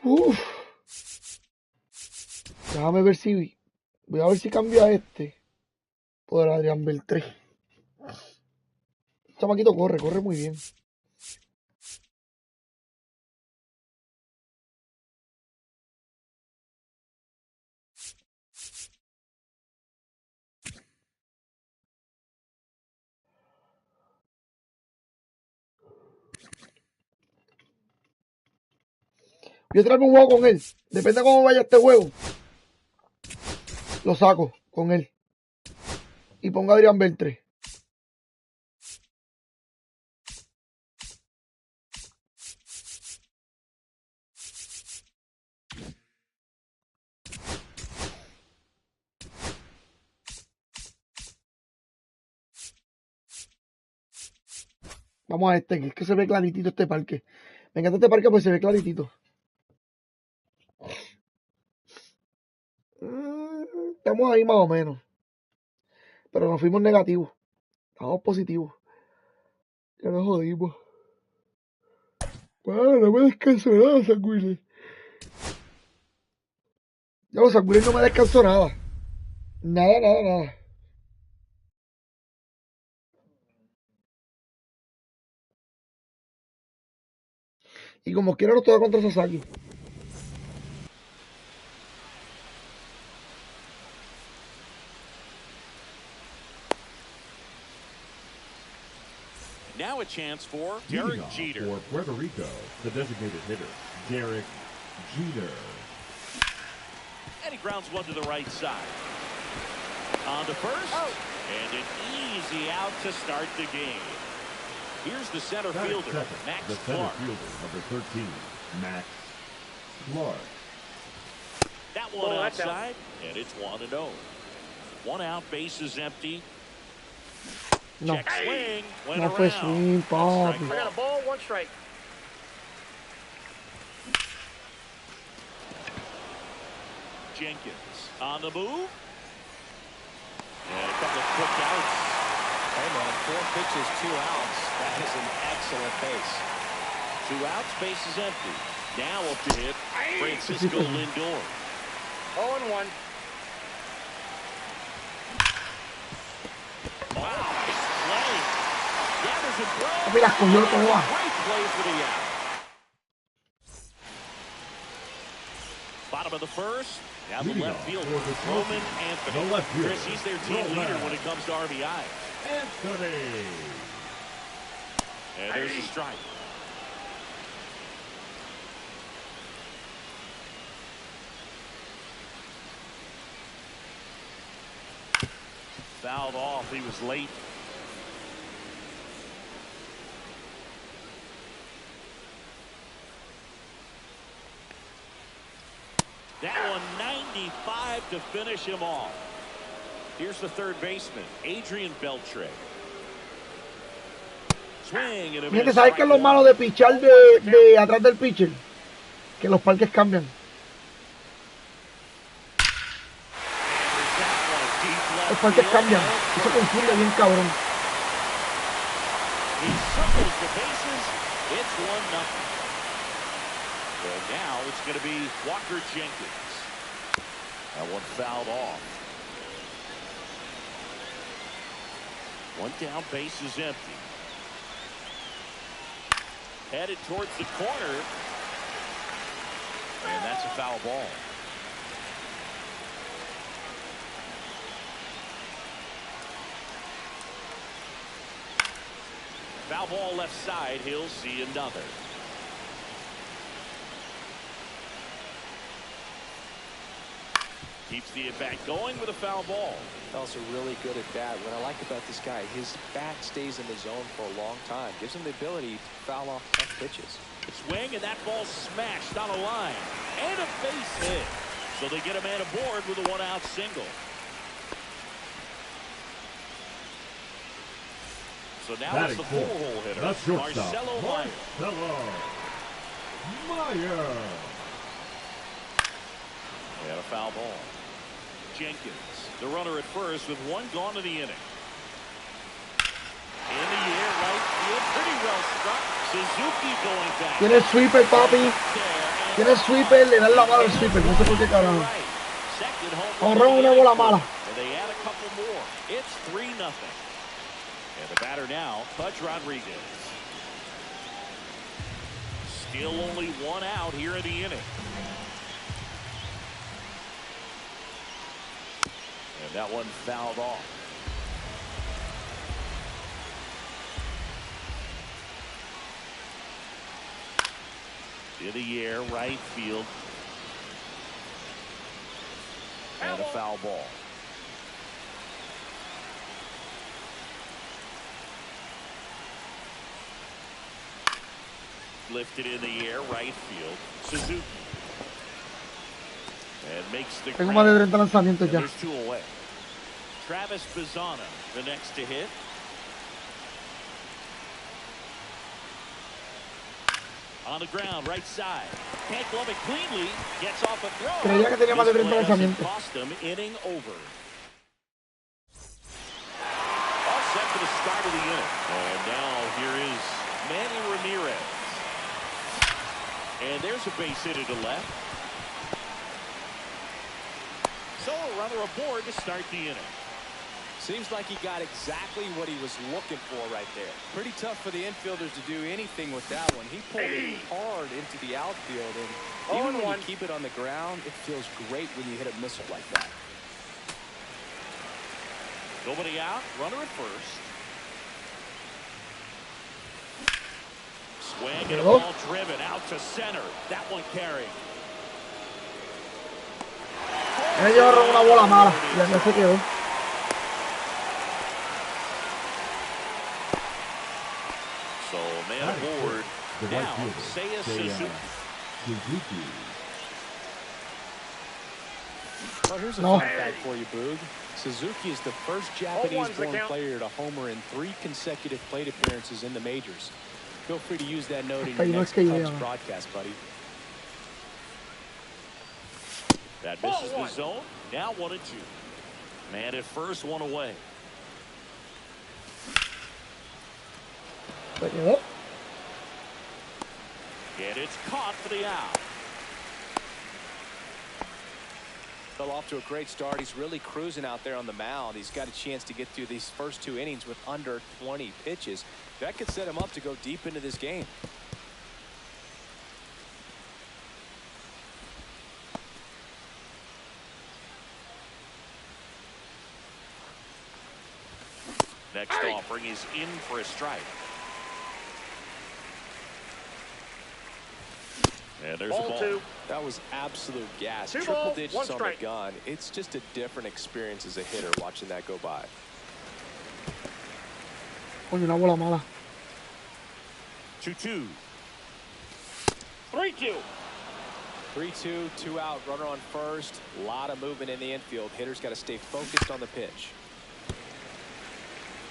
Uf. Déjame ver si... Voy a ver si cambio a este por Adrián Beltré. El chamaquito corre muy bien. Voy a traerme un juego con él. Depende de cómo vaya este juego. Lo saco con él. Y pongo a Adrián Beltré. Vamos a este, que es que se ve claritito este parque. Me encanta este parque porque se ve claritito. Estamos ahí más o menos. Pero nos fuimos negativos. Estamos positivos. Ya nos jodimos. Bueno, no me descanso nada, Sanguile. Ya los Sanguile no me descansó nada. Nada. Y como quiera no estoy contra Sasaki. Now a chance for Derek Jeter. For Puerto Rico, the designated hitter, Derek Jeter. And he grounds one to the right side. On to first. And an easy out to start the game. Here's the center fielder, Max the Clark. center fielder, number 13, Max Clark. That one outside, and it's 1-0. 1 out, base is empty. No. Check swing. Went No fue around. swing, papi. I got a ball, 1 strike. Jenkins on the move. And a couple of quick outs. Hey, man, 4 pitches, 2 outs. That is an excellent pace. 2 outs, base is empty. Now up to hit, Francisco Lindor. 0-1. Wow, play. Gathers and throws. Papi, las cogió todas. Great play for the out. Bottom of the first. Now the left fielder, Roman Anthony. Chris, he's their team leader when it comes to RBI. Anthony. And there's a strike. Fouled off. He was late. That one 95 to finish him off. Here's the third baseman, Adrian Beltre. Swing and a Gente, ¿sabes qué es lo malo de pichar de atrás del pitcher? Que los parques cambian. Los parques cambian. Eso confunde bien, cabrón. He circles the bases. It's 1-0. And now it's going to be Walker Jenkins. That one fouled off. One down, base is empty. Headed towards the corner. And that's a foul ball. Foul ball left side. He'll see another. Keeps the at-bat going with a foul ball. Also really good at that. What I like about this guy, his bat stays in the zone for a long time. Gives him the ability to foul off tough pitches. Swing, and that ball smashed on a line. And a base hit. So they get a man aboard with a 1-out single. So now it's the full-hole hitter, Marcelo Meyer. And a foul ball. Jenkins, the runner at first with 1 gone in the inning. In the air, right field, pretty well struck. Suzuki going back. Tiene el sweeper, papi. Tiene el sweeper, le dan la mala al sweeper. No sé por qué carajo. Ahorró una bola mala. And they add a couple more. It's 3-0. And the batter now, Pudge Rodriguez. Still only 1 out here in the inning. And that one fouled off. In the air, right field. And a foul ball. Lifted in the air, right field. Suzuki. And makes the Tengo más de 30 lanzamientos ya. There's 2 away. Travis Bazzana, the next to hit. On the ground, right side. Can't glove it cleanly. Gets off a throw. Creía que tenía más de 30 lanzamientos. Cost them inning over. All set for the start of the inning. And now here is Manny Ramirez. And there's a base hit to left. So a runner aboard to start the inning. Seems like he got exactly what he was looking for right there. Pretty tough for the infielders to do anything with that one. He pulled it hard into the outfield, and even when you keep it on the ground, it feels great when you hit a missile like that. Nobody out, runner at first. Swing and a ball driven out to center. That one carrying. Ellos agarraron una bola mala. Ya no se quedó. So man aboard. Now, Seiya Suzuki. Well, here's a fun fact for you, Boog. Suzuki is the first Japanese-born player to homer in 3 consecutive plate appearances in the majors. Feel free to use that note in your next Cubs broadcast, buddy. That misses the zone. Now 1-2. Man at first, 1 away. Yep. And it's caught for the out. Fell off to a great start. He's really cruising out there on the mound. He's got a chance to get through these first 2 innings with under 20 pitches. That could set him up to go deep into this game. Next offering is in for a strike. And there's ball a ball. 2. That was absolute gas. 2 Triple balls, digits 1 on strike. the gun. It's just a different experience as a hitter watching that go by. Coño, una bola mala. 2-2. 3-2. 3-2, 2 out, runner on first. A lot of movement in the infield. Hitters got to stay focused on the pitch.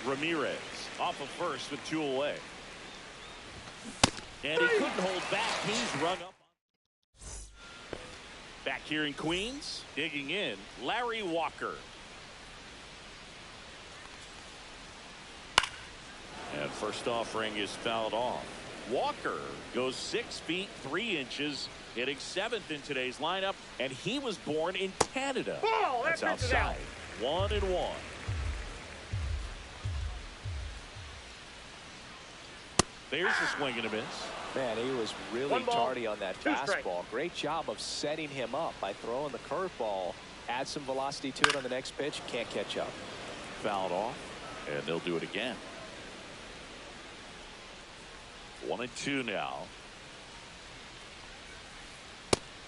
Ramirez off of first with 2 away. And he couldn't hold back. He's rung up. Back here in Queens, digging in, Larry Walker. And first offering is fouled off. Walker goes 6 feet 3 inches, hitting 7th in today's lineup, and he was born in Canada. Ball, that's that pitch is out. outside. 1-1. There's a swing and a miss. Man, he was really 1 ball, tardy on that 2 fastball. strike. Great job of setting him up by throwing the curveball. Add some velocity to it on the next pitch. Can't catch up. Fouled off, and they'll do it again. 1-2 now.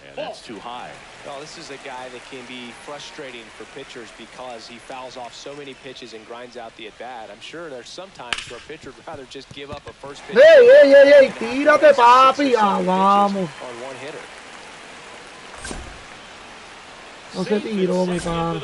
And that's too high. Well, this is a guy that can be frustrating for pitchers because he fouls off so many pitches and grinds out the at-bat. I'm sure there's some times where a pitcher would rather just give up a first pitch. ¡Ey! ¡Tírate, papi! ¡Ah, vamos! On one hitter. No se tiró, mi pana.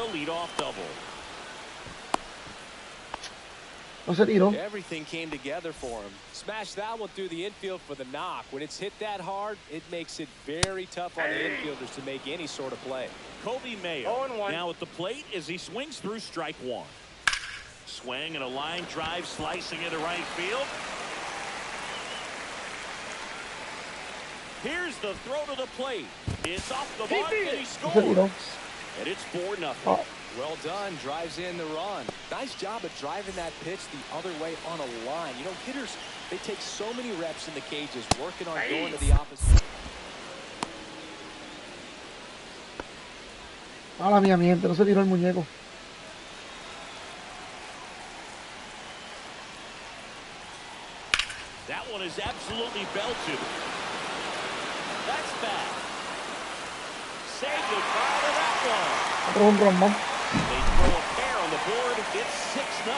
No se tiró. Everything came together for him. Smashed that one through the infield for the knock. When it's hit that hard, it makes it very tough on the infielders to make any sort of play. Kobe Mayo now at the plate as he swings through strike 1. Swing and a line drive slicing into right field. Here's the throw to the plate. It's off the mark and he scores. And it's 4-0. Well done. Drives in the run. Nice job of driving that pitch the other way on a line. You know, hitters, they take so many reps in the cages working on going to the opposite. Mala mía, mi gente, no se tiró el muñeco. That one is absolutely belted. That's bad. Say goodbye to that one. Otro home run más. They throw a pair on the board. It's 6-0.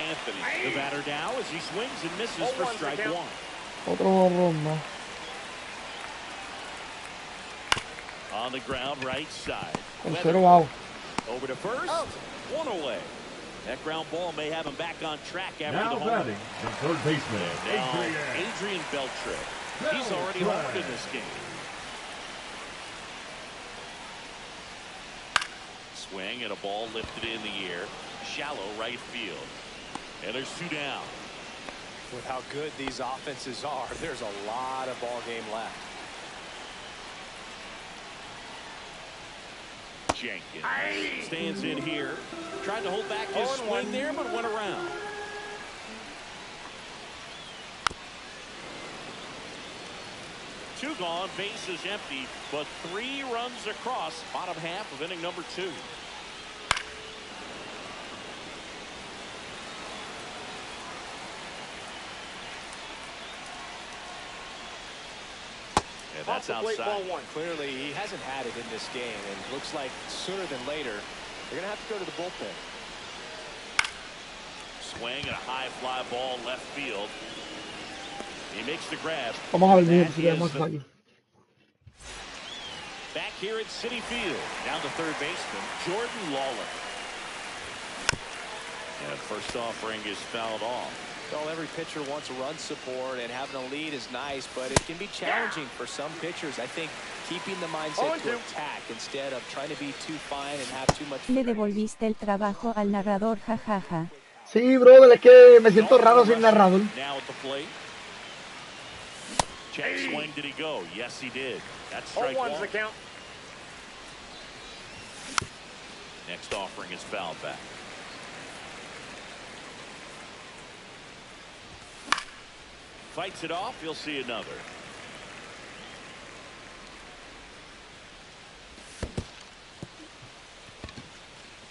Anthony, the batter now as he swings and misses for strike 1. Otro home run más. On the ground, right side. Con 0 out. Over to first. 1 away. That ground ball may have him back on track after now the home. batting, the third baseman, Adrian Beltre. He's already homered in this game. Swing and a ball lifted in the air. Shallow right field. And there's 2 down. With how good these offenses are, there's a lot of ball game left. Jenkins stands in here. Tried to hold back his swing there, but went around. Two gone, bases empty, but 3 runs across. Bottom half of inning number 2. And that's outside. Ball 1. Clearly, he hasn't had it in this game, and looks like sooner than later, they're going to have to go to the bullpen. Swing and a high fly ball left field. He makes the grab. Vamos a ver bien si le damos aquí. Back here at Citi Field, down to third baseman Jordan Lawler. And first offering is fouled off. Well, every pitcher wants run support, and having a lead is nice, but it can be challenging for some pitchers. I think keeping the mindset to attack instead of trying to be too fine and have too much. Le devolviste el trabajo al narrador, jajaja. Sí, brother, es que me siento raro sin narrador. Now at the plate. Check swing, did he go? Yes, he did. That's strike one. The count. Next offering is fouled back. Fights it off, you'll see another.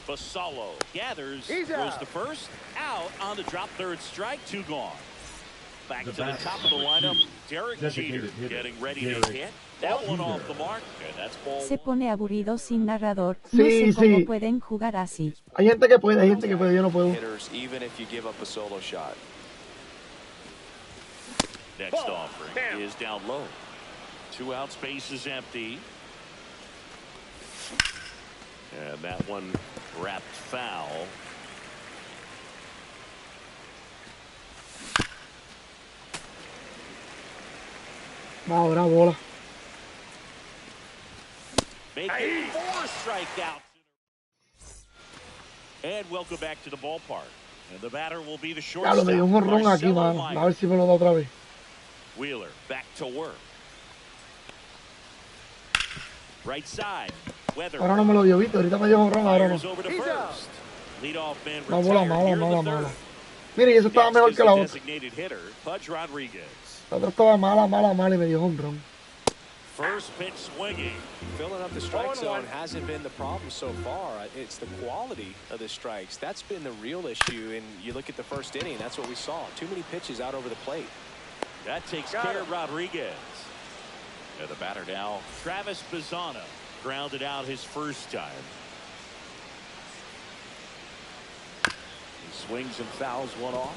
Basallo gathers, throws the first, out on the drop, third strike, 2 gone. Back to the top of the lineup, Derek Jeter getting ready to hit. That one off the mark, and that's ball. Se pone aburrido sin narrador, no sé cómo pueden jugar así. Hay gente que puede, yo no puedo. Hitters, even if you give up a solo shot. Next offering is down low. 2 out, space is empty. And that one wrapped foul. Va, ahora bola. Making 4 strikeouts. And welcome back to the ballpark. And the batter will be the shortstop. Ya lo me dio un jonrón aquí, mano. A ver si me lo da otra vez. Wheeler back to work. Right side. Weather. Ahora no me lo dio, ¿viste? Ahorita me dio jonrón, ahora no. Una bola mala. Mire, y eso estaba mejor que la otra. La otra estaba mala y me dio jonrón. First pitch swinging. Filling up the strike zone hasn't been the problem so far. It's the quality of the strikes. That's been the real issue. And you look at the first inning, that's what we saw. Too many pitches out over the plate. That takes care of Rodriguez. And the batter now, Travis Bazzana, grounded out his first time. He swings and fouls one off.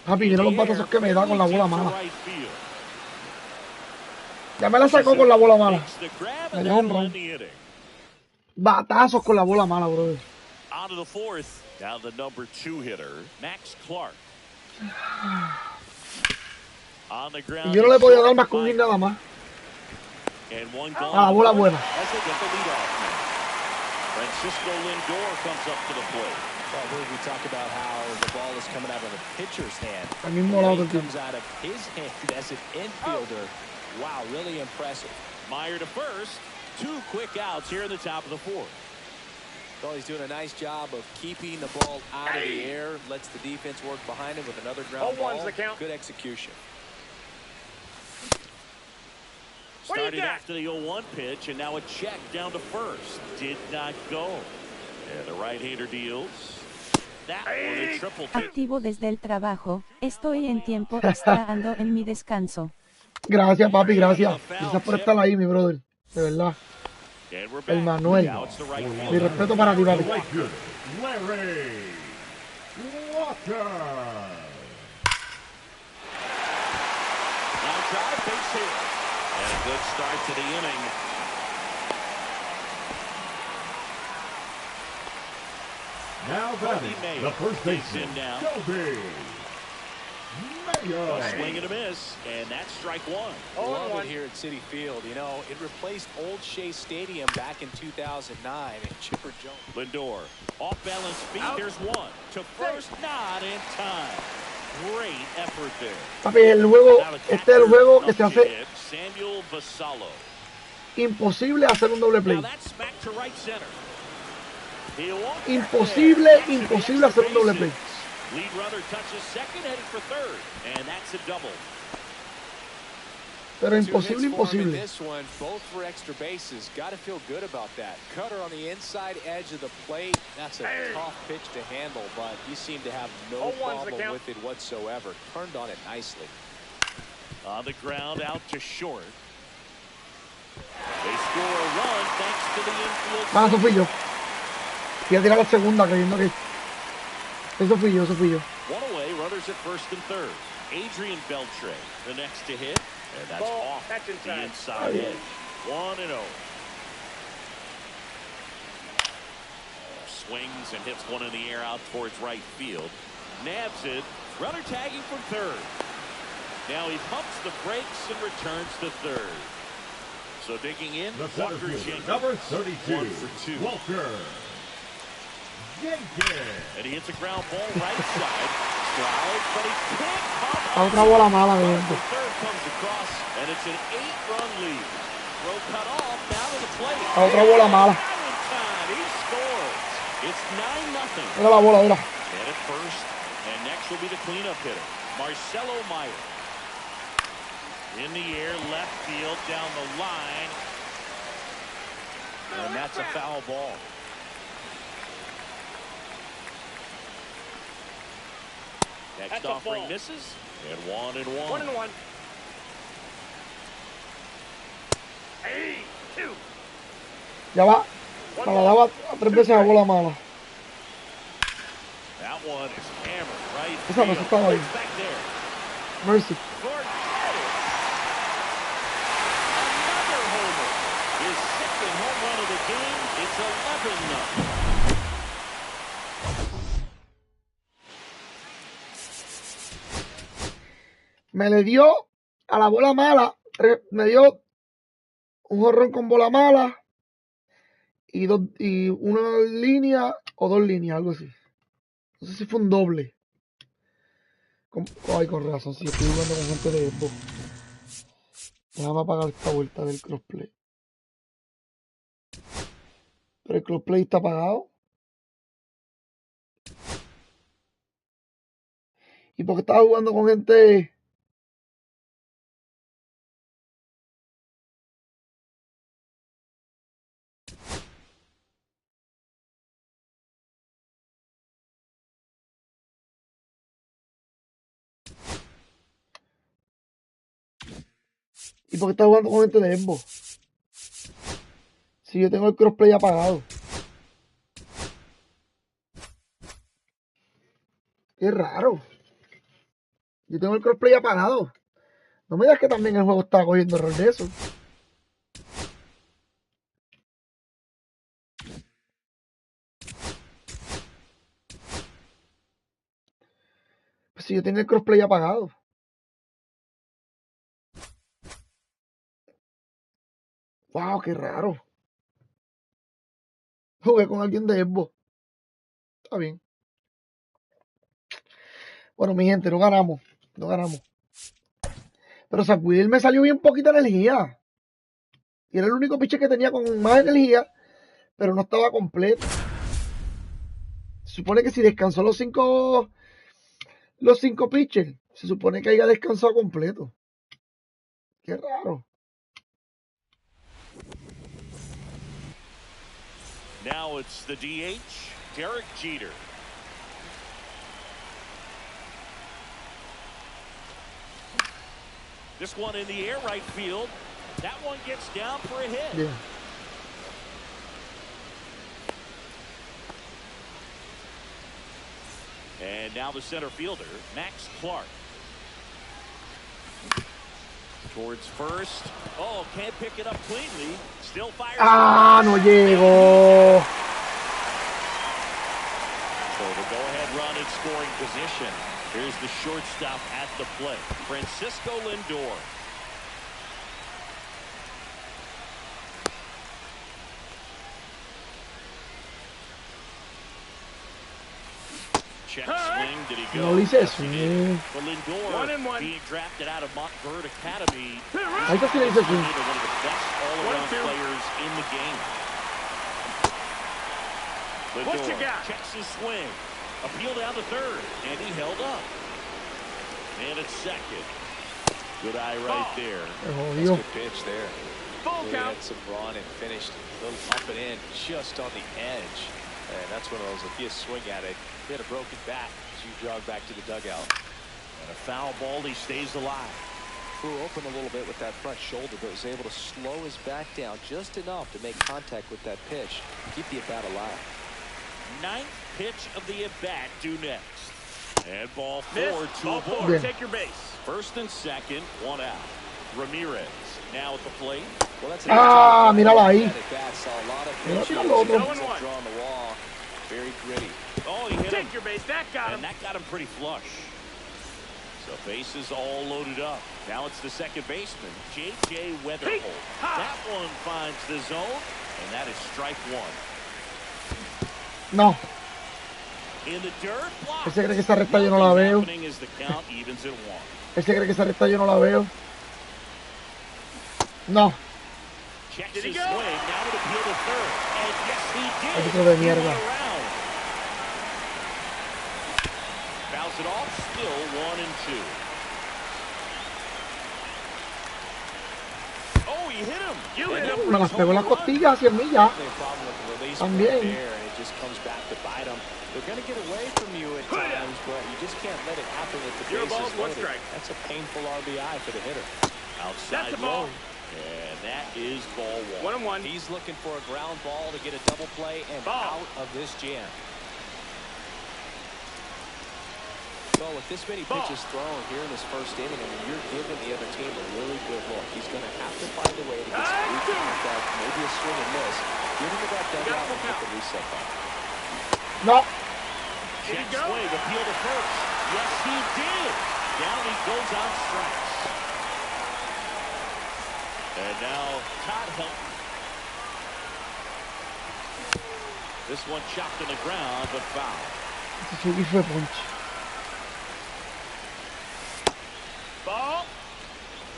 Papi, mira los batazos que me da con la bola mala. Ya me la sacó con la bola mala. Me dio jonrón. Batazos con la bola mala, brother. Out of the fourth, now the number 2 hitter, Max Clark. On the ground. Y yo no le podía dar más con un nada más. La bola buena. Francisco Lindor comes up to the plate. Well, we talk about how the ball is coming out of the pitcher's hand. Al mismo lado It comes out of his hand as an infielder. Wow, really impressive. Meyer to first. 2 quick outs here in the top of the 4th. Well, he's doing a nice job of keeping the ball out of the air. Lets the defense work behind him with another ground ball. Good execution. Started after the 0-1 pitch, and now a check down to first. Did not go. And the right-hander deals. That one a triple pitch. Activo desde el trabajo. Estoy en tiempo extra, ando en mi descanso. Gracias, papi, gracias. Gracias por estar ahí, mi brother. De verdad. El Manuel. Mi respeto para ti, papi. Good start to the inning. Now batting, the first baseman, Shelby. A swing and a miss, and that's strike 1. Love it here at Citi Field. You know, it replaced Old Shea Stadium back in 2009, and Chipper Jones. Lindor, off-balance feet, there's 1. To first, not in time. Great effort there. Papi, el juego, este es el juego que se hace Samuel Basallo. imposible hacer un doble play. Now that's back to right center. Imposible hacer un doble play. Lead runner touches second, headed for third, and that's a double. Pero imposible. This one, both for extra bases. Got to feel good about that. Cutter on the inside edge of the plate. That's a tough pitch to handle, but you seem to have no problem with it whatsoever. Turned on it nicely. On the ground, out to short. They score a run thanks to the infield. Eso fui yo. Voy a tirar la segunda creyendo que... Eso fui yo. One away, runners at first and third. Adrian Beltre, the next to hit, and that's off the inside edge. 1-0. Swings and hits one in the air out towards right field. Nabs it. Runner tagging from third. Now he pumps the brakes and returns to third. So digging in, Walker Jenkins, number 32, 1 for 2. Walker Jenkins. And he hits a ground ball right side. Stride, but he can't come up. Otra bola mala, mi gente. Third comes across, and it's an 8-run lead. Throw cut off, down to the plate. Otra bola mala. He scores. It's 9-0. Mira la bola, mira. And at first, and next will be the cleanup hitter, Marcelo Meyer. In the air, left field, down the line. And that's a foul ball. Next offering misses. And 1-1. 1-1. Hey, 2. Ya va. Me la daba 3 veces la bola mala. That one is hammered right Esa no se estaba ahí. back there. Mercy. Another homer. His second home run of the game. It's 11-0. Me le dio a la bola mala. Me dio un jorrón con bola mala. Y una línea o 2 líneas, algo así. No sé si fue un doble. Ay, con razón, si estoy jugando con gente de Xbox. Déjame apagar esta vuelta del crossplay. Pero el crossplay está apagado. ¿Y por qué estaba jugando con gente? ¿Y por qué estás jugando con gente de Xbox? Si yo tengo el crossplay apagado. Qué raro. Yo tengo el crossplay apagado. No me digas que también el juego está cogiendo error de eso. Pues si yo tengo el crossplay apagado. Wow, qué raro. Jugué con alguien de Xbox. Está bien. Bueno, mi gente, no ganamos. No ganamos. Pero Sacudir me salió bien poquita energía. Y era el único pitcher que tenía con más energía. Pero no estaba completo. Se supone que si descansó los cinco pitchers, se supone que haya descansado completo. Qué raro. Now it's the DH, Derek Jeter. This one in the air, right field. That one gets down for a hit. Yeah. And now the center fielder, Max Clark. Towards first. Oh, can't pick it up cleanly. Still fires. Ah, no llegó. So the go-ahead run in scoring position. Here's the shortstop at the plate, Francisco Lindor. Check swing. Did he go? No hice eso. For Lindor, being drafted out of Montverde Academy, Ahí está, sí le hice swing. one of the best all-around players in the game. Lindor checks his swing. Appeal down to third, and he held up. And it's second. Good eye right there. That's a good pitch there. Full count. Had some run and finished a little up and in, just on the edge. And that's one of those, if you swing at it, hit a broken bat as you jog back to the dugout. And a foul ball, he stays alive. Flew open a little bit with that front shoulder, but was able to slow his back down just enough to make contact with that pitch, keep the at-bat alive. Ninth pitch of the at-bat due next. And ball forward, ball forward. Take your base. First and second, one out. Ramirez now at the plate. Well, that's míralo ahí. Drawing the wall. Very gritty. Oh, he hit Take him. your base. That got him. And that got him pretty flush. So bases all loaded up. Now it's the second baseman, J.J. Weatherholt. That one finds the zone, and that is strike one. No. In the dirt, Ese cree que esa recta yo no la veo. Ese cree que esa recta yo no la veo. No. Checks his swing. Now to appeal to third. And yes, he did. Otro de mierda. Fouls it off. Still 1-2. Oh, he hit him. You hit him. Me las pegó en las costillas, 100 millas. También. They're going to get away from you at times, but you just can't let it happen with the bases loaded. That's a painful RBI for the hitter. Outside That's a ball. And that is ball one. 1-1. He's looking for a ground ball to get a double play and out of this jam. So with this many pitches thrown here in this first inning, I mean, you're giving the other team a really good look. He's going to have to find a way to get some weak contact, maybe a swing and miss. Get into that dugout and hit the reset button. No. Check swing, appeal to first. Yes, he did. Down he goes on strikes. And now Todd Helton. This one chopped on the ground, but foul. Ball.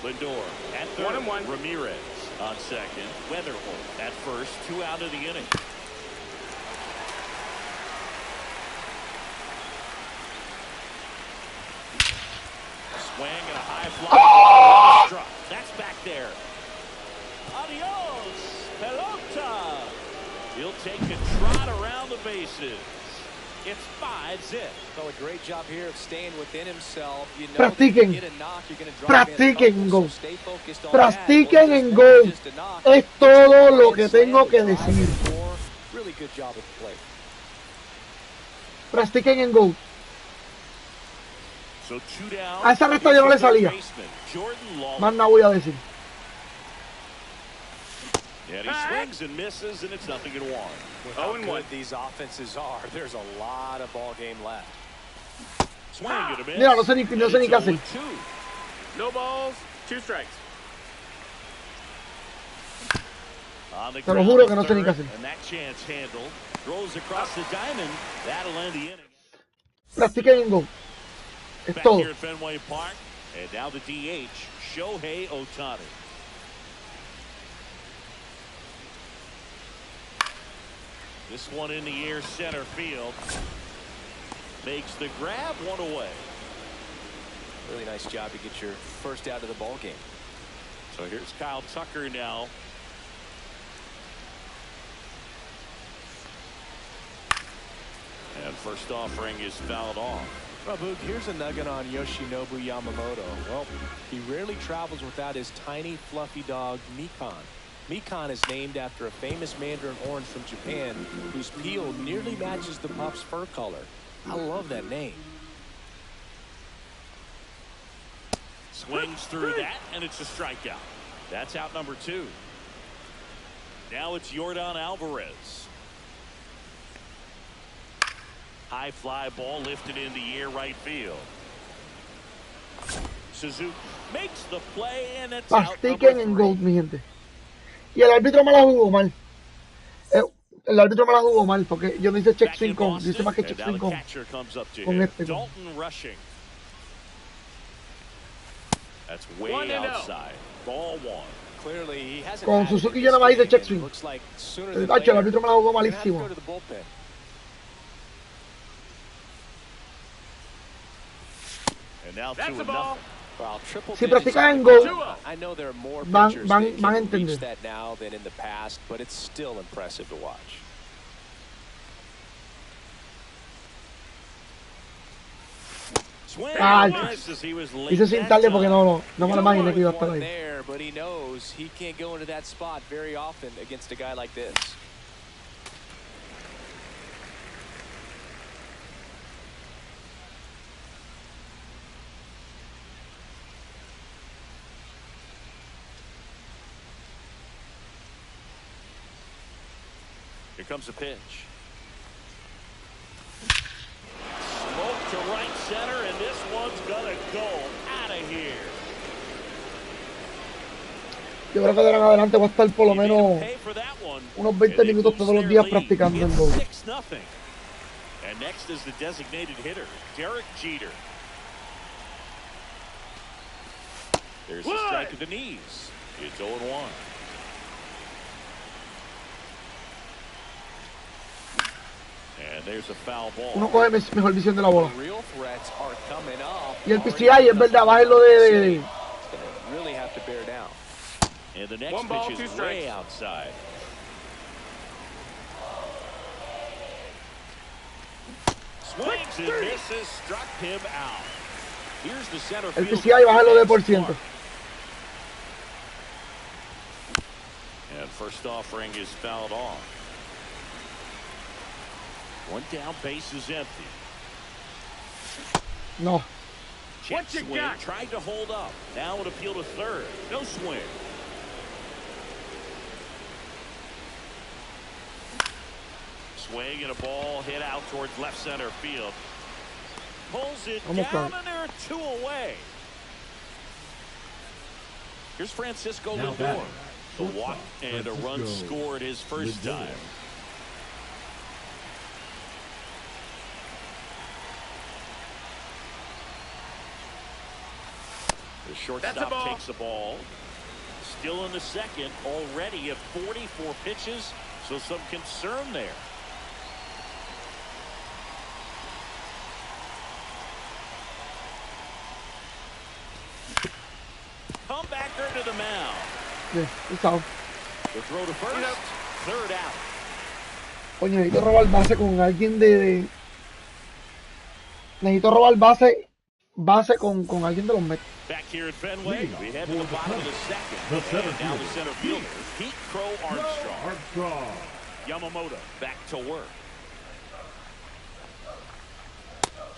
Lindor at third. 1-1. Ramirez on second. Weatherholt at first. 2 out of the inning. Swing and a high fly. Struck. That's back there. Adios, pelota. He'll take a trot around the bases. It's 5-zip. So a great job here of staying within himself. You know, Practiquen. you get a knock, you're going to drop Practiquen, go. so stay focused on Practiquen that. en go. Es todo lo que tengo que decir. Really good job at the plate. Practiquen en go. So 2 down. A esa recta yo no le salía. Más nada voy a decir. And he swings and misses, and it's 0-1. With how good these offenses are, there's a lot of ball game left. Swing and a miss. Mira, no sé ni qué hacer. No balls, 2 strikes. Te lo juro que no sé ni qué hacer. And that chance handled. Throws across the diamond. That'll end the inning. Practiquen en go. Es Back todo. here at Fenway Park, and now the DH, Shohei Ohtani. This one in the air, center field. Makes the grab, 1 away. Really nice job to get your first out of the ball game. So here's Kyle Tucker now. And first offering is fouled off. Well, Boog, here's a nugget on Yoshinobu Yamamoto. Well, he rarely travels without his tiny, fluffy dog, Mikan. Mikan is named after a famous mandarin orange from Japan whose peel nearly matches the pup's fur color. I love that name. Swings through that, and it's a strikeout. That's out number 2. Now it's Yordan Alvarez. High fly ball lifted in the air, right field. Suzuki makes the play, and it's out number 3. En gold, mi gente. Y el árbitro me la jugó mal. El árbitro me la jugó mal porque yo no hice check swing con, dice más que check swing con este. Dalton rushing. That's way outside. Ball 1. Clearly he hasn't. Con Suzuki yo no me hice check swing. El árbitro me la jugó malísimo. And now 2-0. Si practican en go, van a entender. That now than in the past, but it's still impressive to watch. Hice sin tarde porque no me lo imaginé que iba a estar ahí. But he knows he can't go into that spot very often against a guy like this. comes a pitch. Smoke to right center, and this one's gonna go out of here. Yo creo que de ahora en adelante va a estar por lo menos unos 20 minutos todos los días practicando en gol. And next is the designated hitter, Derek Jeter. There's a strike at the knees. It's 0-1. And there's a foul ball. Uno coge mejor visión de la bola. Y el PCI es verdad, bájalo de... Really have to bear down. And the next pitch is way outside. Swings and misses, struck him out. Here's the center El field. PCI bájalo de por ciento. And first offering is fouled off. One down, base is empty. No. Check swing, tried to hold up. Now an appeal to third. No swing. Swing and a ball hit out towards left center field. Pulls it down and there are 2 away. Here's Francisco Lindor. A walk and a run scored his first time. The shortstop takes the ball. Still in the second, already at 44 pitches, so some concern there. Comebacker to the mound. Yeah, it's out. The throw to first, third out. Coño, necesito robar base con alguien de... Necesito robar base con alguien de los Mets. Back here at Fenway, we head to the bottom of the second. And now the center fielder, Pete Crow Armstrong. Yamamoto back to work.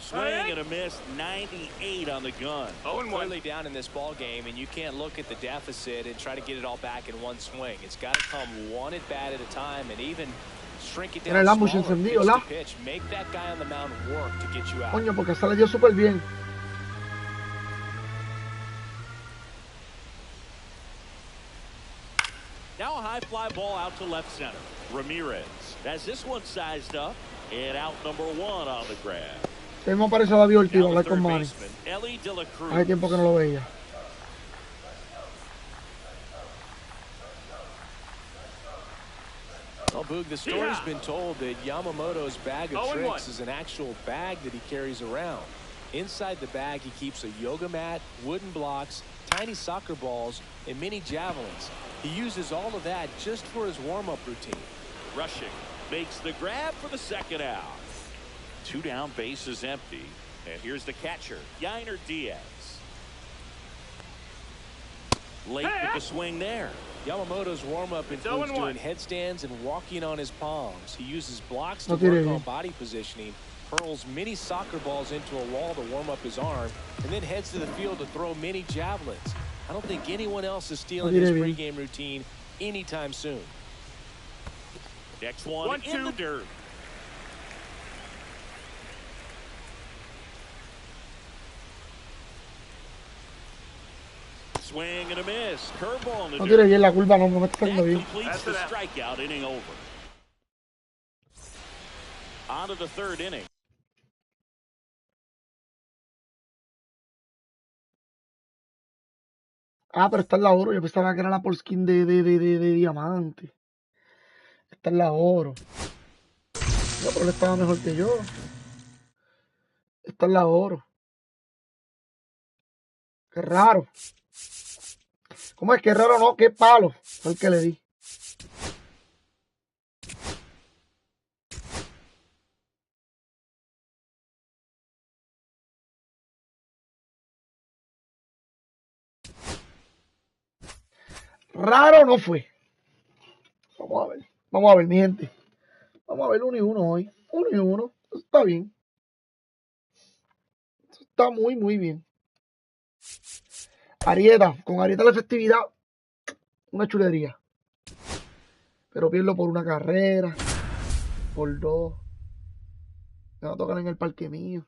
Swing and a miss, 98 on the gun. Clearly down in this ball game, and you can't look at the deficit and try to get it all back in one swing. It's got to come one at bat at a time, and even shrink it down smaller pitch to pitch. Make that guy on the mound work to get you out. Coño, porque se le dio súper bien. Now a high fly ball out to left center. Ramirez has this one sized up, and out number 1 on the grab. Tengo parecido a David Ortiz, hablar con Manny. Hace tiempo que no lo veía. Well, Boog, the story's been told that Yamamoto's bag of tricks is an actual bag that he carries around. Inside the bag, he keeps a yoga mat, wooden blocks, tiny soccer balls, and mini javelins. He uses all of that just for his warm-up routine. Rushing makes the grab for the second out. 2 down, base is empty. And here's the catcher, Yainer Diaz. Late with the swing there. Yamamoto's warm-up includes doing headstands and walking on his palms. He uses blocks to work on body positioning, hurls mini soccer balls into a wall to warm up his arm, and then heads to the field to throw mini javelins. I don't think anyone else is stealing his pregame routine anytime soon. Next one in the dirt. Swing and a miss. Curveball in the dirt. Bien la curva, no me está haciendo bien. Completes the strikeout, inning over. On to the third inning. Ah, pero está en la oro. Yo pensaba que era la por skin de diamante. Está en la oro. No, pero él estaba mejor que yo. Está en la oro. Qué raro. ¿Cómo es? Qué raro, no, qué palo fue el que le di. Raro no fue. Vamos a ver, mi gente. Vamos a ver 1-1 hoy. 1-1. Está bien. Está muy, muy bien. Arieta, con Arieta la efectividad, una chulería. Pero pierdo por una carrera. por 2. Me va a tocar en el parque mío.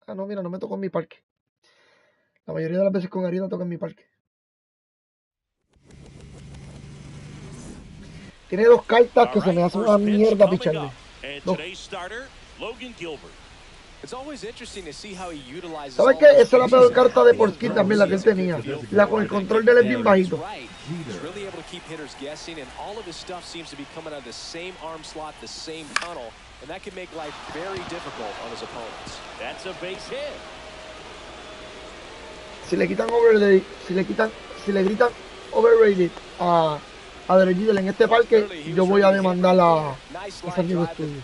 Ah, no, mira, no me tocó en mi parque. La mayoría de las veces con Arena toca en mi parque. Tiene 2 cartas que se me hacen una mierda picharle. Dos. ¿Sabes qué? Esa es la peor carta de Porky también, la que él tenía. La con el control de él es bien bajito. Si le quitan overrated, si le gritan overrated a Directo en este parque, yo voy a demandar a San Diego Studios.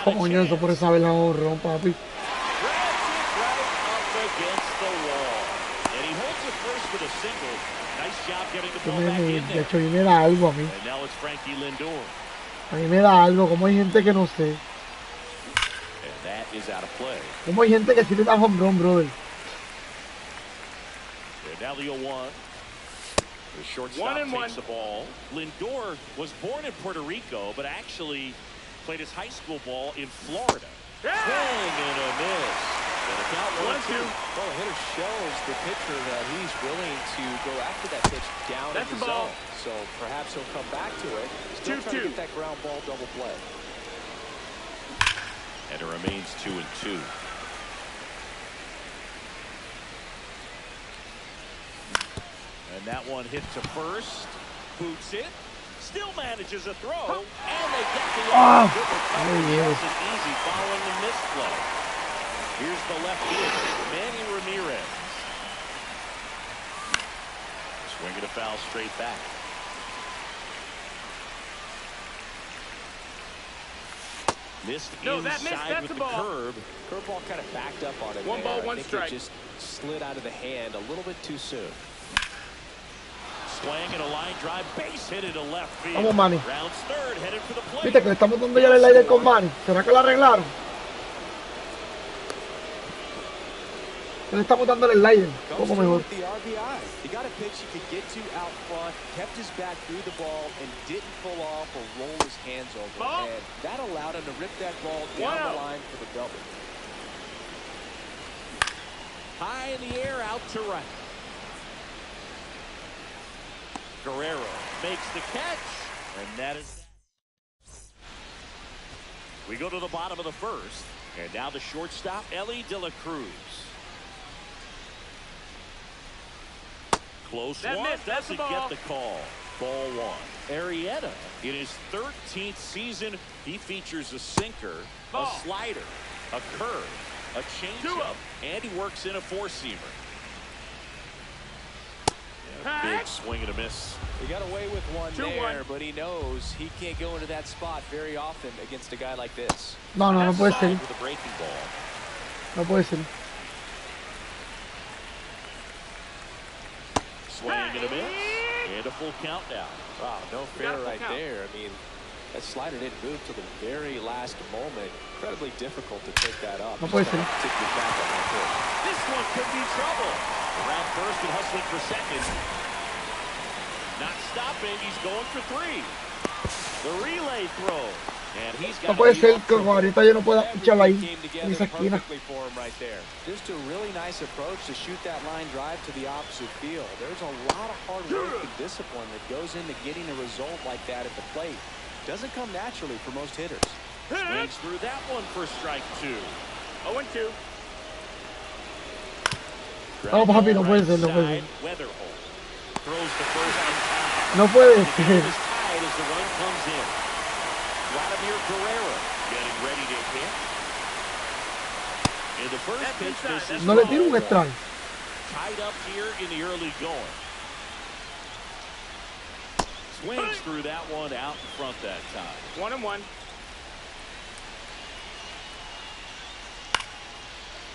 Coño, eso por esa vez la ahorrón, papi. De hecho, a mí me da algo a mí. A mí me da algo, como hay gente que no sé. Como hay gente que sí le da home run, brother. The shortstop takes the ball. Lindor was born in Puerto Rico, but actually played his high school ball in Florida. Swing and a miss. And a count 1-2. Well, the hitter shows the pitcher that he's willing to go after that pitch down in the zone. So perhaps he'll come back to it. Still trying to get that ground ball double play. And it remains 2-2. And that one hit to first. Boots it. Still manages a throw. And they get the out. Good recovery. It's an easy following the misplay. Here's the left fielder, Manny Ramirez. Swinging a foul straight back. Missed inside with the curve. Curveball kind of backed up on it. One ball, one strike. It just slid out of the hand a little bit too soon. Swing and a line drive, base hit into left field. Vamos, Manny. Rounds third, headed for the plate. Viste que le estamos dando ya el aire con Manny. ¿Será que lo arreglaron? Le estamos dando el aire. Un poco mejor. He got a pitch he could get to out front, kept his back through the ball, and didn't pull off or roll his hands over. And that allowed him to rip that ball down the line for the double. High in the air, out to right. Guerrero makes the catch, and that is. We go to the bottom of the first, and now the shortstop, Ellie De La Cruz. Close one, doesn't get the call. Ball one. Arrieta, in his 13th season, he features a sinker, a slider, a curve, a changeup, and he works in a four-seamer. Big swing and a miss. He got away with one there, but he knows he can't go into that spot very often against a guy like this. No puede ser. With a breaking ball. No puede ser. Swing and a miss, and a full count now. Wow, no fair right there. I mean, that slider didn't move to the very last moment. Incredibly difficult to pick that up. No puede ser. This one could be trouble. Around first and hustling for second. Not stopping, he's going for three. The relay throw. And he's got no puede ser que ahorita yo no pueda echarla ahí en esa esquina. Just a really nice approach to shoot that line drive to the opposite field. There's a lot of hard work and discipline that goes into getting a result like that at the plate. Doesn't come naturally for most hitters. Swings through that one for strike two. 0-2. No, papi, no puede ser, no puede ser. No puede ser. Vladimir Guerrero getting ready to hit. In the first pitch, this is no le tiro un strike. Tied up here in the early going. Swings through that one out in front that time. 1-1.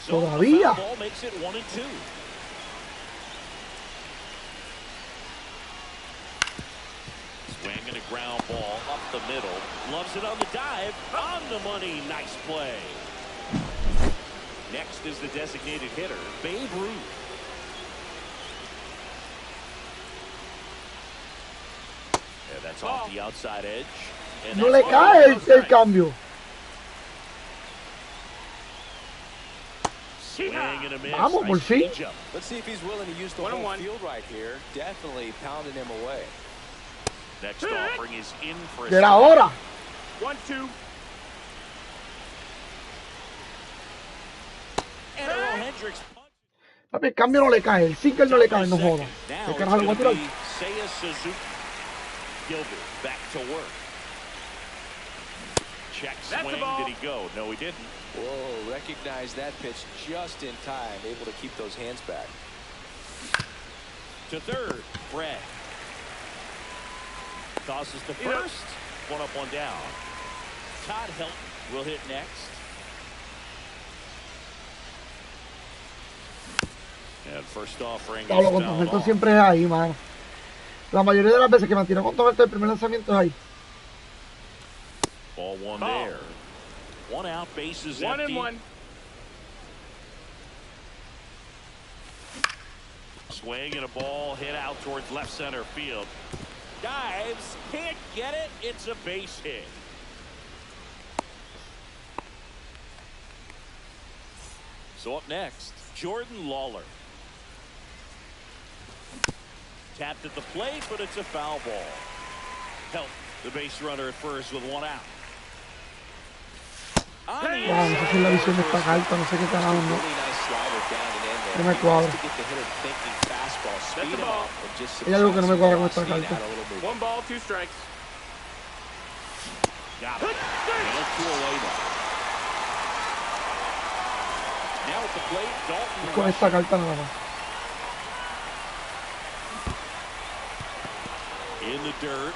So todavía. The ball makes it 1-2. Swinging a ground ball up the middle. Loves it on the dive. On the money. Nice play. Next is the designated hitter, Babe Ruth. Yeah, that's off the outside edge. And no le cae el cambio. Vamos, por fin. Let's see if he's willing to use the whole field right here. Definitely pounding him away. Next offering is in for a de la hora. 1-2. Papi, el cambio no le cae, el single no le cae, no joda. ¿Qué carajo lo voy a tirar? Gilbert back to work. Check swing. Did he go? No, he didn't. Whoa, recognize that pitch just in time, able to keep those hands back. To third, Fred. Tosses to first. One up, one down. Todd Helton will hit next. And first offering. Pablo, con Tojeto siempre es ahí, mano. La mayoría de las veces que me tiró con Tojeto el primer lanzamiento es ahí. Ball one there. One out, bases empty. 1-1. Swing and a ball hit out towards left center field. Dives, can't get it. It's a base hit. So up next, Jordan Lawler. Tapped at the plate, but it's a foul ball. Help the base runner at first with one out. Wow, no sé si la visión está alta, no sé qué está dando. No me cuadra. Hay algo que no me cuadra con esta carta. 1 ball, 2 strikes. Got it. Now at the plate, Dalton. Con esta carta nada más. In the dirt.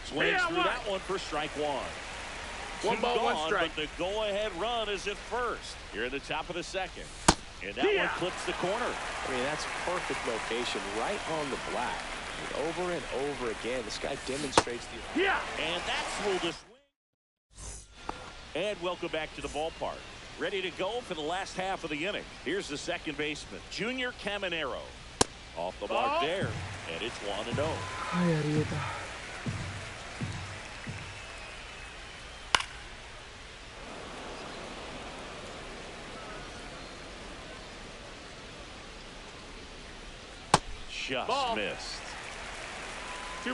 Swings through that one for strike one. 1 ball, 1 strike. But the go-ahead run is at first. Here in the top of the second. And that one clips the corner. I mean, that's perfect location, right on the black. And over and over again, this guy demonstrates the... And that's ruled a swing. And welcome back to the ballpark. Ready to go for the last half of the inning. Here's the second baseman, Junior Caminero. Off the mark there. And it's 1-0. Ay, Arieta. Just missed.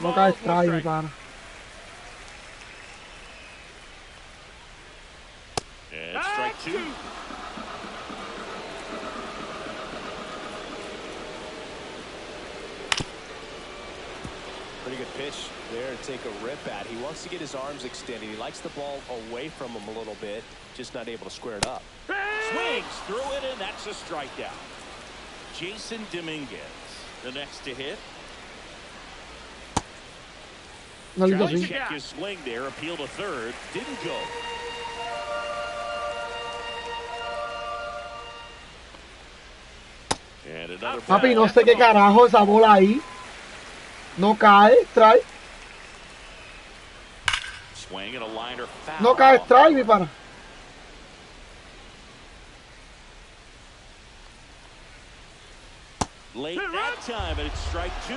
No cae strike, mi pana. And strike 2. Pretty good pitch there to take a rip at. He wants to get his arms extended. He likes the ball away from him a little bit, just not able to square it up. Swings through it, and that's a strikeout. Jason Dominguez, the next to hit. No le Trying to hizo check his swing there, appeal to third, didn't go. And another Papi, no sé qué carajo esa bola ahí. No cae, strike. Swing and a liner foul. No cae strike, mi pana. Late that time, and it's strike 2.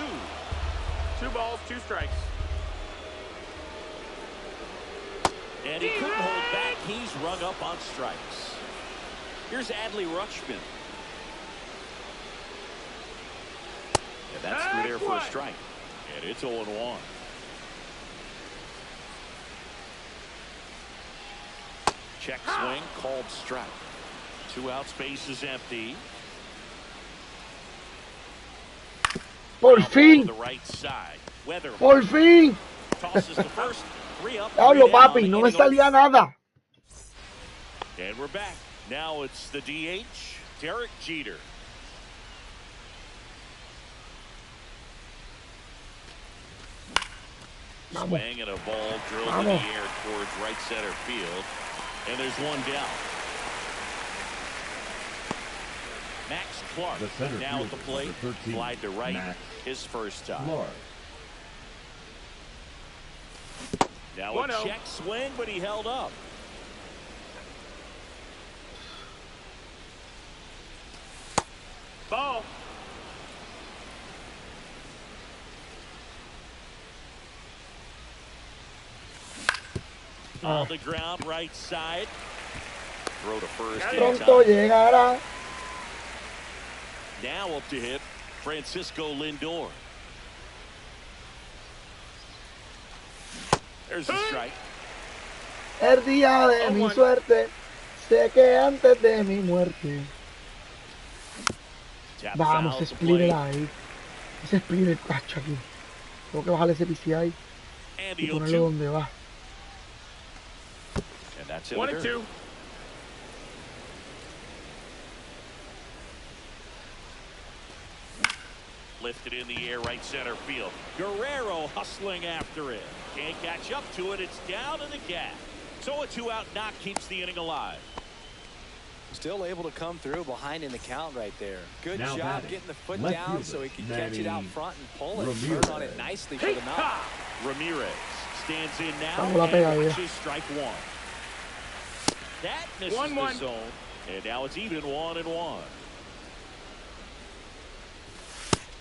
2 balls, 2 strikes. And he couldn't hold back. He's rung up on strikes. Here's Adley Rutschman. And that's through there for a strike. And it's 0-1. Check swing, called strike. 2 outs, base is empty. Por fin. The right side. Weather. Por fin. Tosses the first. 3 up. Diablo, papi, no me salía nada. And we're back. Now it's the DH, Derek Jeter. Swing and a ball drilled in the air towards right center field. And there's one down. Max Clark now at the plate. Slide to right. His first time. Now a check swing, but he held up. Ball. On the ground, right side. Throw to first. Pronto llegará. Now up to hit, Francisco Lindor. There's a strike. El día de mi suerte, sé que antes de mi muerte. Vamos, splitter ahí. Ese splitter, cacho aquí. Tengo que bajarle ese PCI y ponerlo donde va. And that's 1-2. Lifted in the air, right center field. Guerrero hustling after it. Can't catch up to it. It's down in the gap. So a 2-out knock keeps the inning alive. Still able to come through behind in the count right there. Good now job batting. getting the foot Left down fielder, so he could Manny catch it out front and pull it. Ramirez. Turn on it nicely for the knock. Ramirez stands in now Vamos, la and pega, watches strike one. That misses the zone. And now it's even 1-1.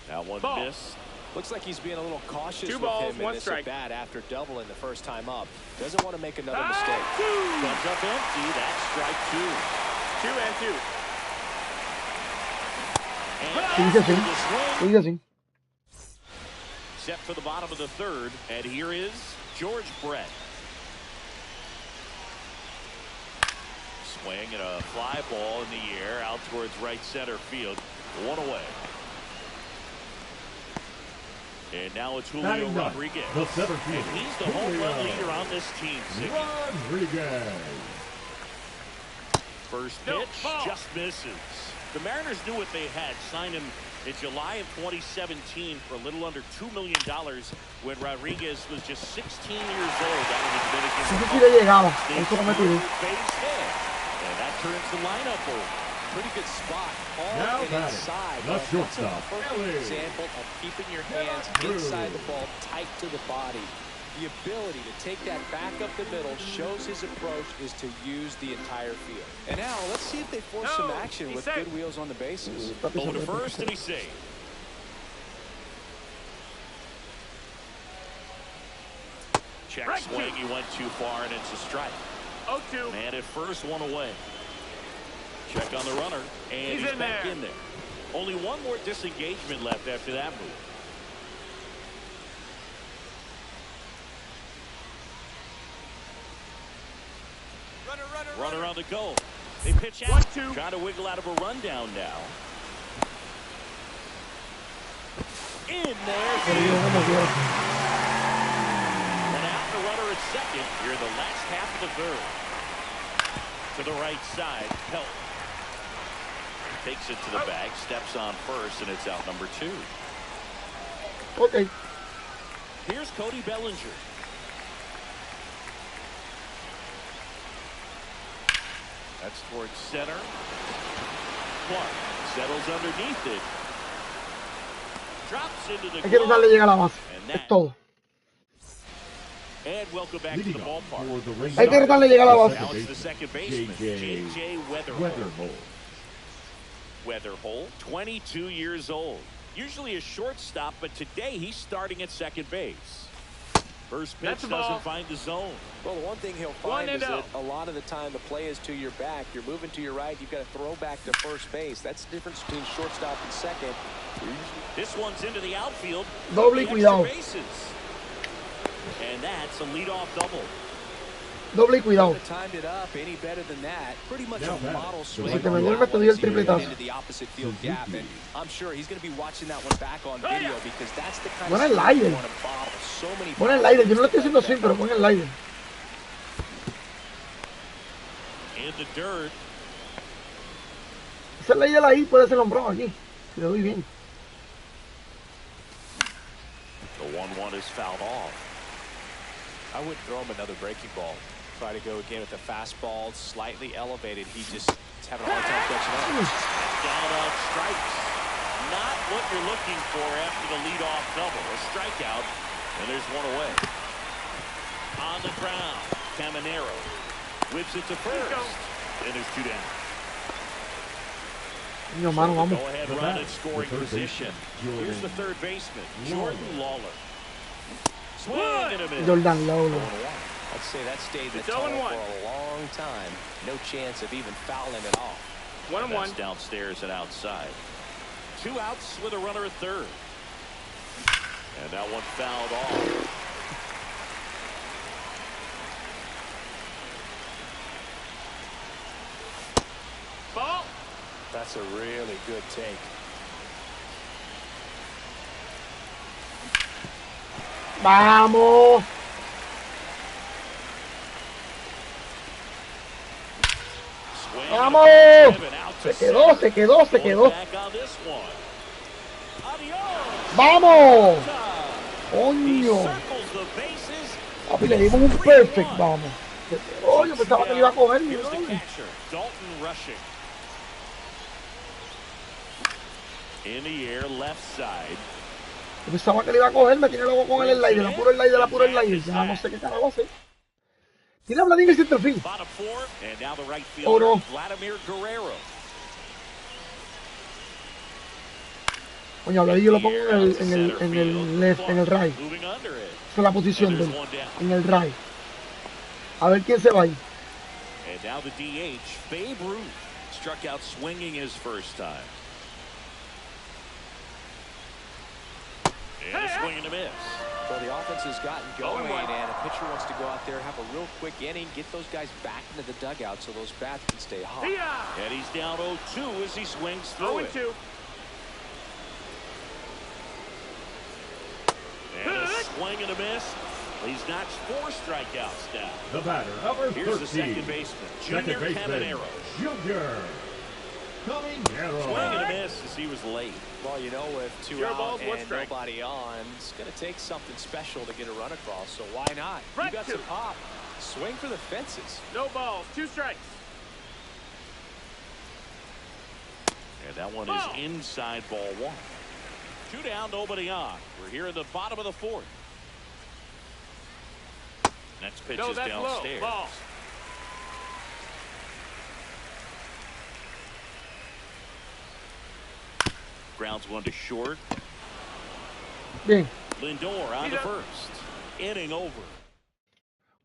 That one missed. Looks like he's being a little cautious Two with balls, him in one this strike. at-bat after doubling the first time up. Doesn't want to make another mistake. Comes up empty. That's strike two. 2-2. Sigue así. Sigue así. Set for the bottom of the third. And here is George Brett. Swing and a fly ball in the air out towards right center field. One away. And now it's Julio Rodriguez. The center fielder. And he's the home run leader on this team. Rodriguez. First pitch just misses. The Mariners knew what they had. Signed him in July of 2017 for a little under $2 million when Rodriguez was just 16 years old out of the Dominican Republic. Base hit. And that turns the lineup over. Pretty good spot. Now All batting. inside. The shortstop. Perfect example of keeping your hands inside the ball, tight to the body. The ability to take that back up the middle shows his approach is to use the entire field. And now let's see if they force some action with good wheels on the bases. Go to first and he's safe. Check swing. He went too far and it's a strike. 0-2. Man at first, one away. Check on the runner, and he's back in there. Only one more disengagement left after that move. Runner on the go. They pitch out. 1-2. Trying to wiggle out of a rundown now. In there. And out the runner at second. Here in the last half of the third. To the right side, Pelt. Takes it to the bag, steps on first, and it's out number 2. Okay. Here's Cody Bellinger. That's towards center. Clark settles underneath it. Drops into the Hay que tratar de llegar a la base. Es todo. And welcome back to the ballpark. Hay que tratar de llegar a la base. Now it's the second baseman, J.J. Weatherhole. Weatherhole, 22 years old. Usually a shortstop, but today he's starting at second base. First pitch doesn't find the zone. Well, the one thing he'll find is that a lot of the time the play is to your back. You're moving to your right. You've got to throw back to first base. That's the difference between shortstop and second. This one's into the outfield. Doble cuidado. And that's a leadoff double. Doble cuidado. Timed it up any better than that. Pretty much a model swing. Si te me duermes te doy el tripletazo. Into the opposite field gap, and I'm sure he's going to be watching that one back on video because that's the kind Pon of el aire. So many. Pon el aire. Yo no lo estoy haciendo así, pero pon el aire. In the dirt. Esa es la idea ahí, puede ser el hombrón aquí. Si le doy bien. The 1-1 is fouled off. I wouldn't throw him another breaking ball. Try to go again with the fastball, slightly elevated. He just is having a hard time catching up. Down on strikes. Not what you're looking for after the leadoff double. A strikeout, and there's one away. On the ground, Caminero whips it to first, and there's two down. No, mano, vamos. Go ahead, run in scoring position. Here's the third baseman, Jordan Lawler. Swing and a miss. Jordan Lawler. I'd say that stayed in the tunnel for a long time. No chance of even fouling it off. 1-1 downstairs and outside. 2 outs with a runner at third. And that one fouled off. Ball. That's a really good take. Vamos. Vamos. Se quedó. Vamos. Coño. Papi, le dimos un perfect, vamos. Yo pensaba que le iba a coger. In the air, left side. Yo pensaba que le iba a coger, me tiene loco con el slide, la pura slide. Ya no sé qué carajo hacer. Tiene a Vladimir Centerfield. Oh, no. Coño, Vladimir yo lo pongo en el left, en el right. Esa es la posición de él, en el right. A ver quién se va ahí. And now the DH, Babe Ruth, struck out swinging his first time. And a swing and a miss. Well, the offense has gotten going, and a pitcher wants to go out there, have a real quick inning, get those guys back into the dugout so those bats can stay hot. And he's down 0-2 as he swings through it. 0-2. And a swing and a miss. He's notched 4 strikeouts now. The batter, number 13. Here's the second baseman, Junior Caminero. Junior Caminero. Swing and a miss as he was late. Well, you know, with 2 out and nobody on, it's going to take something special to get a run across, so why not? You got some pop. Swing for the fences. No balls, 2 strikes. And that one is inside ball 1. 2 down, nobody on. We're here in the bottom of the 4th. Next pitch is downstairs. Ball. Grounds one to short. Bien. Lindor on the first. Inning over.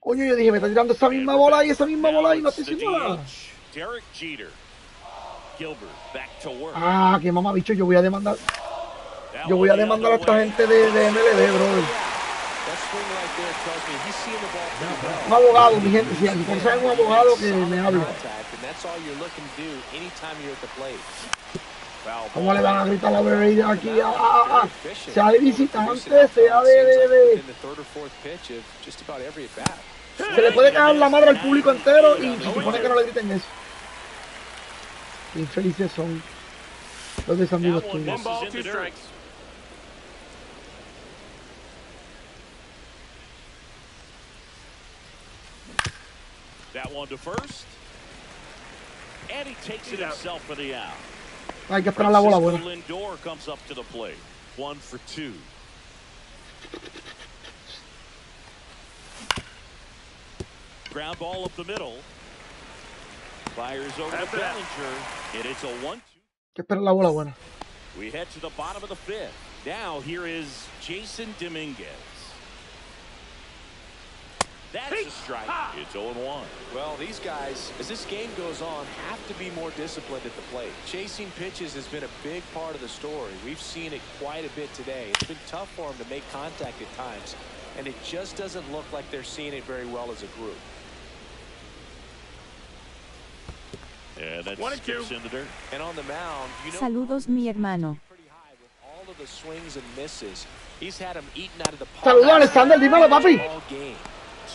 Coño, yo dije, me está tirando esa misma bola y no estoy haciendo nada. Derek Jeter. Gilbert back to work. Ah, que mamá bicho, yo voy a demandar. Yo voy a demandar a esta gente de MLB, brother. Un abogado, mi gente, si alguien conoce un abogado que me hable. ¿Cómo le van a gritar a la bebé aquí? Sea de visitante, sea de... Se le puede caer la madre al público entero y se supone que no le griten eso. Qué infelices son los de San Amigos tuyos. That one to first. And he takes it himself for the out. Hay que esperar la bola buena. Lindor comes up to the plate. 1 for 2. Ground ball up the middle. Fires over to Bellinger. And it's a 1-2. Hay que esperar la bola buena. We head to the bottom of the 5th. Now here is Jason Dominguez. That's a strike. It's 0-1. Well, these guys, as this game goes on, have to be more disciplined at the plate. Chasing pitches has been a big part of the story. We've seen it quite a bit today. It's been tough for them to make contact at times, and it just doesn't look like they're seeing it very well as a group. Yeah, that's 1-2 in the dirt. And on the mound, you know, saludos, mi hermano. Pretty high with all of the swings and misses. He's had them eaten out of the park. Saludos, Alexander, dímelo, papi.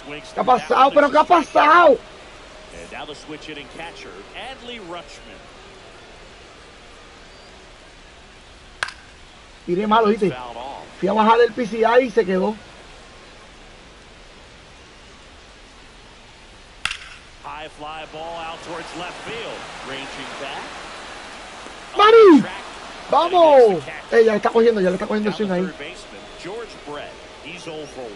¿Qué ha pasado? ¿Pero qué ha pasado? And now the switch hitting catcher, Adley Rutschman. Tiré malo, ¿viste? Fui a bajar el PCI y se quedó. fly ball out towards left field. Ranging back. ¡Mari! ¡Vamos! Ya le está cogiendo el swing ahí. George Brett, he's 0 for 1.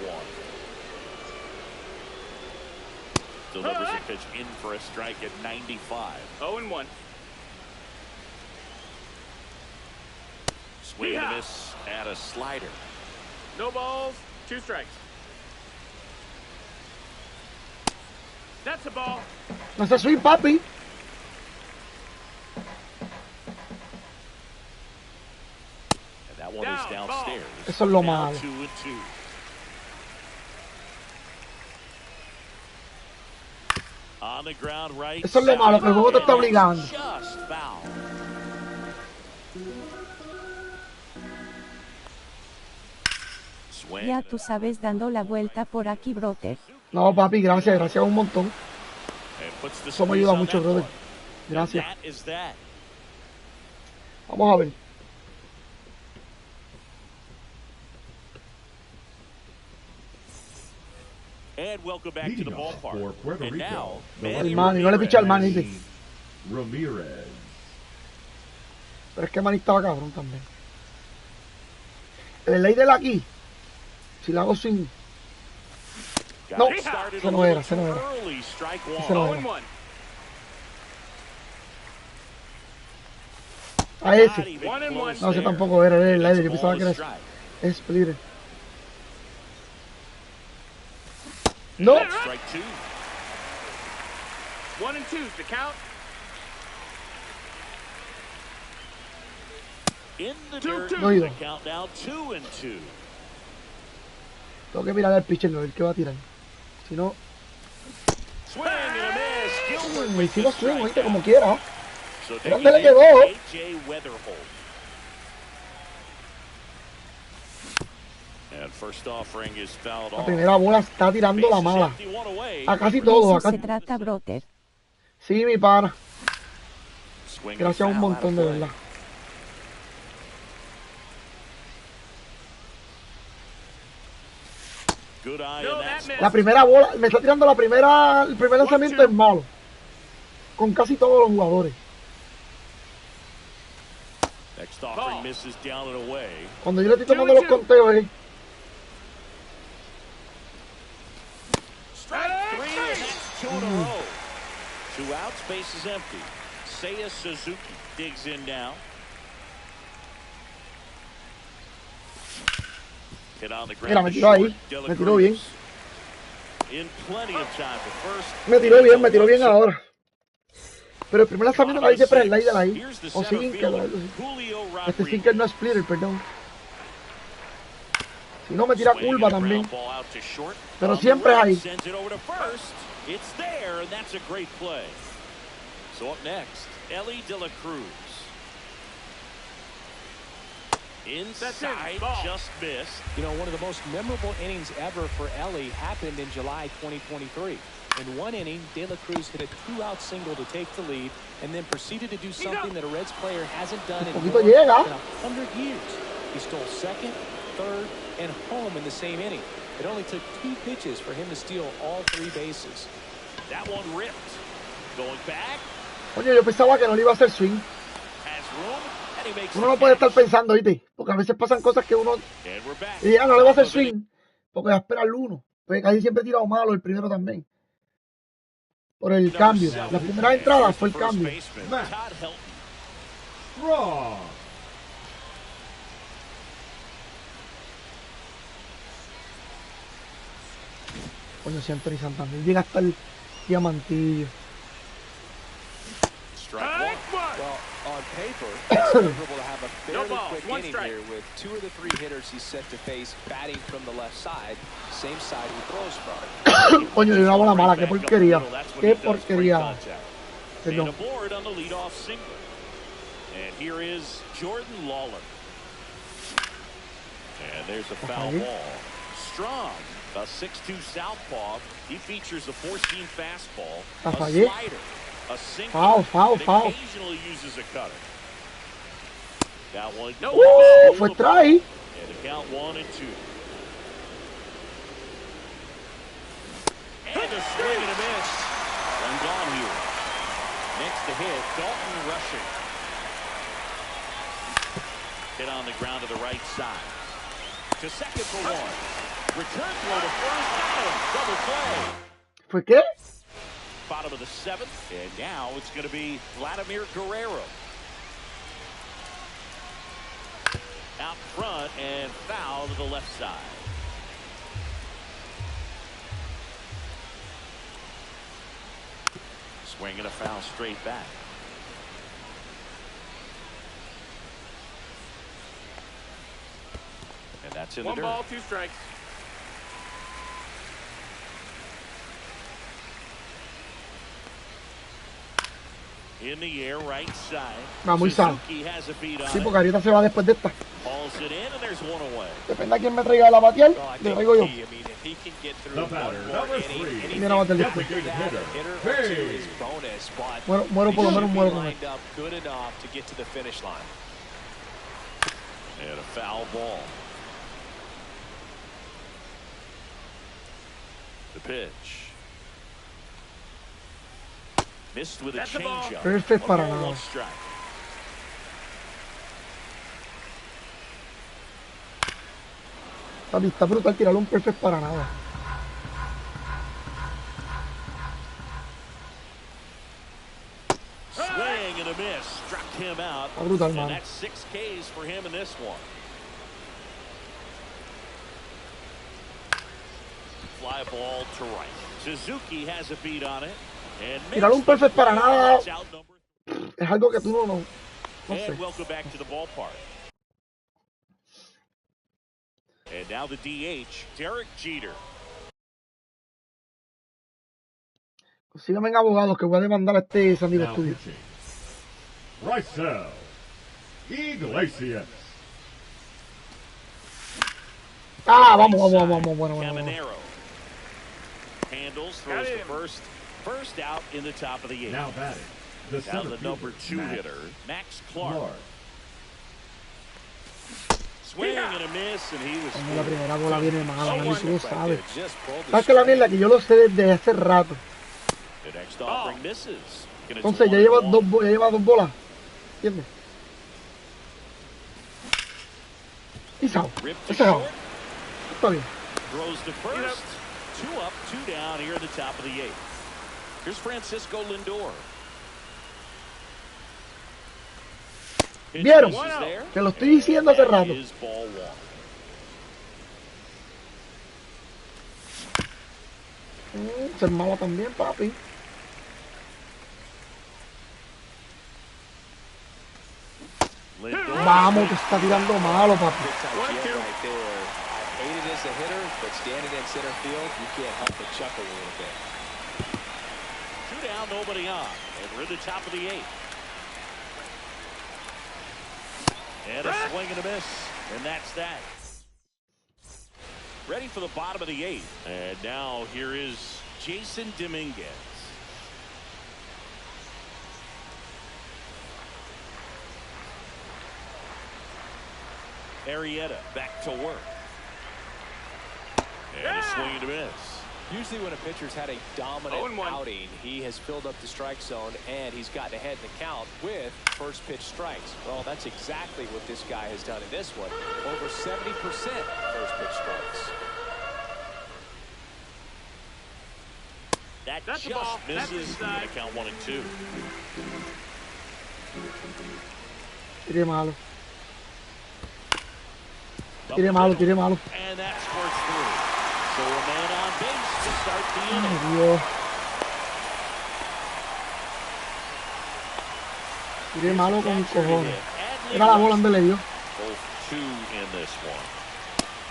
Delivers a pitch in for a strike at 95. 0-1. Swing and a miss at a slider. No balls, 2 strikes. That's a ball. No se swing, papi. And that one is downstairs. Eso es lo malo. 2-2. On the ground, right. Eso es lo malo, que el juego te está obligando. Just foul. Ya tú sabes, dando la vuelta por aquí, brother. No, papi, gracias un montón. Eso me ayuda mucho, brother. Gracias. Vamos a ver. And welcome back to the ballpark. And now, El Manny, no le picha al Manny. Ramirez. Pero es que Manny estaba cabrón también. El ley de la aquí. Si la hago sin... No, ese no era. Ese no era. A ese. No, ese tampoco era el aire. Yo pensaba que era splitter. No. 1 and 2 is the count. In the dirt, No iba. the count now 2-2. Tengo que mirar al pitcher, a ver qué va a tirar. Si no... Swing and a miss. Gilbert Me hicimos swing, oíste, como quiera. So ¿Dónde le quedó? AJ Weatherholt. And first offering is fouled La off. primera bola está tirando la mala. A casi todo. Eso se trata, brother. Sí, mi pana. Swing and Gracias un foul out of montón, de play. verdad. Good eye in that spot. La primera bola, me está tirando el primer lanzamiento es malo. Con casi todos los jugadores. Next offering misses down and away. Cuando yo le estoy tomando los conteos, Strike 3, and that's 2 in a row. 2 outs, base is empty. Seiya Suzuki digs in now. Hit on the ground. Mira, me tiró ahí. Me tiró bien. In plenty of time to first. Me tiró bien ahora. Pero el primer lanzamiento la hice para el aire de ahí. O sinker. Este sinker no es splitter, perdón. Si no me tira curva también. Pero siempre es ahí. It's there, and that's a great play. So up next, Ellie De La Cruz. Inside, just missed. You know, one of the most memorable innings ever for Ellie happened in July 2023. In one inning, De La Cruz hit a 2-out single to take the lead, and then proceeded to do something that a Reds player hasn't done in more than 100 years. He stole second, third, and home in the same inning. It only took 2 pitches for him to steal all 3 bases. That one ripped. Going back. Oye, yo pensaba que no le iba a hacer swing. Has room, and he makes Uno no puede estar pensando, ¿viste? Porque a veces pasan cosas que uno... Y ya no le va a hacer swing. Porque va a esperar el uno. Porque casi siempre he tirado malo el primero también. Por el cambio. La primera entrada fue el cambio. Raw. Coño, si Anthony Santander llega hasta el diamantillo. Well, on paper, it's favorable to have a fairly quick inning here with 2 of the 3 hitters he's set to face batting from the left side, same side he throws from. Coño, le una bola mala, qué porquería. Qué porquería. Perdón. Aboard on the leadoff single. And here is Jordan Lawler. And there's a foul ball. Strong, a 6'2" southpaw. He features a 4-seam fastball, a slider, a sinker, and occasionally uses a cutter. That one. Fue try. And the count 1 and 2. And a swing and a miss. gone here. Next to hit, Dalton rushing. Hit on the ground to the right side. To second for one. Return throw to first. Double play. ¿Fue qué? Bottom of the seventh. And now it's going to be Vladimir Guerrero. Out front and foul to the left side. Swinging a foul straight back. And that's in the dirt. 1 ball, 2 strikes. In the air, right side. Va muy sano. Suzuki has a beat on Sí, it. porque ahorita se va después de esta. Hauls it in, and there's one away. Depende a quién me traiga la batear, le traigo yo. The batter, number 3. Mira, batear Designated hitter, Muero por lo menos muero con él. And a foul ball. The pitch. Missed with a changeup. Perfect para nada. Está brutal tirarle un perfect para nada. Swing and a miss. Struck him out. Está brutal, and man. that's 6 Ks for him in this one. Fly ball to right. Suzuki has a beat on it. Tirar un perfect para nada es algo que tú no sé. And welcome back to the ballpark. And now the DH, Derek Jeter. Síganme en abogados que voy a demandar a este San Diego Studio. Gracias. Gracias. Ah, vamos, bueno. Handles, throws the first out in the top of the 8th. Now batting. Now the number 2 hitter, Max Clark. Swing and a miss, and he was. La primera bola viene mala, y tú lo sabes. ¿Sabes que la mierda? Que yo lo sé desde hace rato. Entonces ya lleva dos bolas. ¿Entiendes? Y sao. Ese es out. Está bien. Throws to first. 2 up, 2 down here at the top of the 8th. Here's Francisco Lindor. ¿Vieron? Que lo estoy diciendo hace rato. Ser mala también, papi. Vamos, que está tirando malo, papi. As a hitter, but standing in center field, you can't help but chuckle a little bit. 2 down, nobody on, and we're at the top of the 8th. And a swing and a miss, and that's that. Ready for the bottom of the 8th, and now here is Jason Dominguez. Arrieta back to work. And a swing and a miss. Usually when a pitcher's had a dominant outing, he has filled up the strike zone and he's gotten ahead in the count with first pitch strikes. Well, that's exactly what this guy has done in this one. Over 70% first pitch strikes. That just misses. Gonna count 1 and 2. Tire malo. Tire malo. And that squirts through. So a man on base to start the inning. Dios. Tire malo con cojones. Era la bola donde le dio. Both 2 in this one.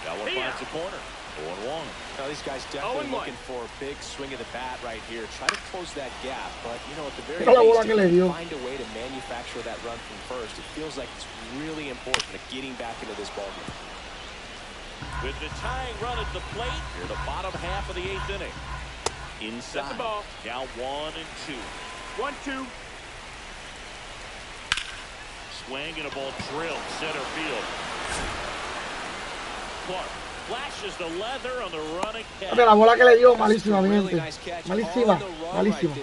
That one finds the corner. 0-1. Now these guys definitely looking for a big swing of the bat right here. Try to close that gap, but you know at the very least, if you find a way to manufacture that run from first, it feels like it's really important to getting back into this ballgame. With the tying run at the plate, here the bottom half of the 8th inning. Inside. That's the ball. Now 1 and 2. 1-2. Swing and a ball drilled center field. Clark Mira, la bola que le dio, malísima, mi gente. Malísima, malísima.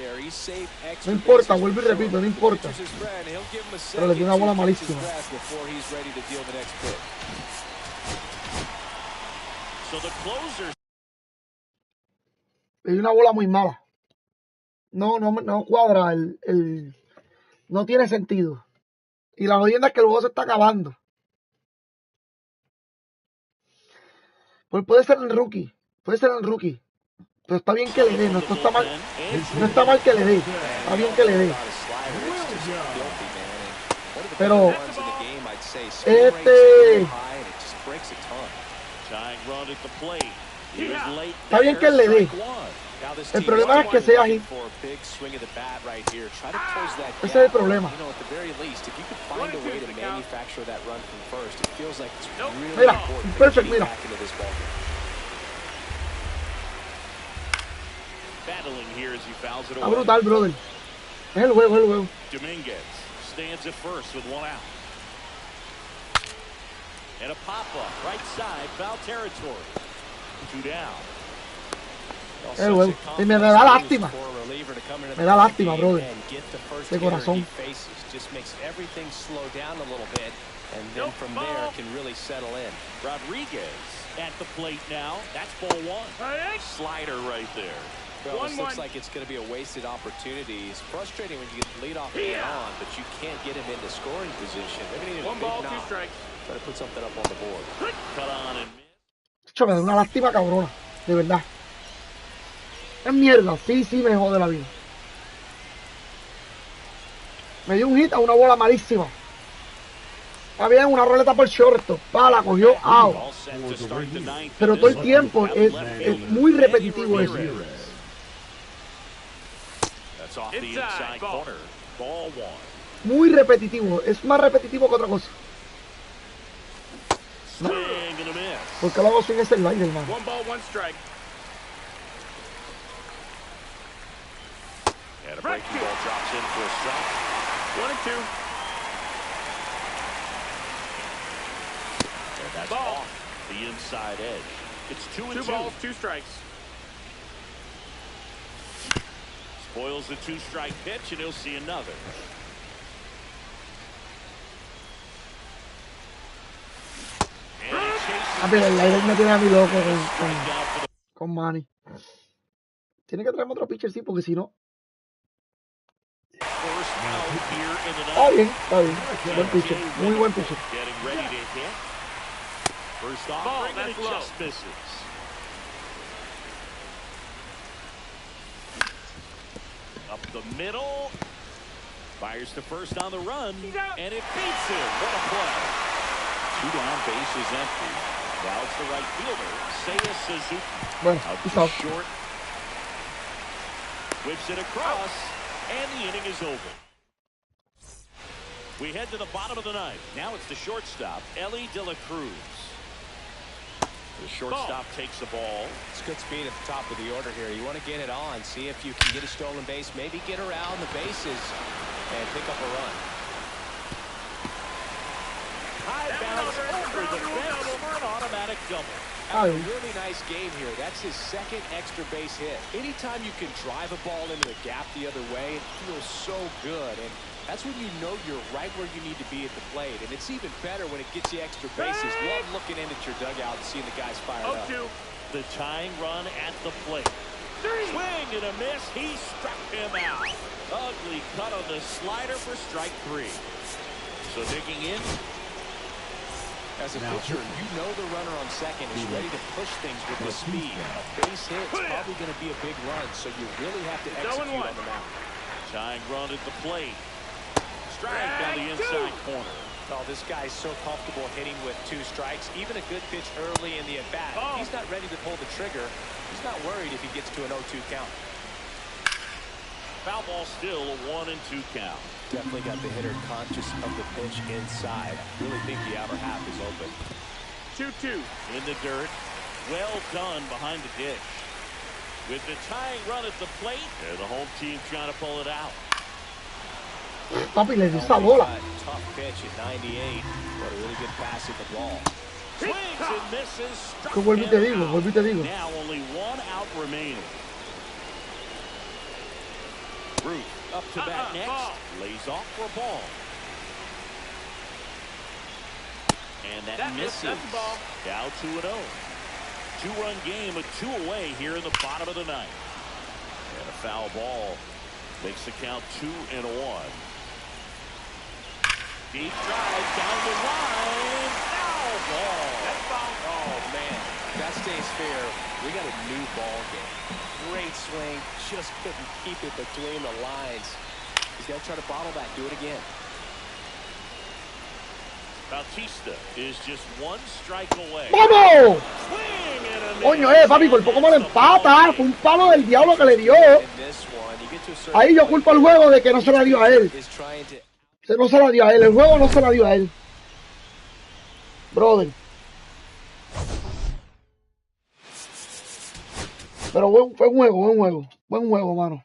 No importa, vuelvo y repito, no importa. Pero le dio una bola malísima. Le dio una bola muy mala. No cuadra, no tiene sentido. Y la jodienda es que el juego se está acabando. Pues puede ser el rookie. Pero está bien que le dé, no está mal. No está mal que le dé. Está bien que le dé. Pero está bien que él le dé. El problema es que sea hit. Ese es el problema. Mira, perfecto, mira. Está brutal, brother. Es el juego, Dominguez stands at first with one out. And a pop-up, right side, foul territory. 2 down. El juego. Y me da lástima. Me da lástima, brother. De corazón. And then from there can really settle in. Rodriguez at the plate now. That's ball one. Slider right there. Well, this looks like it's going to be a wasted opportunity. It's frustrating when you get the leadoff man on, but you can't get him into scoring position. Maybe need a big knock. Try to put something up on the board. Cut on and miss. Me da una lástima cabrona, de verdad. Es mierda, sí, me jode la vida. Me dio un hit a una bola malísima. Está bien, una roleta por short, la cogió out. Pero todo el tiempo es muy repetitivo eso. Muy repetitivo, es más repetitivo que otra cosa. No. Porque lo hago sin ese slider, hermano. 1 ball, 1 strike. And a breaking ball drops in for a strike. 1 and 2. And that's off the inside edge. It's 2 and 2. 2 balls, 2 strikes. Spoils the 2-strike pitch, and he'll see another. A ver, el aire me tiene a mi loco con Manny. Tiene que traerme otro pitcher, sí, porque si no. Está bien. Buen pitcher, muy buen pitcher. First off, and it just misses. Up the middle. Fires to first on the run, and it beats him. What a play. 2 down, bases empty. Now it's the right fielder, Suzuki. Bueno, out short. Whips it across, and the inning is over. We head to the bottom of the ninth. Now it's the shortstop, Ellie De La Cruz. The shortstop takes the ball. It's good speed at the top of the order here. You want to get it on, see if you can get a stolen base, maybe get around the bases and pick up a run. High bounce over the fence for an automatic double. A really nice game here. That's his second extra base hit. Anytime you can drive a ball into the gap the other way, it feels so good. And that's when you know you're right where you need to be at the plate. And it's even better when it gets you extra bases. Love looking in at your dugout and seeing the guys fired up. The tying run at the plate. Swing and a miss. He struck him out. Ugly cut on the slider for strike 3. So digging in. As a pitcher, you know the runner on second is ready to push things with the speed. A base hit is probably going to be a big run, so you really have to execute on the mound. Tying run at the plate. Strike down the inside corner. Oh, this guy's so comfortable hitting with 2 strikes. Even a good pitch early in the at-bat. He's not ready to pull the trigger. He's not worried if he gets to an 0-2 count. Foul ball still, a 1 and 2 count. Definitely got the hitter conscious of the pitch inside. Really think the outer half is open. 2-2. In the dirt. Well done behind the dish. With the tying run at the plate, and the home team trying to pull it out. Papi, le dio esa bola. Tough pitch at 98. What a really good pass at the ball. Swings and misses. Struck Que vuelvo y te him digo, out. vuelvo y te digo. Now only one out remaining. Ruth up to bat next. Lays off for a ball. And that misses. That's the ball. Down 2-0. Two-run game with 2 away here in the bottom of the ninth. And a foul ball makes the count 2-1. Deep drive down the line. Foul ball. That's foul. Oh, man. If that stays fair, we got a new ball game. Great swing. Just couldn't keep it between the lines. He's going to try to bottle that. Do it again. Bautista is just 1 strike away. ¡Vamos! Swing and a Coño, miss. papi, por poco me lo empata. Fue un palo del diablo que le dio. In this one, you get to a certain Ahí yo point, culpo al juego de que no se la dio a él. is trying to No se la dio a él. El juego no se la dio a él. Brother. Pero fue un juego. Buen juego, mano.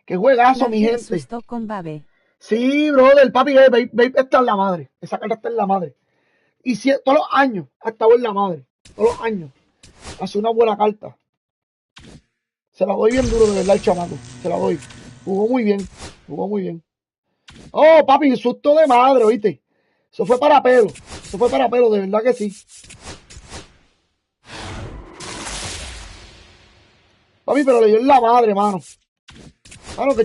Qué juegazo, mi gente. Asustó con Babe. Sí, brother, papi, babe está en la madre. Esa carta está en la madre. Y todos los años ha estado en la madre. Todos los años. Hace una buena carta. Se la doy bien duro, de verdad, al chamaco. Se la doy. Jugó muy bien. Oh, papi, susto de madre, ¿oíste? Eso fue para pelo. De verdad que sí. Papi, pero le dio en la madre, mano.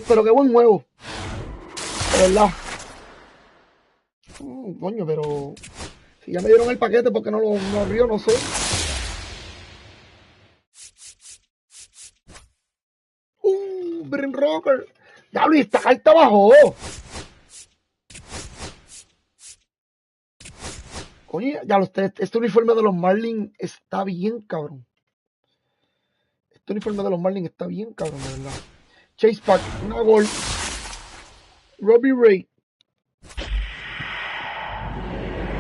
Pero qué buen juego. De verdad. Coño, pero si ya me dieron el paquete, porque no lo abrió, no sé. Brin Rocker. Diablo, y esta carta bajó. Coño, ya este uniforme de los Marlins está bien, cabrón. De verdad. Chase Pack, una gol. Robbie Ray.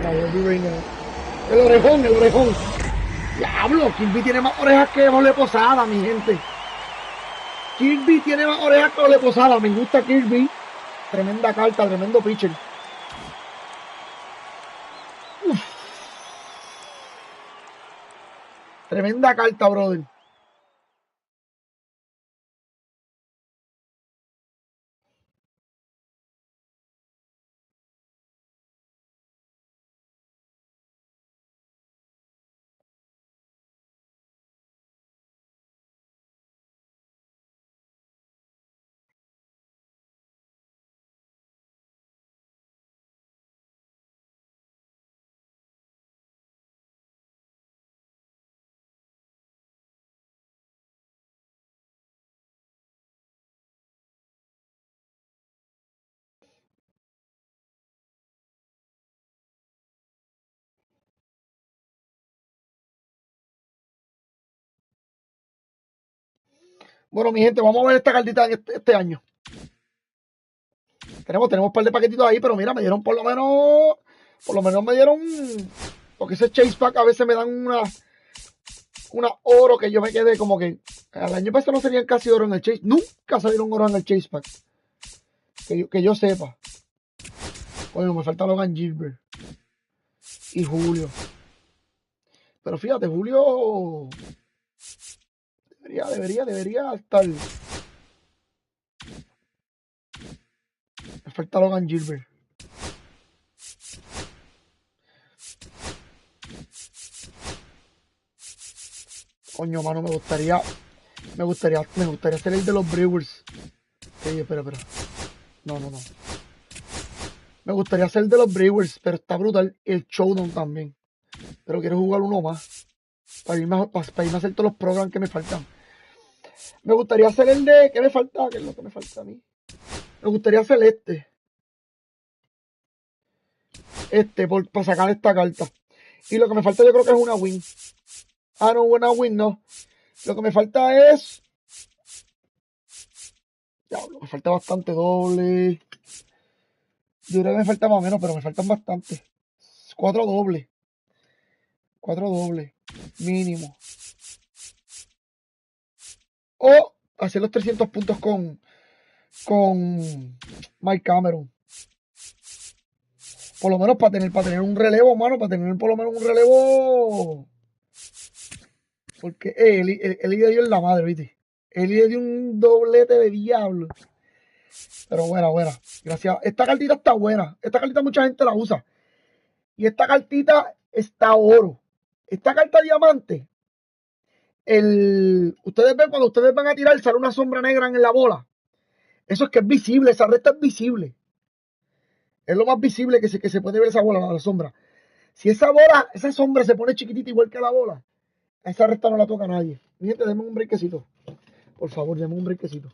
No, Robbie Ray no. El orejón. Diablo, Kirby tiene más orejas que Ole Posada, mi gente. Kirby tiene más orejas que Ole Posada. Me gusta Kirby. Tremenda carta, tremendo pitcher. Uf. Tremenda carta, brother. Bueno, mi gente, vamos a ver esta cartita en este año. Tenemos un par de paquetitos ahí, pero mira, me dieron por lo menos me dieron, porque ese Chase Pack a veces me dan una oro que yo me quedé como que, al año pasado no serían casi oro en el Chase, nunca salieron oro en el Chase Pack, que yo sepa. Bueno, me falta Logan Gilbert y Julio, pero fíjate, Julio debería estar. Me falta Logan Gilbert. Coño, mano, me gustaría hacer el de los Brewers. Espera. No. Me gustaría hacer el de los Brewers, pero está brutal el Showdown también. Pero quiero jugar uno más. Para irme a hacer todos los programas que me faltan. Me gustaría hacer el de... ¿Qué me falta? ¿Qué es lo que me falta a mí? Me gustaría hacer para sacar esta carta. Y lo que me falta yo creo que es una win. Ah, no, una win no. Lo que me falta es... Diablo, me falta bastante doble. Yo creo que me falta más o menos, pero me faltan bastante. 4 dobles. Mínimo. O hacer los 300 puntos con Mike Cameron. Por lo menos para tener un relevo, mano, para tener por lo menos un relevo. Porque Eli le dio en la madre, ¿viste? Eli le dio un doblete de diablo. Pero buena. Gracias. Esta cartita está buena. Esta cartita mucha gente la usa. Y esta cartita está oro. Esta carta diamante. Ustedes ven, cuando ustedes van a tirar, sale una sombra negra en la bola. Eso es que es visible. Esa recta es visible. Es lo más visible que se puede ver esa bola, la sombra. Si esa sombra se pone chiquitita igual que la bola, a esa recta no la toca nadie. Mi gente, denme un brequecito. Por favor, denme un brequecito.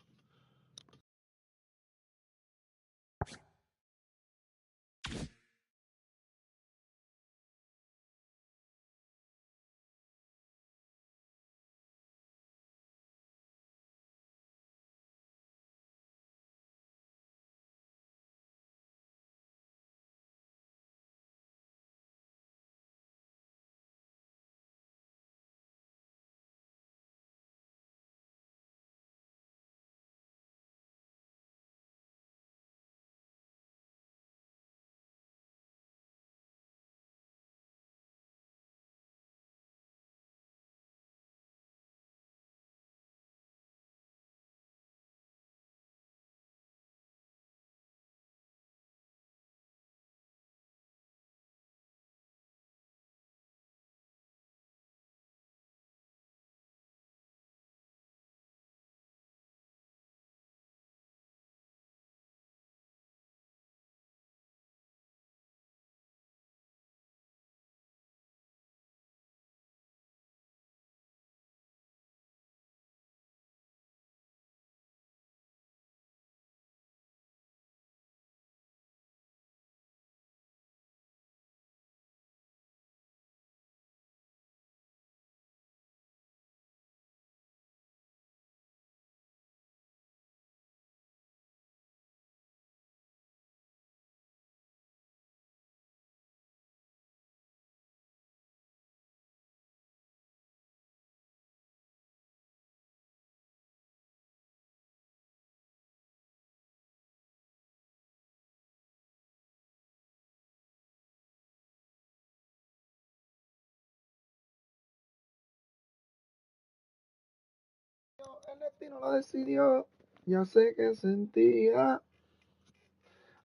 El destino lo decidió, ya sé que sentía.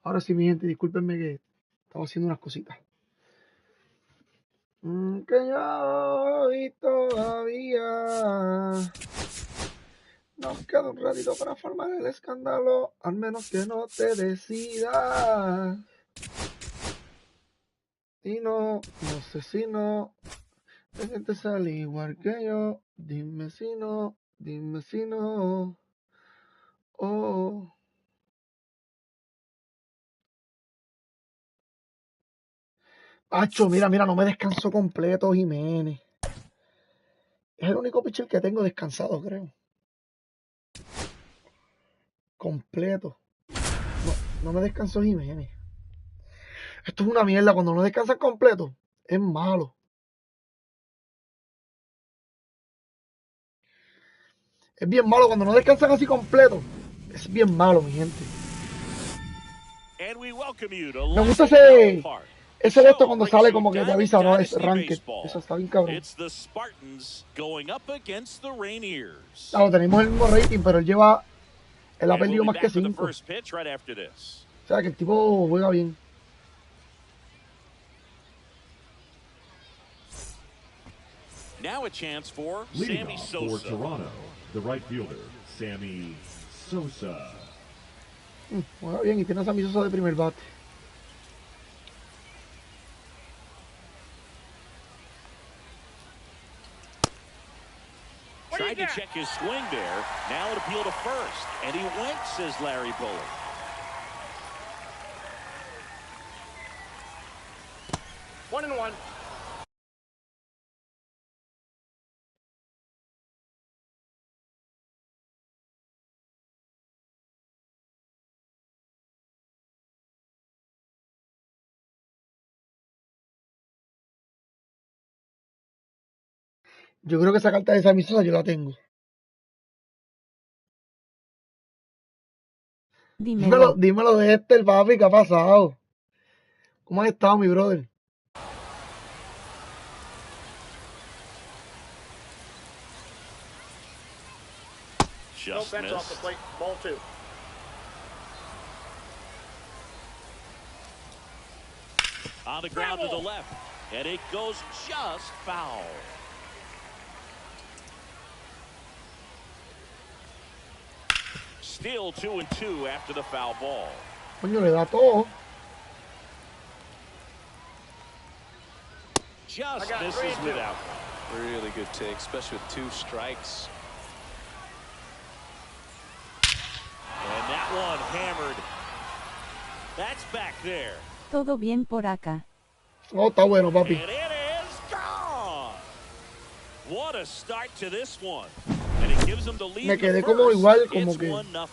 Ahora sí, mi gente, discúlpenme que estaba haciendo unas cositas. Que yo y todavía nos queda un ratito para formar el escándalo, al menos que no te decidas. Y no sé si no te sientes al igual que yo. Dime si no. Oh. Acho, mira, no me descansó completo Jiménez. Es el único pitcher que tengo descansado, creo. Completo. No me descansó Jiménez. Esto es una mierda. Cuando no descansan completo, es malo. Es bien malo. Cuando no descansan así completo, es bien malo, mi gente. Me gusta ese de esto cuando sale como que te avisa, no es ranked. Eso está bien cabrón. Claro, tenemos el mismo rating, pero él ha perdido más que 5. O sea que el tipo juega bien. Now a chance for Leading Sammy off Sosa. for Toronto, the right fielder, Sammy Sosa. Juega bien y tiene a Sammy Sosa de primer bate. Tried to check his swing there. Now an appeal to first. And he went, says Larry Bullard. One and one. Yo creo que esa carta de Sammy Sosa yo la tengo. Dímelo. Dímelo de el papi, ¿qué ha pasado? ¿Cómo has estado, mi brother? Just No bench off the missed. plate. Ball 2. On the ground to the left. And it goes just foul. Still 2-2 after the foul ball. Coño, le da todo. Just misses without one. Really good take, especially with 2 strikes. And that one hammered. That's back there. Todo bien por acá. Oh, está bueno, papi. And it is gone. What a start to this one. And it gives them the lead. Me quedé como igual, como que. 1-0.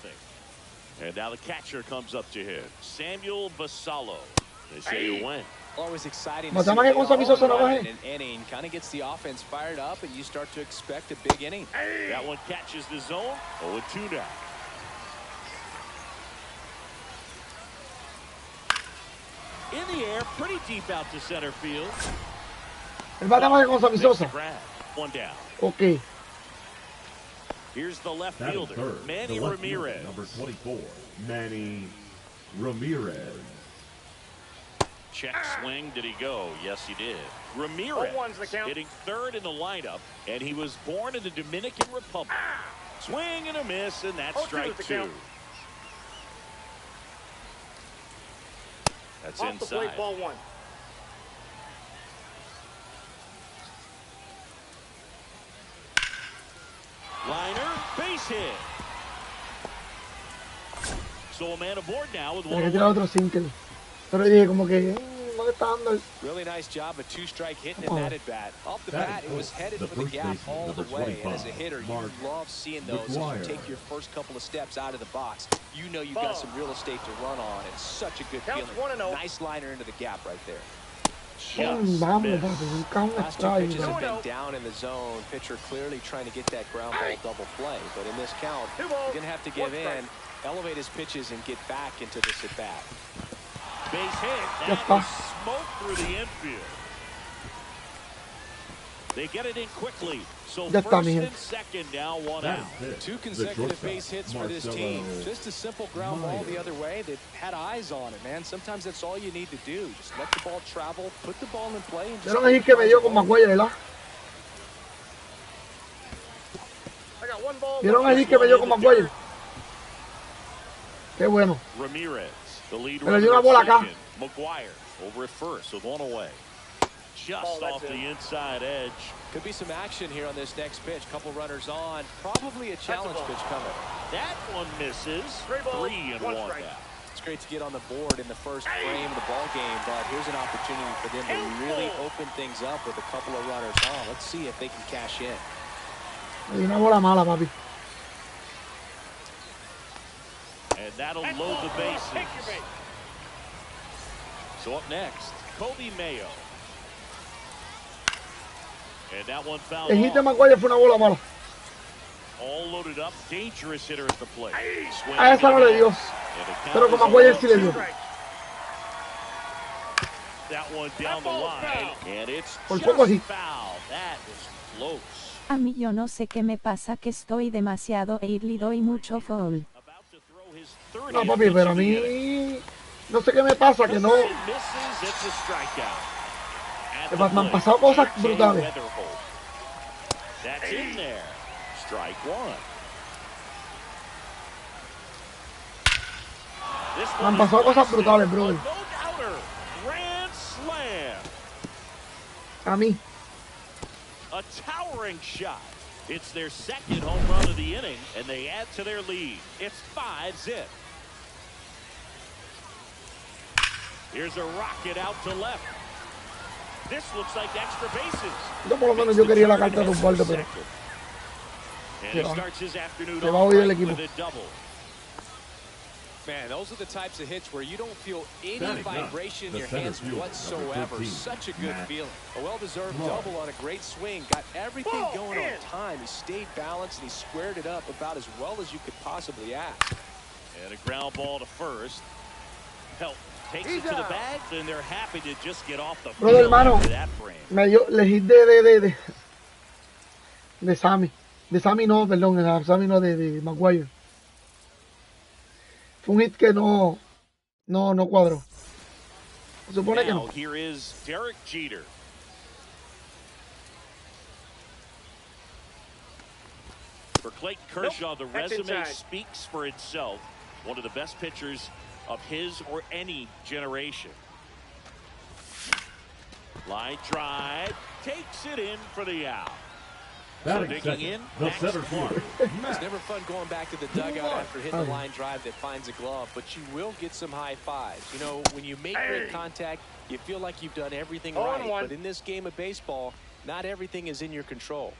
And now the catcher comes up to hit. Samuel Basallo. They say you win. Always exciting to Más see que con esa all no run bajé. in an inning. Kind of gets the offense fired up, and you start to expect a big inning. That one catches the zone. 0-2 now. In the air, pretty deep out to center field. El bate más que con Makes Sosa. the grab. One down. Ok. Here's the left That is fielder, third. Manny The left fielder, Ramirez. number 24, Manny Ramirez. Check swing. Did he go? Yes, he did. Ramirez 0-1's the count. hitting third in the lineup, and he was born in the Dominican Republic. Swing and a miss, and that's 0-2 strike the 2. count. That's Off the inside. plate, ball 1. Liner, base hit. So a man aboard now with Tenía que one tirar away. otro single. Pero dije como que no le está dando. Really nice job, a 2-strike hitting in that at bat. Off the bat, it was headed for the first gap baseman, all the number way. And as a 25, hitter, you Mark love seeing those. As you McGuire. take your first couple of steps out of the box, you know you've got some real estate to run on. It's such a good Counts feeling. 1-0. Nice liner into the gap right there. Just Vamos, missed. papi. Busca un Last 2 strike. pitches have bro. been down in the zone. Pitcher clearly trying to get that ground ball double play. But in this count, 2 you're balls, going to have to 1 give strike. in, elevate his pitches, and get back into this at bat. Base hit. Ya That está. was smoke through the infield. They get it in quickly. So Ya está, first mi and gente. second, now one That out. is it. 2 The consecutive shortstop, base hits for this Marcelo team. Just a simple ground ball the Meyer. other way that had eyes on it, man. Sometimes that's all you need to do. Just let the ball travel, put the ball in play, and just Vieron ahí que me dio con Maguire, ¿verdad? I got 1 ball. Vieron 1 ahí que me dio con Maguire. Qué bueno. Ramirez, the lead Pero dio runner una at bola acá. second. McGuire over at first with one away. Just Oh, that's off the it. inside edge. could be some action here on this next pitch. Couple runners on. Probably a challenge ball. pitch coming. That one misses. 3 balls, 3-1 1 strike. now. It's great to get on the board in the first frame of the ball game, but here's an opportunity for them to really open things up with a couple of runners on. Let's see if they can cash in. Me dio una bola mala, papi. And that'll That's load ball the 4. bases. Take your base. So up next, Kobe Mayo. And that one fouled El hit de off. Maguire fue una bola mala. All loaded up, dangerous hitter at the plate. Swing A esa no le dio. and the count Pero is con Maguire 0-2. sí le dio. Strike. That one down the line, and it's Por poco just sí. foul. That is close. A mí yo no sé qué me pasa que estoy demasiado early, doy mucho foul. About to throw his 30th No, papi, pitch pero a of the inning. mí no sé qué me pasa, que no. It misses, it's a strikeout. At the Me han plate, pasado cosas AJ brutales. Weatherholt. That's in there. Strike 1. This Me han one is pasado cosas blasted. brutales, brother. A no-doubter. Grand slam. A mí. A towering shot. It's their second home run of the inning, and they add to their lead. It's 5-zip. Here's a rocket out to left. This looks like extra bases. Yo por lo menos yo quería la carta de Osvaldo, pero And Se he va. starts his afternoon Se va a off oír el right equipo. with a double. Man, those are the types of hits where you don't feel any Batting ninth, vibration in the your center hands fielder, whatsoever. number 13, Such a good Matt feeling. A well-deserved Moore. double on a great swing. Got everything Ball going on in. time. He stayed balanced, and he squared it up about as well as you could possibly ask. And a ground ball to first. Help Brother, hermano, me dio legit de Sammy. De Sammy no, perdón, de Sammy no, de Maguire. Fue un hit que no cuadró. Se supone que no. Here is Derek Jeter. For Clayton Kershaw, the resume speaks for itself. One of the best pitchers of his or any generation. Line drive, takes it in for the out. So digging in, the center field. It's never fun going back to the dugout after hitting a line drive that finds a glove, but you will get some high fives. You know, when you make great contact, you feel like you've done everything right. But in this game of baseball, not everything is in your control.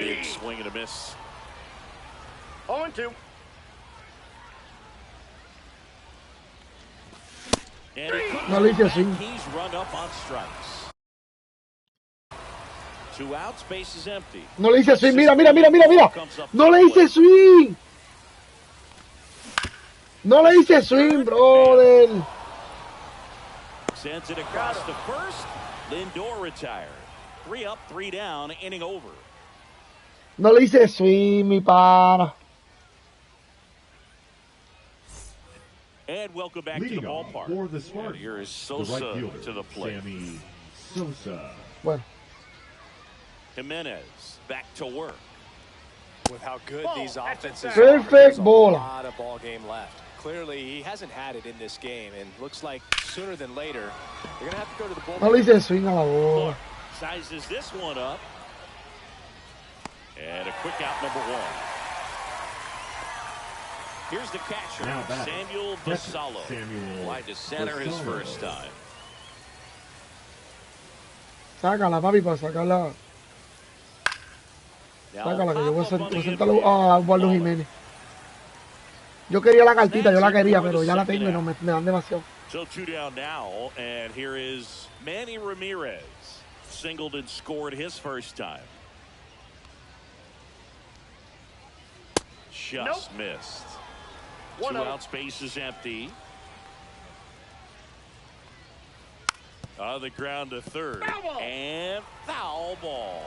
Big swing and a miss. 0-2. No le hice así. He's run up on strikes. 2 outs, base is empty. No le hice swing, mira. No le hice swing. No le hice swing, brother. Sends it across the first. Lindor retired. 3 up, 3 down, inning over. No le hice swing, mi pana. And welcome back to the ballpark. For the Spartans, here is Sosa right to the plate. Sammy Sosa. Bueno. Jimenez back to work. With how good these offenses Perfect are, ball. a lot of ball game left. Clearly, he hasn't had it in this game, and looks like sooner than later, they're going to have to go to the bullpen. No le hice swing a la bola. Sizes this one up. And a quick out, number 1. Here's the catcher, Samuel Vassallo. Wide to center his first time. Sácala, papi, para sacarla. Sácala, que yo voy a sentarlo a Eduardo Jiménez. Yo quería la cartita, yo la quería, pero ya la tengo y no me dan demasiado. So 2 down now, and here is Manny Ramirez. Singled and scored his first time. Just missed. 2 outs, base is empty. On the ground to third. And foul ball.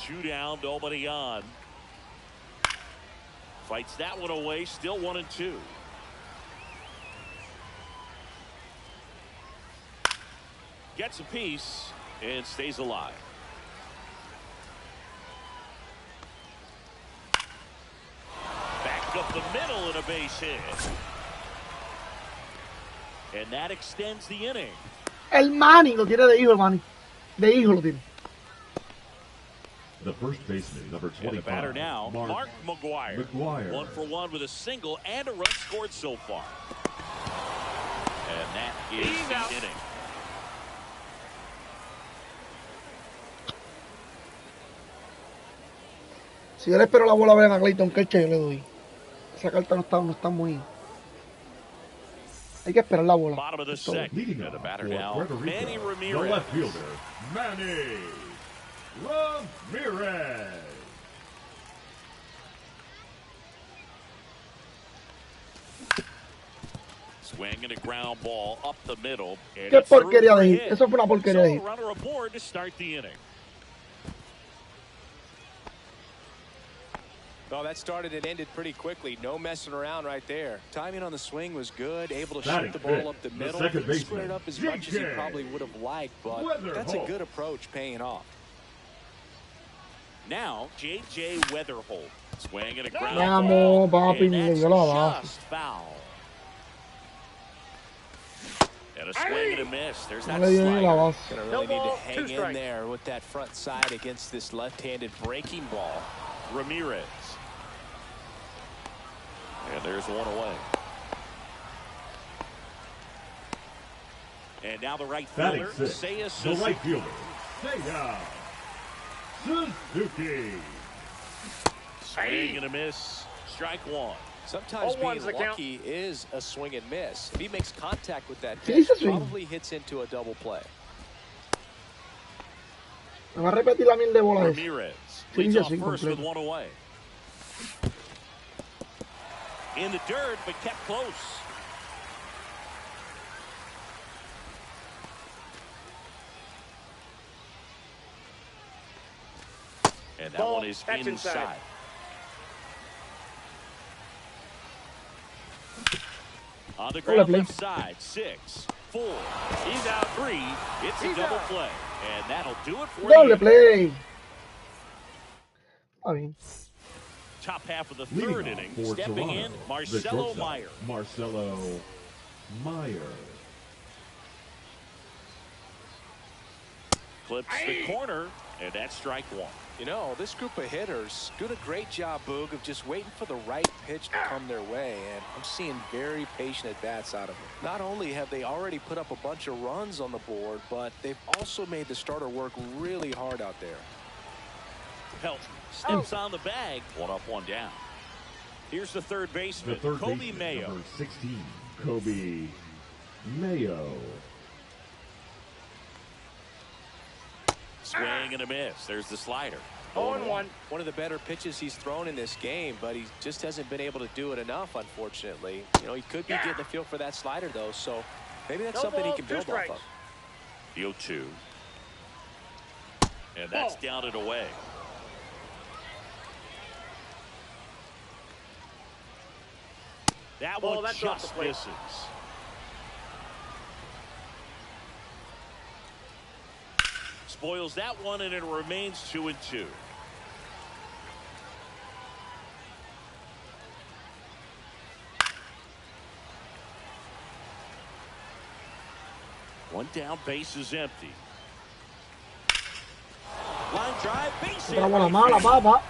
Two down, nobody on. Fights that one away, still 1-2. Gets a piece and stays alive. Back up the middle and a base hit. And that extends the inning. El Manny lo tiene de hijo, el Manny. De hijo lo tiene. The first baseman, number 25. And the batter now, Mark McGwire. 1 for 1 with a single and a run scored so far. And that is the inning. Si yo le espero la bola a Clayton Kershaw, yo le doy. Esa carta no está muy... Hay que esperar la bola. Bottom of the second. The batter now, Manny Ramirez. The left fielder, Manny Ramirez. Swinging a ground ball up the middle. Qué porquería de hit. Eso fue una porquería de hit. Runner aboard to start the inning. Oh, that started and ended pretty quickly. No messing around right there. Timing on the swing was good. Able to shoot the ball up the middle. Didn't square it up as much as he probably would have liked, but that's a good approach paying off. Now, J.J. Weatherholt. Swinging a ground Vamos, ball. papi, And yo la that's bajo. just foul. And a swing and a miss. There's that slider. Gonna really need to hang in there with that front side against this left-handed breaking ball. Ramirez. And there's one away. And now the right fielder, Seiya Suzuki. The right fielder, Seiya Suzuki. Swing and a miss. Strike 1. Sometimes being lucky is a swing and miss. If he makes contact with that pitch, probably hits into a double play. Me va a repetir la mil de bola esa. Ramirez Sí, leads ya off sí, first with completo. one away. In the dirt, but kept close. And that Ball, one is that's inside. On the ground left side, 6, 4. He's out 3. It's a double play. And that'll do it for Doble play. Está bien. top half of the Leading third off inning. for Stepping Toronto, in, the Marcelo shortstop, Meyer. Marcelo Meyer. Clips the corner, and that's strike one. You know, this group of hitters doing a great job, Boog, of just waiting for the right pitch to come their way, and I'm seeing very patient at-bats out of them. Not only have they already put up a bunch of runs on the board, but they've also made the starter work really hard out there. Pelton steps on the bag. 1 up, 1 down. Here's the third baseman, Kobe Mayo. Number 16, Kobe Mayo. Swing and a miss. There's the slider. 0-1. One of the better pitches he's thrown in this game, but he just hasn't been able to do it enough, unfortunately. You know, he could be getting the feel for that slider, though, so maybe that's something he can build off of. 0-2. And that's down and away. That one just misses. Spoils that one, and it remains 2-2. One down, base is empty. Line drive, base hit. Otra bola mala, papá.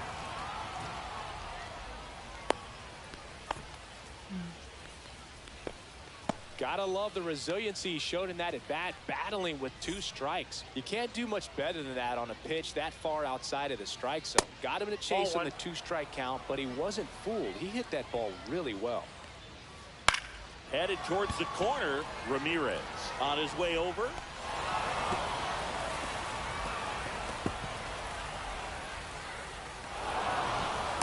Gotta love the resiliency he showed in that at-bat, battling with 2 strikes. You can't do much better than that on a pitch that far outside of the strike zone. Got him in a chase on the 2-strike count, but he wasn't fooled. He hit that ball really well. Headed towards the corner, Ramirez on his way over.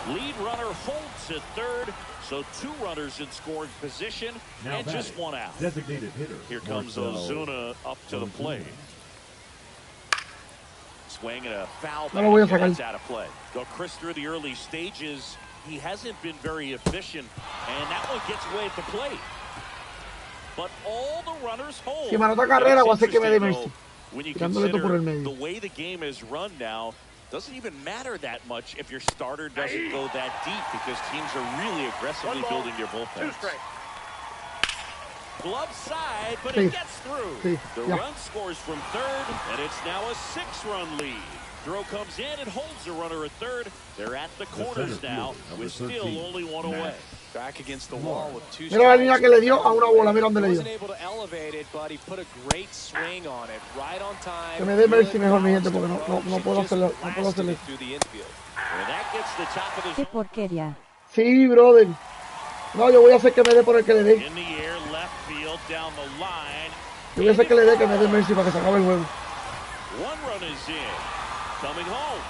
Lead runner holds at third, so 2 runners in scoring position, Now and just 1 out. Designated hitter. Here comes Ozuna up to the plate. Swing and a foul back, that's out of play. Go Chris through the early stages. He hasn't been very efficient, and that one gets away at the plate. But all the runners hold. Si me anota carrera, voy a hacer que me dé Messi. When you Tirándole esto por el consider medio. the way the game is run now, doesn't even matter that much if your starter doesn't go that deep, because teams are really aggressively building their bullpens. Glove side, but it gets through. The run scores from third, and it's now a 6-run lead. Throw comes in and holds the runner at third. They're at the corners now, with still only 1 away. Back against the wall with 2 Mira la línea que le dio a una bola, mira dónde le dio. Wasn't able to elevate it, but he put a great swing on it, right on time. Que me dé Messi mejor, mi gente, porque no puedo hacerlo. No puedo hacerlo. Qué porquería. Sí, brother. No, yo voy a hacer que me dé por el que le dé. In the air, left field, down the line. Yo voy a hacer que le dé, que me dé Messi para que se acabe el juego. 1 run is in. Coming home.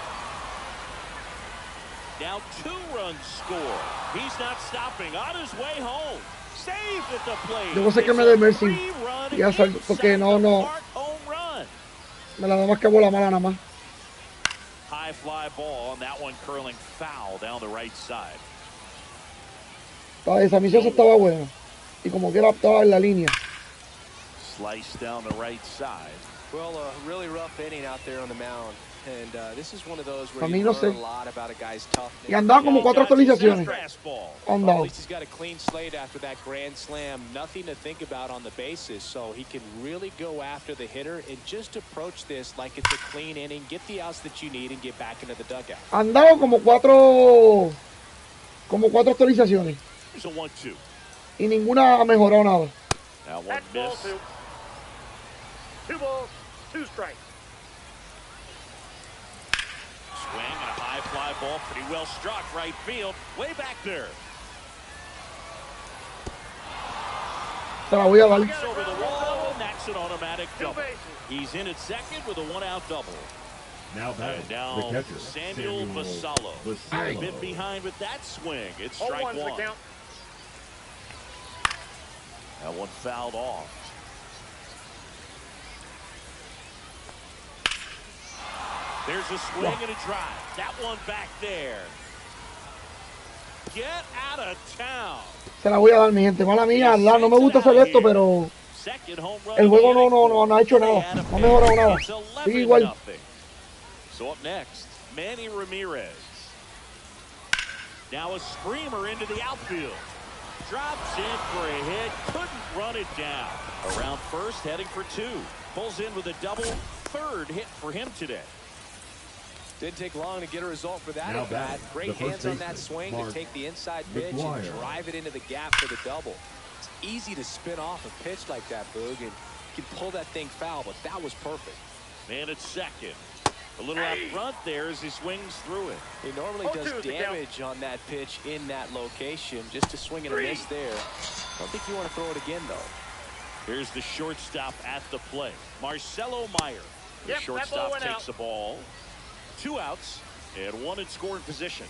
Now 2 runs score. He's not stopping. On his way home. Saved at the plate. Yo voy a hacer que me dé Messi. Ya sabes, porque no. Me la da más que bola mala nada más. High fly ball, and that one curling foul down the right side. Esa misión estaba buena. Y como quiera estaba en la línea. Slice down the right side. Well, a really rough inning out there on the mound. And this is one of those where A mí you no learn sé. a lot about a guy's toughness. Y andaba como 4 actualizaciones. Well, Andaba. at least he's got a clean slate after that grand slam. Nothing to think about on the bases, so he can really go after the hitter and just approach this like it's a clean inning, get the outs that you need, and get back into the dugout. Andaba como 4 actualizaciones. Here's a 1-2. Y ninguna ha mejorado nada. That one missed. 2 balls, 2 strikes. Swing and a high fly ball, pretty well struck right field, way back there. Se la voy a dar. Over the wall, and that's an automatic double. He's in at second with a 1-out double. Now back, and now the catcher, Samuel Vassallo. A bit behind with that swing. It's strike one. Count. That one fouled off. There's a swing and a drive. That one back there. Get out of town. Se la voy a dar, mi gente. Mala mía, no me gusta hacer esto, pero el juego no ha hecho nada. No ha mejorado nada. Sigue igual. So up next, Manny Ramirez. Now a screamer into the outfield. Drops in for a hit. Couldn't run it down. Around first, heading for two. Pulls in with a double. Third hit for him today. Didn't take long to get a result for that at bat. Great hands on that swing to take the inside pitch and drive it into the gap for the double. It's easy to spin off a pitch like that, Boog, and you can pull that thing foul, but that was perfect. Man at second. A little out front there as he swings through it. He normally does damage on that pitch in that location. Just to swing and a miss there. Don't think you want to throw it again, though. Here's the shortstop at the plate. Marcelo Meyer. The shortstop takes the ball. 2 outs and 1 in scoring position.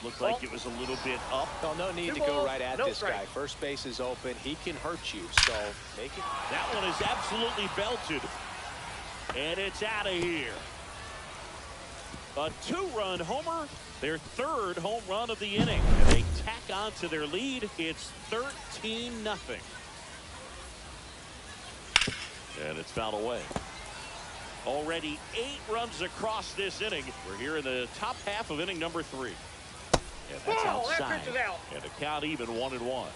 Looked like it was a little bit up. Oh, no need to go right at this guy. First base is open. He can hurt you, so make it. That one is absolutely belted. And it's out of here. A 2-run homer, their 3rd home run of the inning. And they tack on to their lead. It's 13-0. And it's fouled away. Already 8 runs across this inning. We're here in the top half of inning number 3. And that's outside. And a count even 1-1.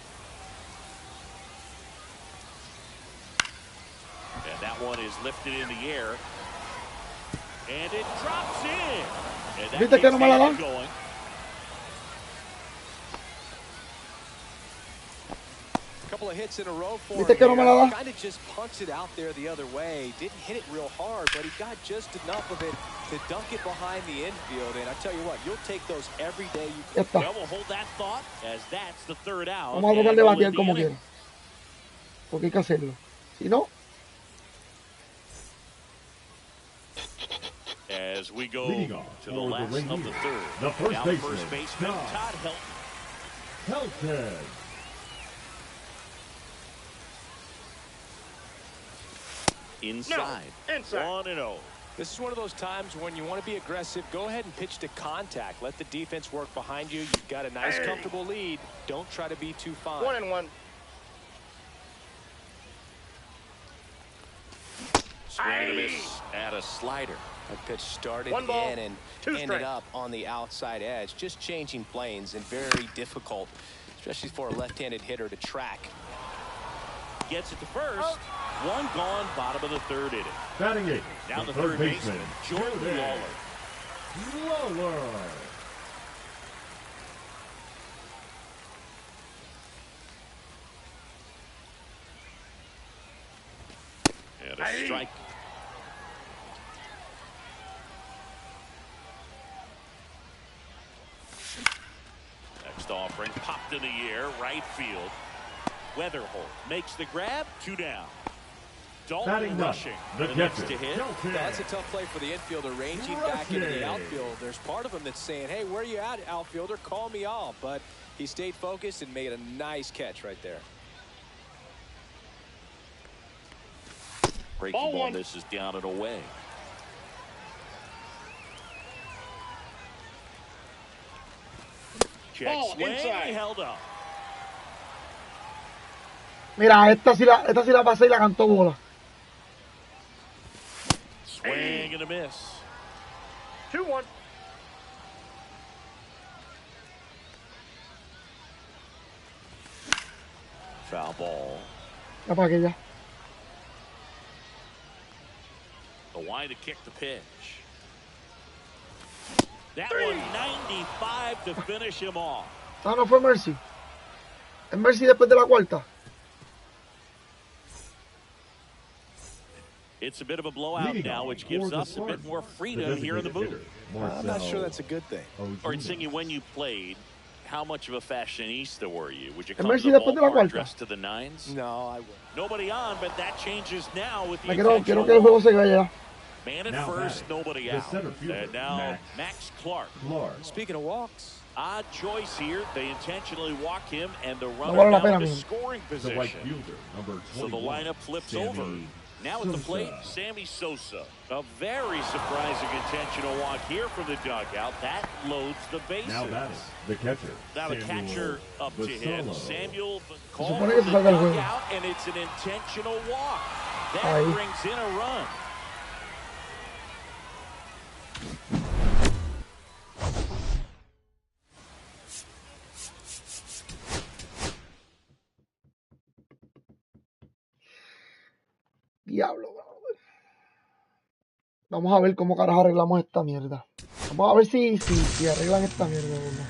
And that one is lifted in the air. And it drops in. And that gets the going. Couple of hits in a row for him. Kind of just punched it out there the other way. Didn't hit it real hard, but he got just enough of it to dunk it behind the infield. And I tell you what, you'll take those every day you can. Well, we'll hold that thought as that's the 3rd out. Vamos a tratar de batear como quiera. Porque hay que hacerlo. Si no. As we go to the last of the 3rd. The first baseman, Todd Helton. Inside. 1-0. This is one of those times when you want to be aggressive. Go ahead and pitch to contact. Let the defense work behind you. You've got a nice, comfortable lead. Don't try to be too fine. 1-1. Swing and a miss at a slider. That pitch started in and ended up on the outside edge. Just changing planes and very difficult, especially for a left-handed hitter to track. Gets it to first. One gone, bottom of the 3rd inning. Batting 8. Now the 3rd baseman, Jordan Lawler. And a strike. Next offering popped in the air, right field. Weatherholt makes the grab, 2 down. Dalton rushing the next to hit. That's a tough play for the infielder, ranging back into the outfield. There's part of him that's saying, hey, where you at, outfielder? Call me off. But he stayed focused and made a nice catch right there. Breaking ball, this is down and away. Check swing, held up. Mira, esta sí la pasé y la cantó bola. Swing and a miss. 2-1. Foul ball. Ya para aquella. The wide to kick the pitch. That one 95 to finish him off. Ah, no fue Mercy. Es Mercy después de la 4ª. It's a bit of a blowout now, which gives us a bit more freedom here in the booth. I'm not sure that's a good thing. All right, Singy, when you played, how much of a fashionista were you? Would you come to the ballpark dressed to the nines? No, I wouldn't. Nobody on, but that changes now with the Quiero que el juego se vaya. Man at first, nobody out. And now Max Clark. Speaking of walks, odd choice here. They intentionally walk him and the runner now in scoring position. So the lineup flips over. Now at the plate, Sammy Sosa. A very surprising intentional walk here from the dugout. That loads the bases. Now the catcher. Now the catcher up to him. Samuel called from the dugout, and it's an intentional walk. That brings in a run. Diablo, brother. Vamos a ver cómo carajo arreglamos esta mierda. Vamos a ver si arreglan esta mierda, ¿verdad?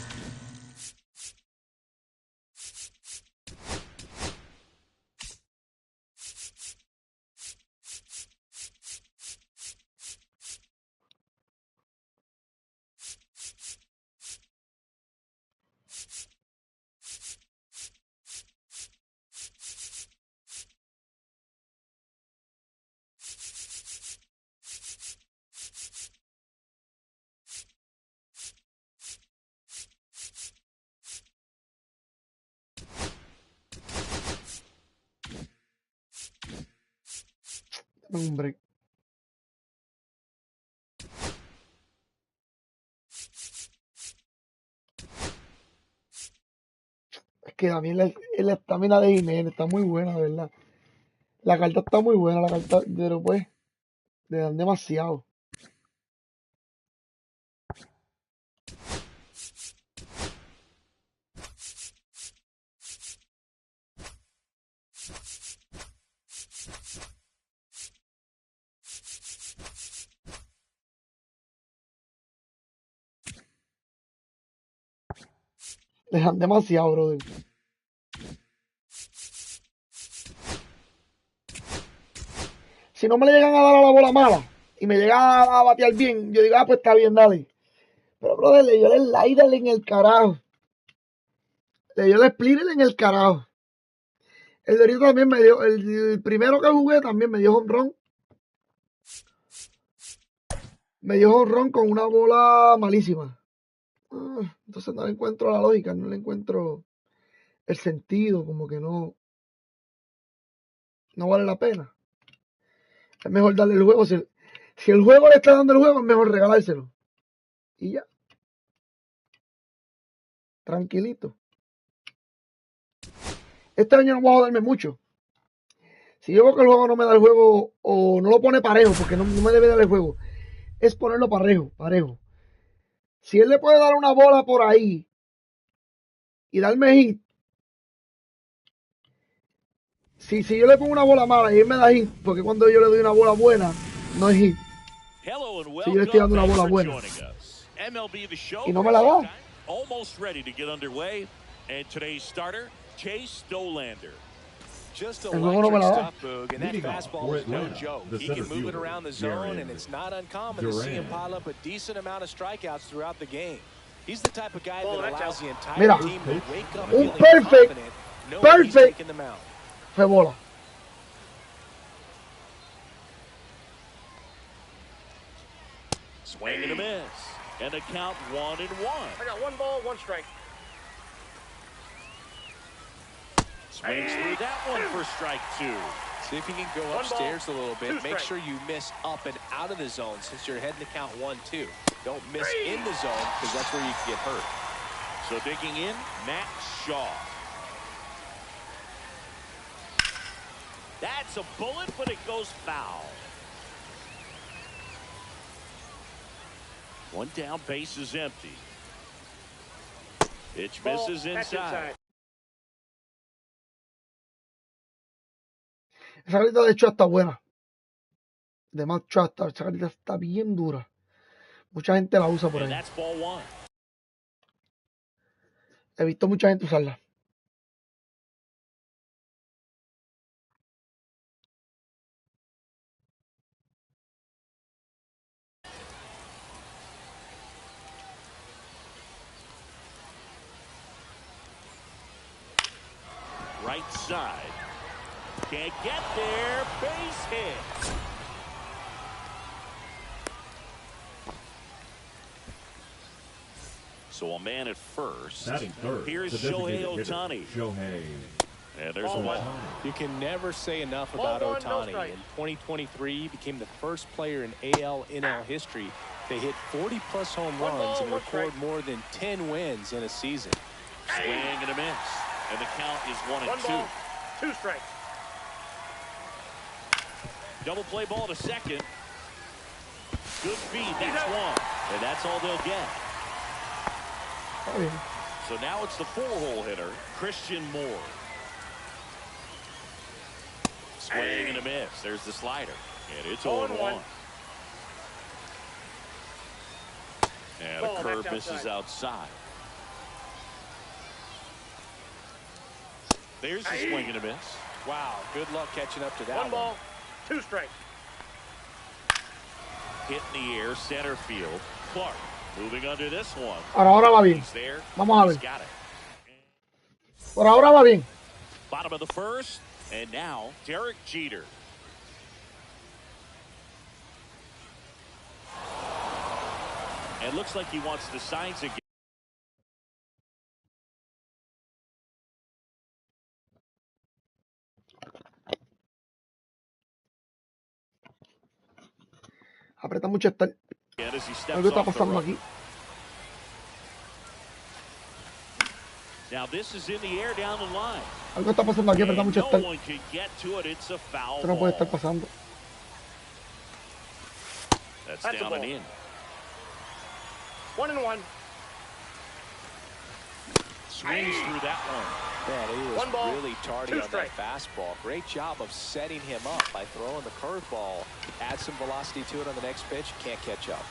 Dame un break. Es que también la estamina de Jiménez está muy buena, de verdad. La carta está muy buena, la carta, pero pues le dan demasiado. Le dan demasiado, brother. Si no me le llegan a dar a la bola mala y me llegan a batear bien, yo digo, pues está bien, dale. Pero, brother, le dio el slider en el carajo. Le dio el splitter en el carajo. El de ahorita también me dio, el primero que jugué también me dio home run. Me dio home run con una bola malísima. Entonces no le encuentro la lógica, no le encuentro el sentido, como que no vale la pena. Es mejor darle el juego. Si el juego le está dando el juego, es mejor regalárselo. Y ya. Tranquilito. Este año no voy a joderme mucho. Si yo veo que el juego no me da el juego o no lo pone parejo, porque no me debe dar el juego, es ponerlo parejo. Si él le puede dar una bola por ahí y darme hit, si yo le pongo una bola mala y él me da hit, porque cuando yo le doy una bola buena, no es hit. Si yo le estoy dando una bola buena MLB The Show y no me la da. Almost ready to get underway, and today's starter, Chase Dollander. Just electric stuff, Boog, and that fastball is no joke. He can move it around the zone, and it's not uncommon to see him pile up a decent amount of strikeouts throughout the game. He's the type of guy that allows the entire team to wake up feeling confident, knowing he's taking them out. Fue bola. Swing and a miss, and a count 1-1. I got 1 ball, 1 strike. Swings through that one for strike 2. See if you can go upstairs a little bit. Make sure you miss up and out of the zone since you're heading to count 1-2. Don't miss in the zone because that's where you can get hurt. So digging in, Matt Shaw. That's a bullet, but it goes foul. One down, base is empty. Pitch misses inside. Esa carita de hecho está buena. De más chata, esa carita está bien dura. Mucha gente la usa por ahí. He visto mucha gente usarla. Right side. Can't get there. Base hit. So a man at first. Batting third. Here's Shohei Ohtani. Shohei. And there's one. You can never say enough about Ohtani. In 2023, he became the first player in AL/NL history to hit 40-plus home runs and record more than 10 wins in a season. Swing and a miss. And the count is 1-2. 2 strikes. Double play ball to second. Good feed. That's one. And that's all they'll get. So now it's the 4-hole hitter, Christian Moore. Swing and a miss. There's the slider. And it's 0-1. And the curve misses outside. There's the swing and a miss. Wow, good luck catching up to that 1 ball, 2 strikes. Hit in the air, center field. Clark moving under this one. Ahora va bien. He's there. Vamos a ver. He's got it. Por ahora va bien. Bottom of the first. And now, Derek Jeter. It looks like he wants the signs again. Aprieta mucho estar. Algo está pasando aquí. Now this is in the air down the line. Algo está pasando aquí, aprieta mucho estar. Esto no puede estar pasando. That's down and in. 1-1. Swings through that one. Man, he was really tardy on that fastball. Great job of setting him up by throwing the curveball. Add some velocity to it on the next pitch. Can't catch up.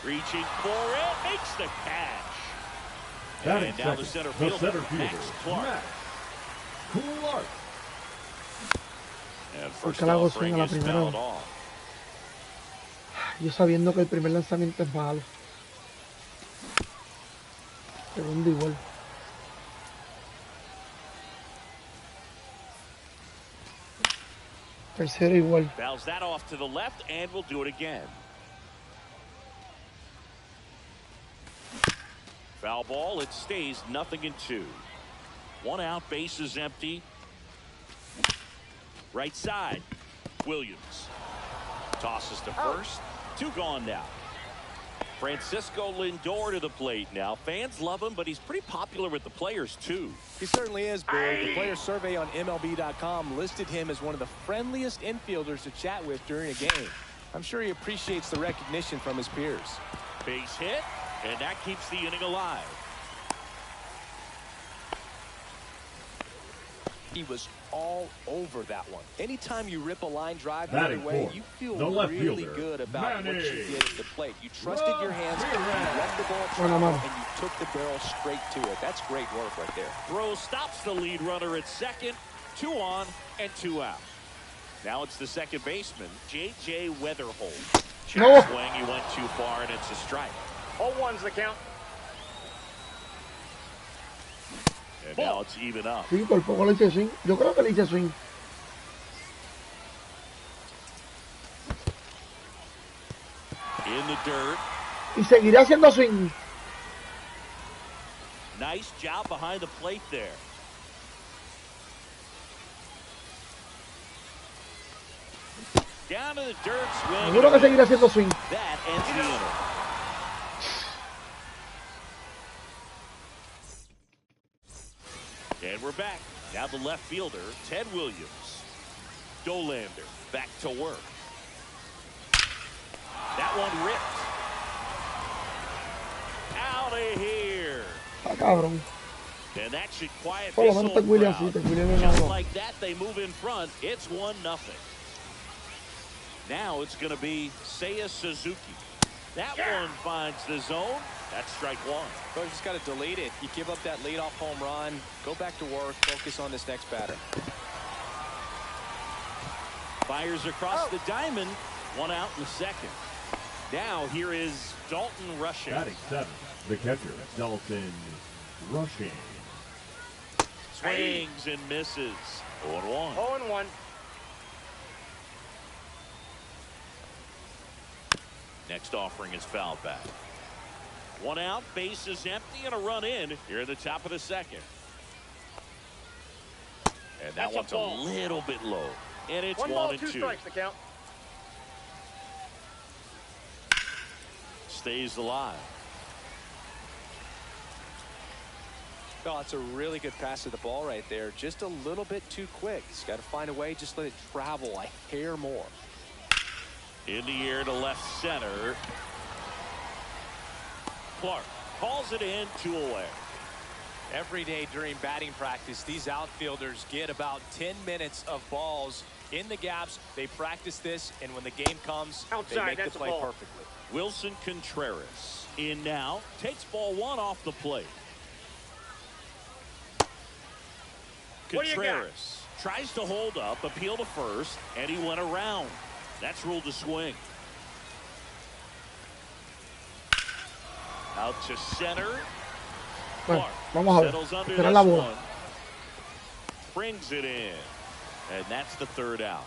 Reaching for it. Makes the catch. And now the center fielder, Max Clark. And first offering is fouled off. Yo sabiendo que el primer lanzamiento es malo. Segundo igual. Tercero igual. Fouls that off to the left, and we'll do it again. Foul ball, it stays 0-2. 1 out, base is empty. Right side, Williams. Tosses to first. 2 gone now. Francisco Lindor to the plate now. Fans love him, but he's pretty popular with the players, too. He certainly is, Big. The player survey on MLB.com listed him as one of the friendliest infielders to chat with during a game. I'm sure he appreciates the recognition from his peers. Base hit, and that keeps the inning alive. He was all over that one. Anytime you rip a line drive the other way, you feel really good about what you did at the plate. You trusted your hands, you let the ball travel, and you took the barrel straight to it. That's great work right there. Throw stops the lead runner at second. 2 on and 2 out. Now it's the second baseman, J.J. Weatherholt. Check swing, he went too far, and it's a strike. 0-1's the count. And now it's even up. Sí, por poco le hice swing. Yo creo que le hice swing. In the dirt. Y seguiré haciendo swing. Nice job behind the plate there. Down to the dirt, swing. Seguro que seguiré haciendo swing. That ends the inning. And we're back. Now the left fielder, Ted Williams. Dolander back to work. That one ripped. Out of here. Ah, cabrón. And that should quiet Por lo this menos old Ted Williams crowd. sí, Ted Williams Just no. like that, they move in front. It's 1-0. Now it's going to be Seiya Suzuki. That one finds the zone. That's strike 1. Well, you just got to delete it. You give up that leadoff home run. Go back to work. Focus on this next batter. Fires across the diamond. 1 out in the second. Now here is Dalton Rushing. Batting 7, the catcher, Dalton Rushing. Swings and misses. 0-1. 0-1. Next offering is fouled back. One out, base is empty, and a run in here in the top of the second. And that one's a little bit low. And it's 1 and 2. Strikes to count. Stays alive. Oh, it's a really good pass to the ball right there. Just a little bit too quick. He's got to find a way. Just let it travel a hair more. In the air to left center. Clark calls it in, 2 away. Every day during batting practice, these outfielders get about 10 minutes of balls in the gaps. They practice this, and when the game comes, they make the play perfectly. Wilson Contreras in now. Takes ball 1 off the plate. Contreras tries to hold up, appeal to first, and he went around. That's ruled a swing. Out to center. Bueno, Clark vamos a ver. settles under Espera this la bola. one. Brings it in. And that's the 3rd out.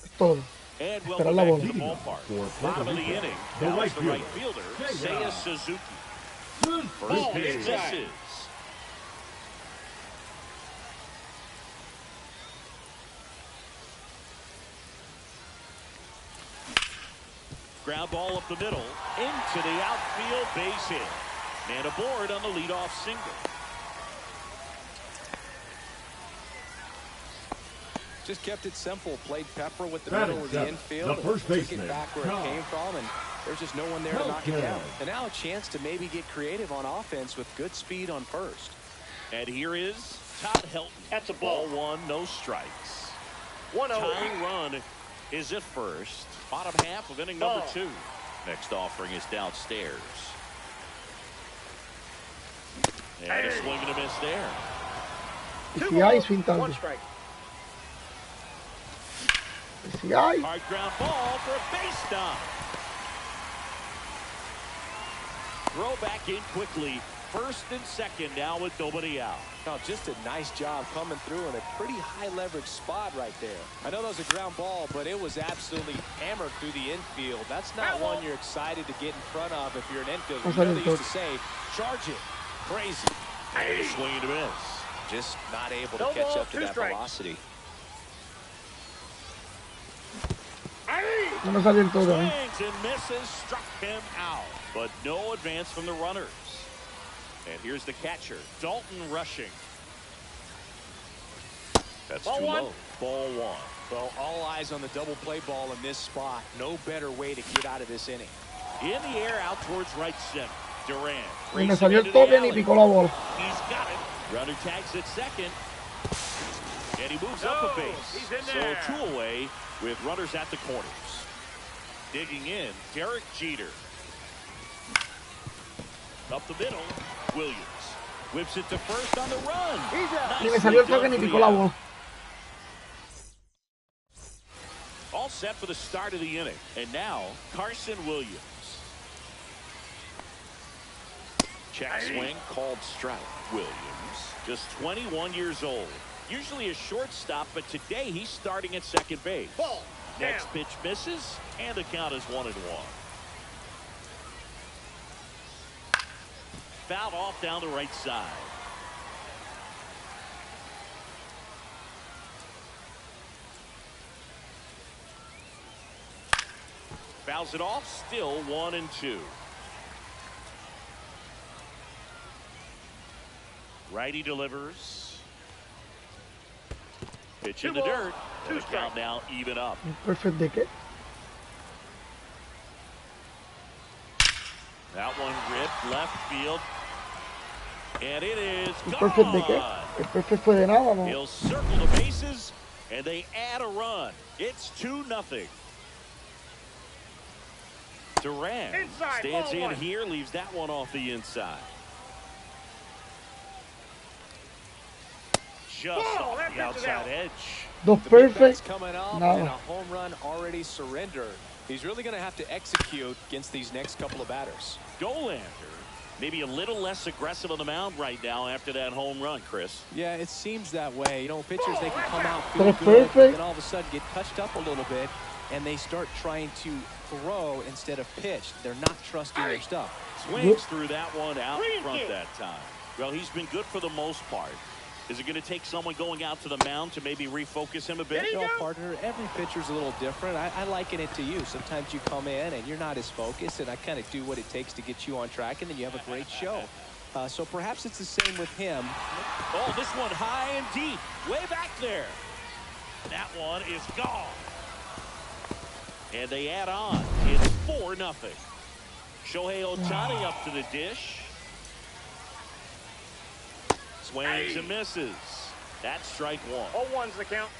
Es todo. And Espera welcome la back bola. to the ballpark. Bottom of the inning. Now it's the right fielder, Seiya Suzuki. First pitch misses. Ground ball up the middle, into the outfield, base hit. Man aboard on the leadoff single. Just kept it simple. Played pepper with the middle of the infield. The first baseman. Took it back where it came from, and there's just no one there to knock it down. And now a chance to maybe get creative on offense with good speed on first. And here is Todd Helton. That's a ball. 1, no strikes. 1-0. Tying run is at first. Bottom half of inning number 2. Next offering is downstairs. And a swing and a miss there. Si hay swing tarde. 1 strike. Si hay. Hard ground ball for a base stop. Throw back in quickly. First and second now with nobody out. Oh, just a nice job coming through in a pretty high leverage spot right there. I know that was a ground ball, but it was absolutely hammered through the infield. That's not one you're excited to get in front of if you're an infielder. You know they used to say, charge it. Crazy. And a swing and a miss. Just not able to catch up to that velocity. No me salió el todo. Swings and misses, struck him out. But no advance from the runners. And here's the catcher, Dalton rushing. That's too low. Ball 1. Well, all eyes on the double play ball in this spot. No better way to get out of this inning. In the air, out towards right center. Durant. Y me salió el toque ni picó la bola. He's got it. Runner tags at second. And he moves up a base. So a 2 away with runners at the corners. Digging in, Derek Jeter. Up the middle, Williams. Whips it to first on the run. Ni me salió el toque ni picó la bola. All set for the start of the inning. And now, Carson Williams. Check swing, called strike. Williams, just 21 years old. Usually a shortstop, but today he's starting at second base. Next pitch misses, and the count is 1-1. Fouled off down the right side. Fouls it off, still 1-2. Righty delivers. Pitch in the dirt. The count now even up. Perfect de qué? That one ripped left field. And it is Perfect de qué? El perfect fue de nada, ¿no? He'll circle the bases, and they add a run. It's 2-0. Durant stands in here, leaves that one off the inside. Just off the outside edge. Dos perfect. Coming up Nada. and a home run already surrendered. He's really going to have to execute against these next couple of batters. Dollander, maybe a little less aggressive on the mound right now after that home run, Chris. Yeah, it seems that way. You know, pitchers, they can come out But feel good, perfect. then all of a sudden get touched up a little bit, and they start trying to throw instead of pitch. They're not trusting their stuff. Swings through that one out front that time. Well, he's been good for the most part. Is it going to take someone going out to the mound to maybe refocus him a bit? No, partner, every pitcher's a little different. I liken it to you. Sometimes you come in and you're not as focused, and I kind of do what it takes to get you on track, and then you have a great show. So perhaps it's the same with him. Oh, this one high and deep, way back there. That one is gone. And they add on. It's 4-0. Shohei Ohtani up to the dish. Swings and misses. That's strike one. 0-1's the count.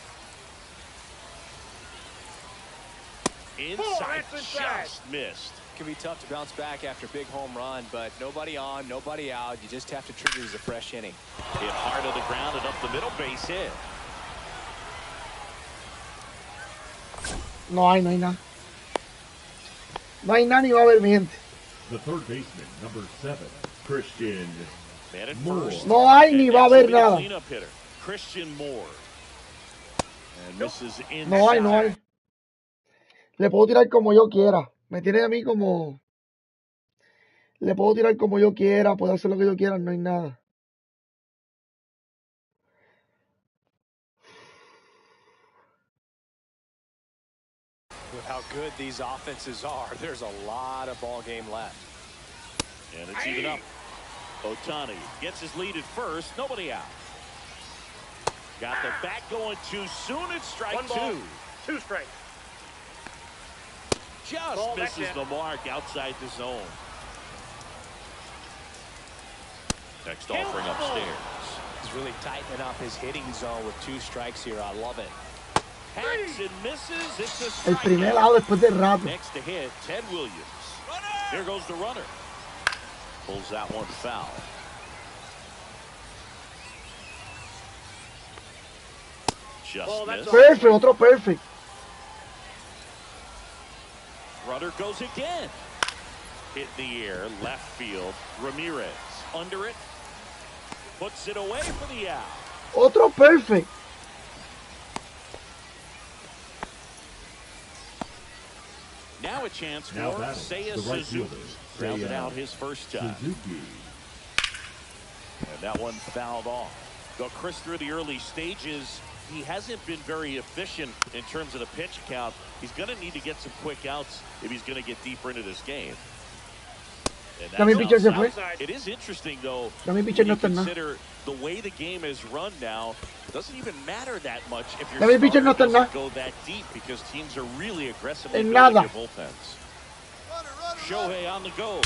Inside, just missed. It can be tough to bounce back after a big home run, but nobody on, nobody out. You just have to treat it as a fresh inning. Hit hard to the ground and up the middle, base hit. No hay nada. No hay nada ni va a haber, mi gente. The third baseman, number 7, Christian Moore. No hay ni va a haber nada. Cleanup hitter, Christian Moore. And misses inside. No hay, no hay. Le puedo tirar como yo quiera. Me tiene a mí como... Le puedo tirar como yo quiera, puedo hacer lo que yo quiera, no hay nada. With how good these offenses are, there's a lot of ball game left. And it's even up. Ohtani gets his lead at first. Nobody out. Got the bat going too soon. It's strike 2. 2 strikes. Just misses the mark outside the zone. Next offering upstairs. He's really tightening up his hitting zone with 2 strikes here. I love it. Hacks and misses. It's a El primer lado después del rato. Next to hit, Ted Williams. Here goes the runner. Pulls that one foul. Just missed. Perfect, otro perfect. Runner goes again. Hit in the air, left field. Ramirez under it. Puts it away for the out. Otro perfect. Now a chance for Seiya right Suzuki. Rounded out his first time. Suzuki. And that one fouled off. Though Chris, through the early stages, he hasn't been very efficient in terms of the pitch count. He's going to need to get some quick outs if he's going to get deeper into this game. It is interesting, though, when you consider the way the game is run now. It doesn't even matter that much if your starter doesn't go that deep, because teams are really aggressively building their bullpens. Shohei on the go.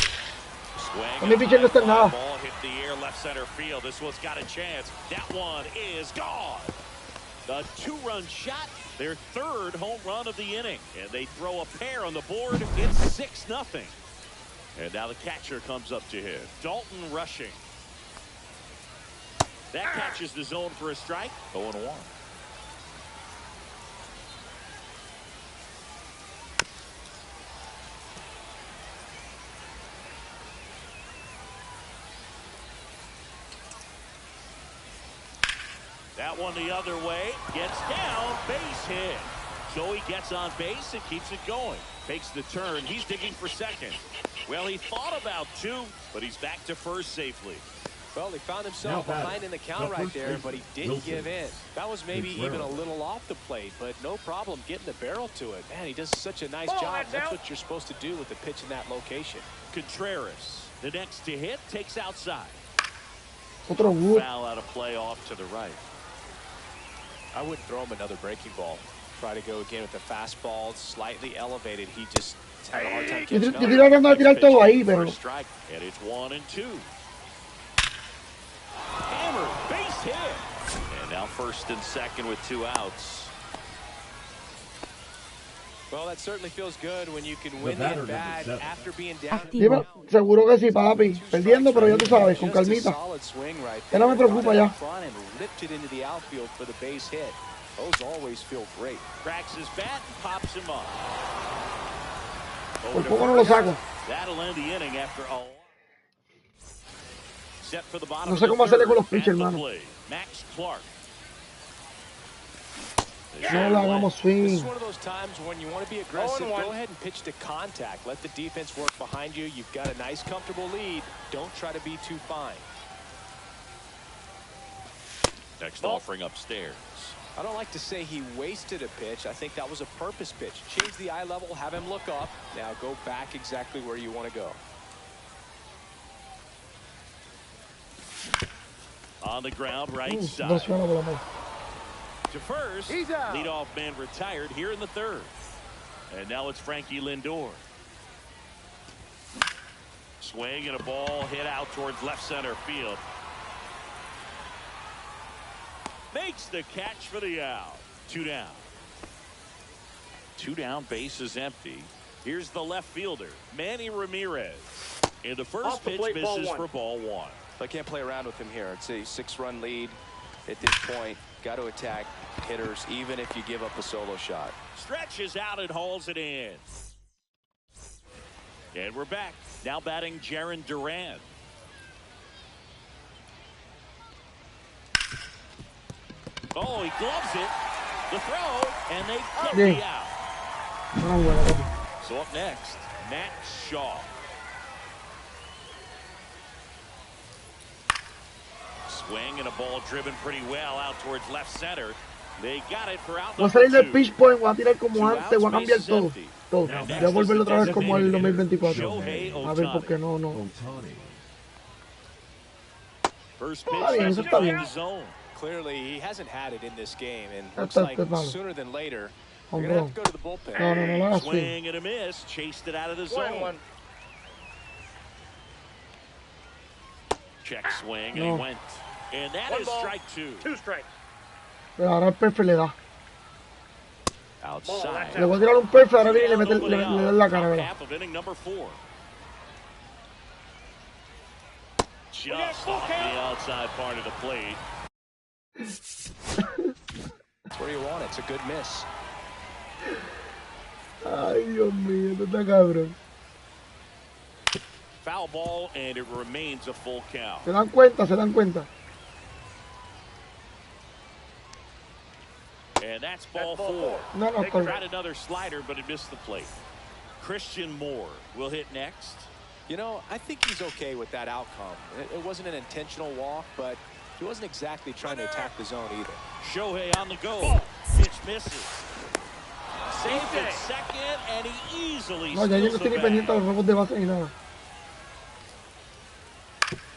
Swing. Ball hit the air, left center field. This one's got a chance. That one is gone. The 2-run shot, their 3rd home run of the inning. And they throw a pair on the board. It's 6-0. And now the catcher comes up to hit. Dalton rushing. That catches the zone for a strike. 0-1. That one the other way. Gets down. Base hit. Joey gets on base and keeps it going. Takes the turn. He's digging for second. Well, he thought about 2, but he's back to first safely. Well, he found himself behind in the count right there, but he didn't give in. That was maybe even a little off the plate, but no problem getting the barrel to it. Man, he does such a nice job. That's what you're supposed to do with the pitch in that location. Contreras, the next to hit, takes outside. Otro wood. Foul out of play off to the right. I wouldn't throw him another breaking ball. Try to go again with the fastball, slightly elevated. He just had a hard time catching up. Strike, and it's 1 and 2. Hammer, base hit. And now first and second with 2 outs. Well, that certainly feels good when you can win the at-bat after being down. Seguro que sí, papi. Perdiendo, pero ya tú sabes, con calmita. Ya no me preocupa ya. And ripped it into the outfield for the base hit. Those always feel great. Cracks his bat and pops him up. Por poco no lo saco. That'll end the inning after all. Set for the bottom. No sé cómo hacerle con los pitchers, hermano. Max Clark. No le hagamos swing. This is one of those times when you want to be aggressive. Go ahead and pitch to contact. Let the defense work behind you. You've got a nice, comfortable lead. Don't try to be too fine. Next offering upstairs. I don't like to say he wasted a pitch. I think that was a purpose pitch. Change the eye level, have him look up. Now go back exactly where you want to go. On the ground, right side. To first, leadoff man retired here in the third. And now it's Frankie Lindor. Swing and a ball hit out towards left center field. Makes the catch for the out. 2 down. 2 down, base is empty. Here's the left fielder, Manny Ramirez. And the first pitch misses for ball 1. I can't play around with him here. It's a 6-run lead at this point. Got to attack hitters, even if you give up a solo shot. Stretches out and hauls it in. And we're back. Now batting Jarren Duran. Oh, he gloves it. The throw, and they get the out. So up next, Matt Shaw. Swing and a ball driven pretty well out towards left center. They got it for out. Voy a salir del pitch point, voy a tirar como antes, voy a cambiar todo. Todo. Voy a volverlo otra vez como el 2024. A ver por qué no. First pitch, eso está bien. Clearly, he hasn't had it in this game, and looks like sooner than later, you're going to have to go to the bullpen. No, swing and a miss, chased it out of the zone. Check swing, and he went. And that is strike 2. 2 strikes. Pero ahora el perfil le da. Outside. Le voy a tirar un perfil, ahora viene y le da en la cara, ¿verdad? Half of inning number 4. Just off the outside part of the plate. That's where you want it. It's a good miss. Ay, Dios mío, esto está cabrón. Foul ball, and it remains a full count. Se dan cuenta. And that's ball 4. No, They tried another slider, but it missed the plate. Christian Moore will hit next. You know, I think he's okay with that outcome. It wasn't an intentional walk, but he wasn't exactly trying to attack the zone either. Shohei on the go. Pitch misses. Saved it second, and he easily no, ya yo no estoy ni pendiente a los robos de base ni nada.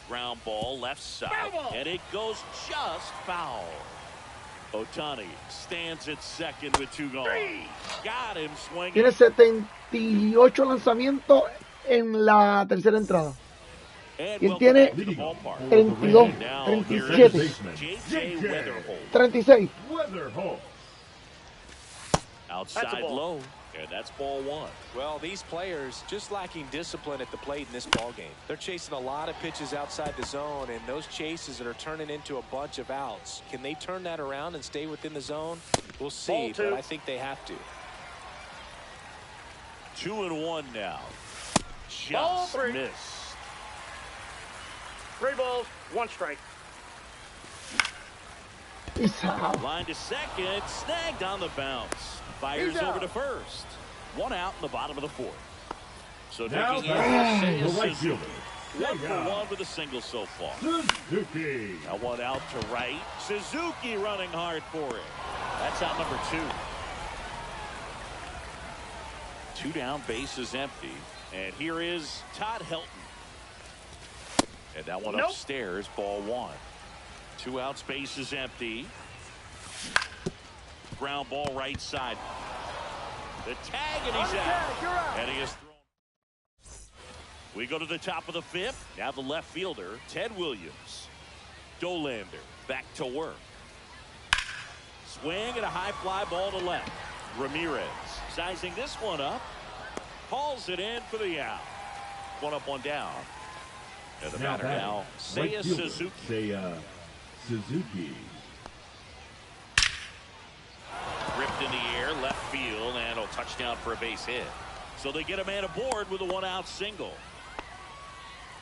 Ground ball left side, and it goes just foul. Ohtani stands at second with 2 gone. Got him swinging. Tiene 78 lanzamientos en la tercera entrada. Y él tiene 32, 37, 36. Outside low, and that's ball 1. Well, these players just lacking discipline at the plate in this ball game. They're chasing a lot of pitches outside the zone, and those chases that are turning into a bunch of outs. Can they turn that around and stay within the zone? We'll see, but I think they have to. 2-1 now. Just missed. 3 balls, 1 strike. Line to second, snagged on the bounce. Fires over to first. 1 out in the bottom of the 4th. So taking in the right fielder. 1 for 1 with a single so far. Suzuki. Now 1 out to right. Suzuki running hard for it. That's out number 2. 2 down, base is empty. And here is Todd Helton. And that one upstairs, ball 1. 2 outs, base is empty. Ground ball right side. The tag, and he's out. And he is thrown. We go to the top of the 5th. Now the left fielder, Ted Williams. Dolander back to work. Swing and a high fly ball to left. Ramirez sizing this one up. Hauls it in for the out. 1 up, 1 down. And the batter now, Seiya Suzuki. Suzuki. Ripped in the air, left field, and a touchdown for a base hit. So they get a man aboard with a 1-out single.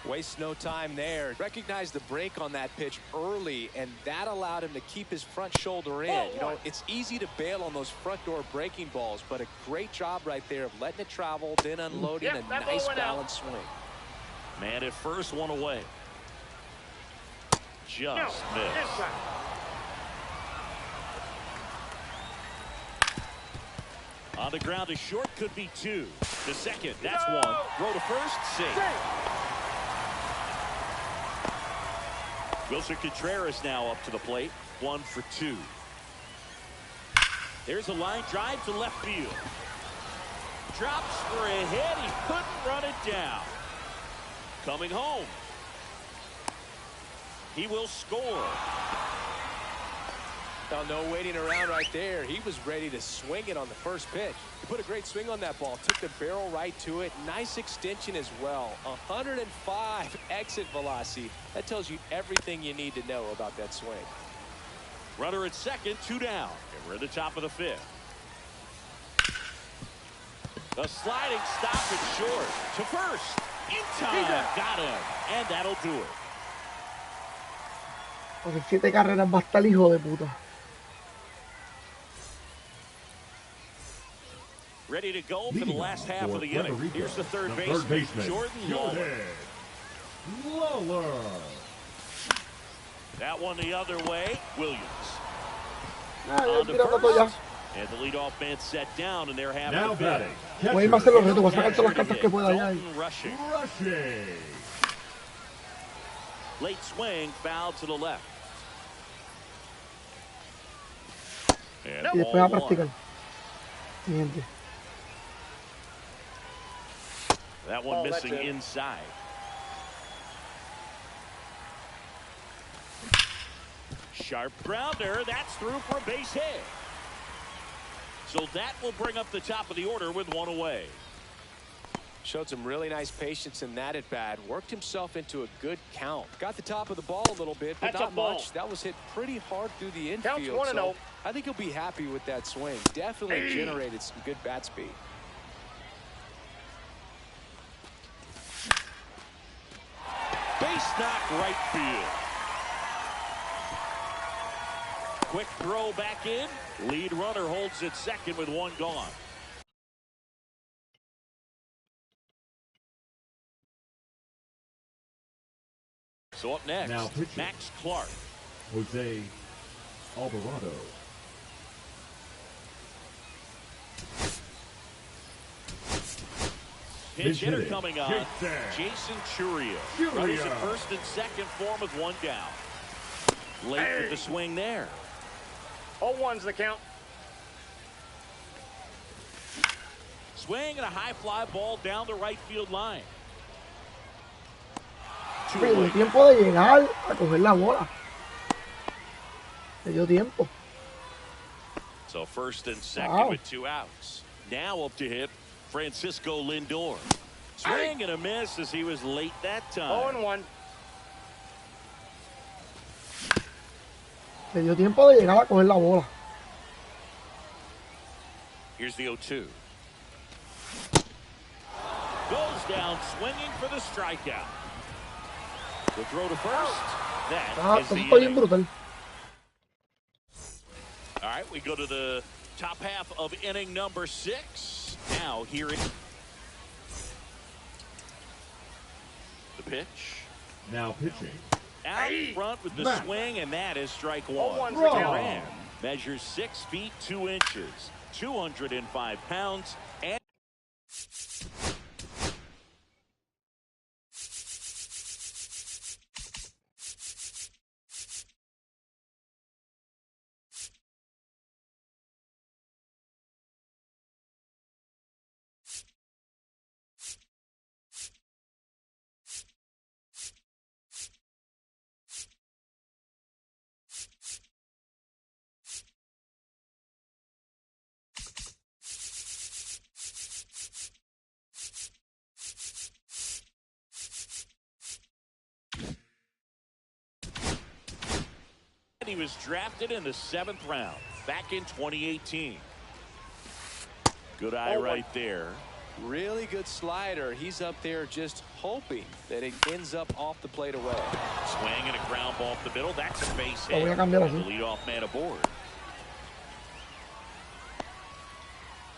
Waste no time there. Recognized the break on that pitch early, and that allowed him to keep his front shoulder in. You know, it's easy to bail on those front door breaking balls, but a great job right there of letting it travel, then unloading a nice balanced swing. Man at first, one away. Just missed. On the ground to short, could be two. To second, that's one. Throw to first, safe. Wilson Contreras now up to the plate. 1 for 2. There's a line drive to left field. Drops for a hit. He couldn't run it down. Coming home. He will score. Now, no waiting around right there. He was ready to swing it on the first pitch. He put a great swing on that ball. Took the barrel right to it. Nice extension as well. 105 exit velocity. That tells you everything you need to know about that swing. Runner at second, 2 down. And we're at the top of the 5th. The sliding stop at short. To first. In time. Got him. And that'll do it. Porque 7 carreras va a estar hijo de puta. Ready to go for the last half of the inning. Here's the third baseman, Jordan Lawler. That one the other way, Williams. On to first. And the leadoff man set down, and they're having a batting. Voy a irme a hacer los retos, voy a sacar todas las cartas que pueda allá. Rushing. Late swing, foul to the left. And Y después a practicar. Siguiente. That one missing inside. Sharp grounder. That's through for a base hit. So that will bring up the top of the order with 1 away. Showed some really nice patience in that at bat. Worked himself into a good count. Got the top of the ball a little bit, but not much. That was hit pretty hard through the infield. So I think he'll be happy with that swing. Definitely generated some good bat speed. Base knock right field. Quick throw back in. Lead runner holds at second with 1 gone. So up next, now Max Clark. Jose Alvarado. Pitch hitter coming on, Jason Chourio. Runners at first and second for him with 1 down. Late with the swing there. 0-1's the count. Swing and a high fly ball down the right field line. Le dio tiempo de llegar a coger la bola. Le dio tiempo. So first and second with 2 outs. Now up to hit Francisco Lindor. Swing and a miss as he was late that time. 0-1. Le dio tiempo de llegar a coger la bola. Here's the 0-2. Goes down swinging for the strikeout. The throw to first. That is the inning. Brutal. All right, we go to the top half of inning number 6. Now here is the pitch. Now pitching. Out front with the swing, and that is strike 1. Duran measures 6 feet 2 inches, 205 pounds, and he was drafted in the 7th round back in 2018. Good eye right there. Really good slider. He's up there just hoping that it ends up off the plate away. Swing and a ground ball up the middle. That's a base Lo hit. voy a cambiar The así. leadoff man aboard.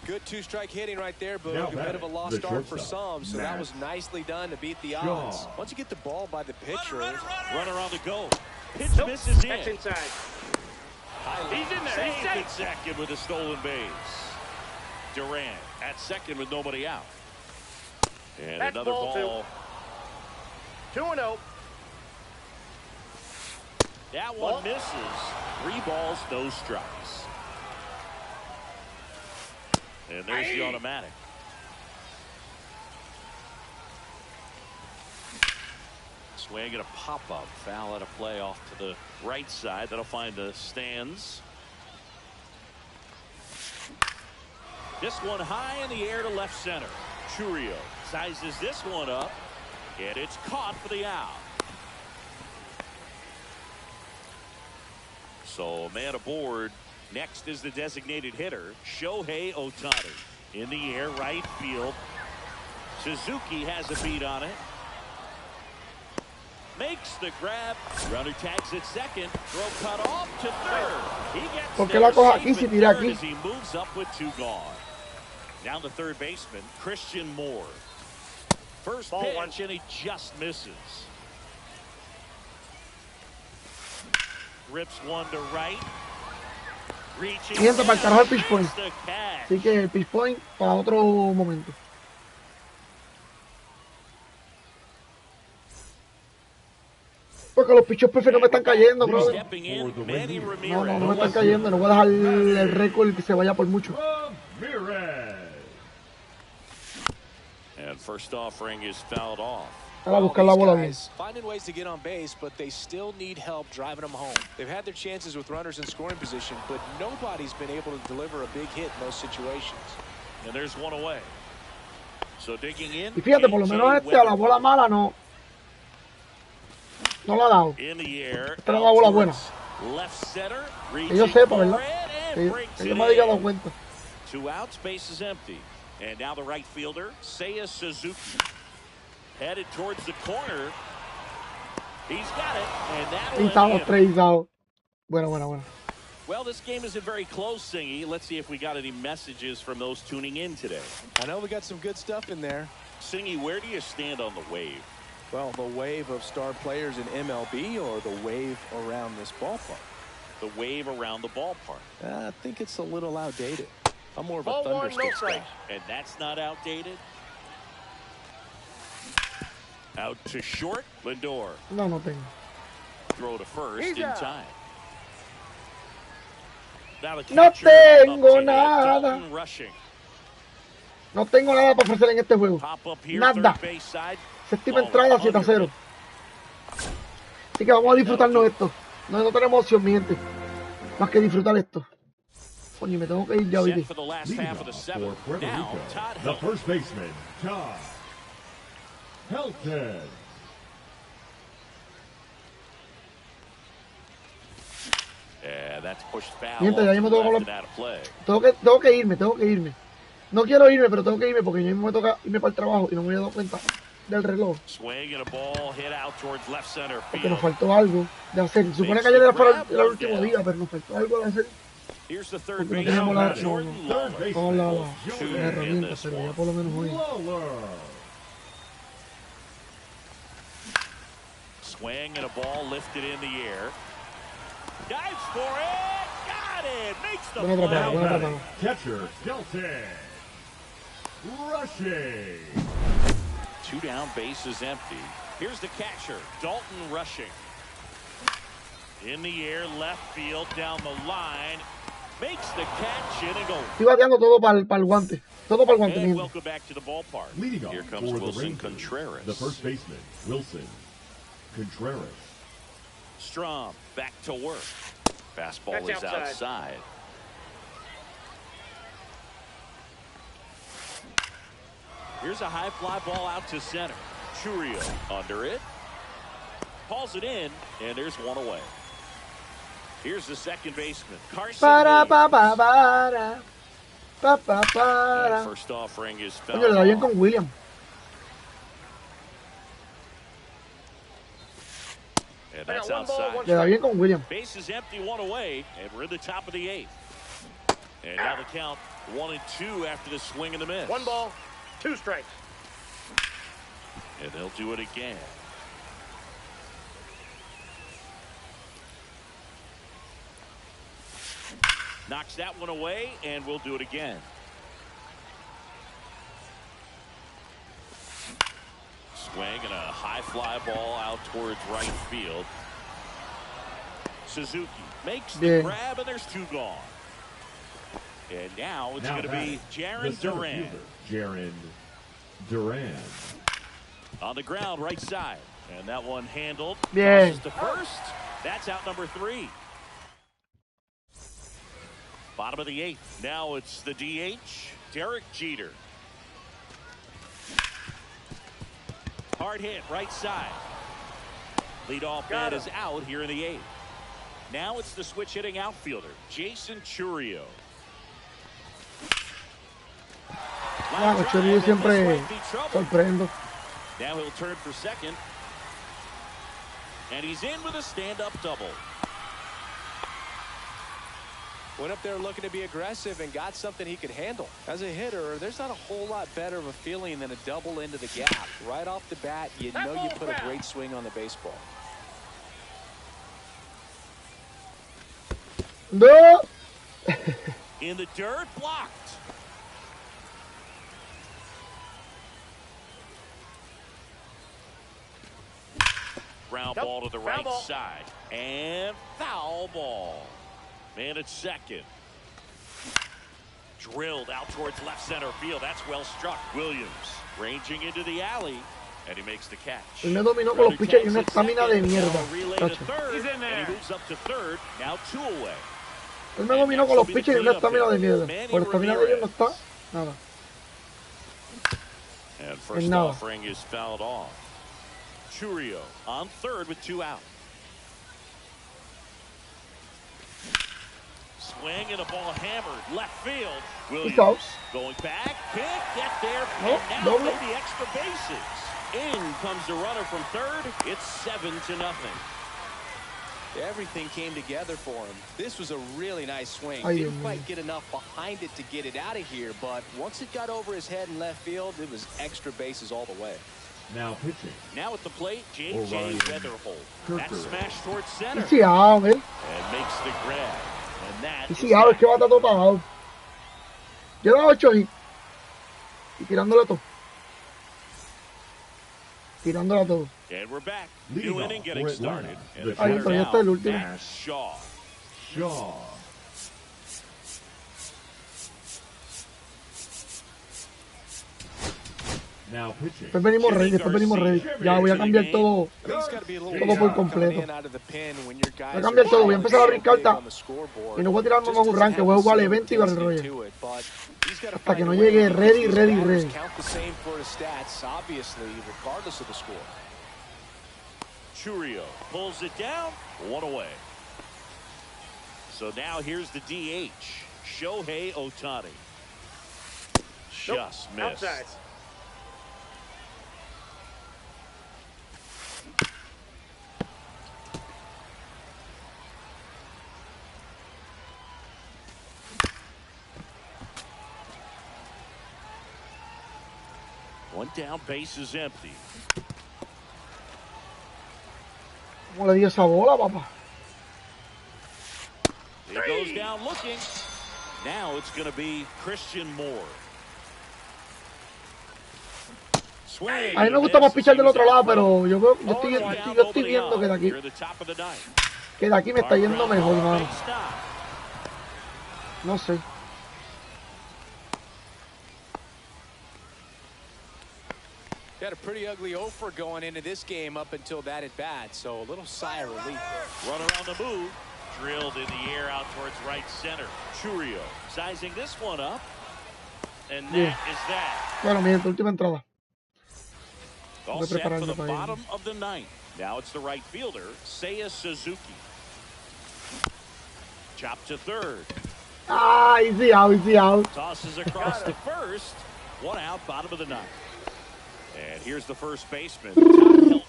Good two-strike hitting right there, Boog. Now A bit of a lost the start for shortstop, some, so that was nicely done to beat the odds. Once you get the ball by the pitcher, Runner on the go. Pitch misses in. That's inside. He's in there. He's Saved safe. at second with a stolen base. Durant at second with nobody out. And That's another ball ball. 2-0. That one misses. 3 balls, no strikes. And there's the automatic. Swing and a pop-up. Foul at a play off to the right side. That'll find the stands. This one high in the air to left center. Churio sizes this one up. And it's caught for the out. So man aboard. Next is the designated hitter, Shohei Ohtani. In the air, right field. Suzuki has a beat on it. Makes the grab. Runner tags at second. Throw cut off to third. He gets ¿Por qué la coja aquí si tira aquí? as he moves up with 2 gone. Down to third baseman, Christian Moore. First Ball pitch, one. and he just misses. Rips one to right. Reaching. Y entra para el carajo el pitch point. The catch. Así que el pitch point para otro momento. Porque los pichos perfectos me están cayendo, bro. Stepping in, Manny No Ramirez. me están cayendo. No voy a dejar el récord que se vaya por mucho. Ramirez. And first offering is fouled off. Para buscar la bola bien. finding ways to get on base, but they still need help driving them home. They've had their chances with runners in scoring position, but nobody's been able to deliver a big hit in those situations. And there's one away. So digging in. Y fíjate, por lo menos a la bola mala no la ha dado. In the air. Esta era la bola buena. Left center. Que yo sepa, ¿verdad? Que yo me haya dado cuenta. 2 outs, base is empty. And now the right fielder, Seiya Suzuki. Headed towards the corner. He's got it. And that'll Estamos end. 3 out. Buena. Well, this game isn't very close, Singy. Let's see if we got any messages from those tuning in today. I know we got some good stuff in there. Singy, where do you stand on the wave? Well, the wave of star players in MLB or the wave around this ballpark? The wave around the ballpark. I think it's a little outdated. I'm more of a Ball one, thunderstorm no strikes. guy. And that's not outdated. Out to short, Lindor. No tengo. Throw to first He's in out. time. Now the No catcher up tengo to hit, nada. Dalton rushing. No tengo nada para ofrecer en este juego. Pop up here, Nada. third base side. Séptima Ball entrada, under 7-0. Así que vamos a disfrutarnos esto. No tenemos opción, mi gente. Más que disfrutar esto. Coño, me tengo que ir ya, Set baby. for the last half of the Leadoff for seventh. Puerto Now, Rico, Todd the Helton. first baseman, Todd Helton. Yeah, that's pushed foul. Mi gente, ya off mismo to the tengo left que- and out of play. Tengo que irme. No quiero irme, pero tengo que irme porque ya mismo me toca irme para el trabajo y no me había dado cuenta del reloj. Swing and a ball hit out towards left center Porque nos field. faltó algo de hacer. Se supone que ayer era el último día, pero nos faltó algo de hacer. Here's the third Porque no base. teníamos la, Jordan no, Lawler. Third con la baseman, herramienta, pero ya por lo menos hoy. Lawler. Swing and a ball lifted in the air. Dives for it. Got it. Makes the Buena atrapada, play. buena atrapada. Catcher, Skelton. Rushing. 2 down, bases empty. Here's the catcher, Dalton rushing. In the air, left field, down the line. Makes the catch in and goes. Estoy bateando todo para el guante. Todo para el guante, mi And gente. welcome back to the ballpark. Leading Here off comes for the Wilson Rangers, Contreras. the first baseman, Wilson Contreras. Strom back to work. Fastball That's is outside. outside. Here's a high fly ball out to center. Churio under it. Hauls it in, and there's one away. Here's the second baseman, Carson. Para. First offering is foul. Coño, le da bien con William. And that's outside. Le da bien con William. Base is empty, one away, and we're in the top of the 8th. And now the count 1-2 after the swing and the miss. 1 ball, 2 strikes. And they'll do it again. Knocks that one away, and we'll do it again. Swing and a high fly ball out towards right field. Suzuki makes the grab, and there's 2 gone. And now it's going to be Jarren Duran. On the ground, right side. And that one handled. Tosses to first. That's out number 3. Bottom of the 8th. Now it's the DH, Derek Jeter. Hard hit, right side. Leadoff man is out here in the 8th. Now it's the switch hitting outfielder, Jason Chourio. Chourio siempre sorprendo. Now he'll turn for second. And he's in with a stand-up double. Went up there looking to be aggressive and got something he could handle. As a hitter, there's not a whole lot better of a feeling than a double into the gap. Right off the bat, you know you put a great swing on the baseball. No. In the dirt, blocked. Ground ball to the right side. And foul ball. Man at second. Drilled out towards left center field. That's well struck. Williams ranging into the alley. And he makes the catch. Él me dominó con los pitches y una estamina de mierda. He's in there. And he moves up to third. Now 2 away. Él me dominó con los pitches y una estamina de mierda. Por la estamina de ellos no está nada. And first offering is fouled off. Chourio on third with 2 out. Swing and a ball hammered left field. Williams going back, can't get there, and now maybe extra bases. In comes the runner from third. It's 7-0. Everything came together for him. This was a really nice swing. Didn't quite get enough behind it to get it out of here, but once it got over his head in left field, it was extra bases all the way. Now pitching. Now at the plate, J.J. Weatherholt. That smash towards center. And makes the grab. And that es que va a estar todo pagado. Lleva 8 y tirándole todo. Tirándola todo. And we're back. New inning getting started. And Ahí está el último. Shaw. Después venimos ready. Ya voy a cambiar todo por completo. Voy a cambiar todo, voy a empezar a abrir cartas y no voy a tirarme más un rank, voy a jugar evento y Battle Royale hasta que no llegue ready. Chourio pulls it down, 1 away. So now here's the DH, Shohei Ohtani. Just missed. Outside. One down, base is empty. ¿Cómo le di esa bola, papá? He goes down looking. Now it's going to be Christian Moore. A mí me gusta más pichar del otro lado, pero yo estoy viendo que de aquí me está yendo mejor, mano. No sé. Had a pretty ugly offer going into this game up until that at bat, so a little sigh of relief. Runner on the move, drilled in the air out towards right center. Chourio sizing this one up, and that is that. Bueno, mi gente, última entrada. All set for the bottom of the 9th. Now it's the right fielder, Seiya Suzuki. Chop to third. Ah, easy out, easy out. Tosses across the first. One out, bottom of the ninth. And here's the first baseman, Todd Hilton.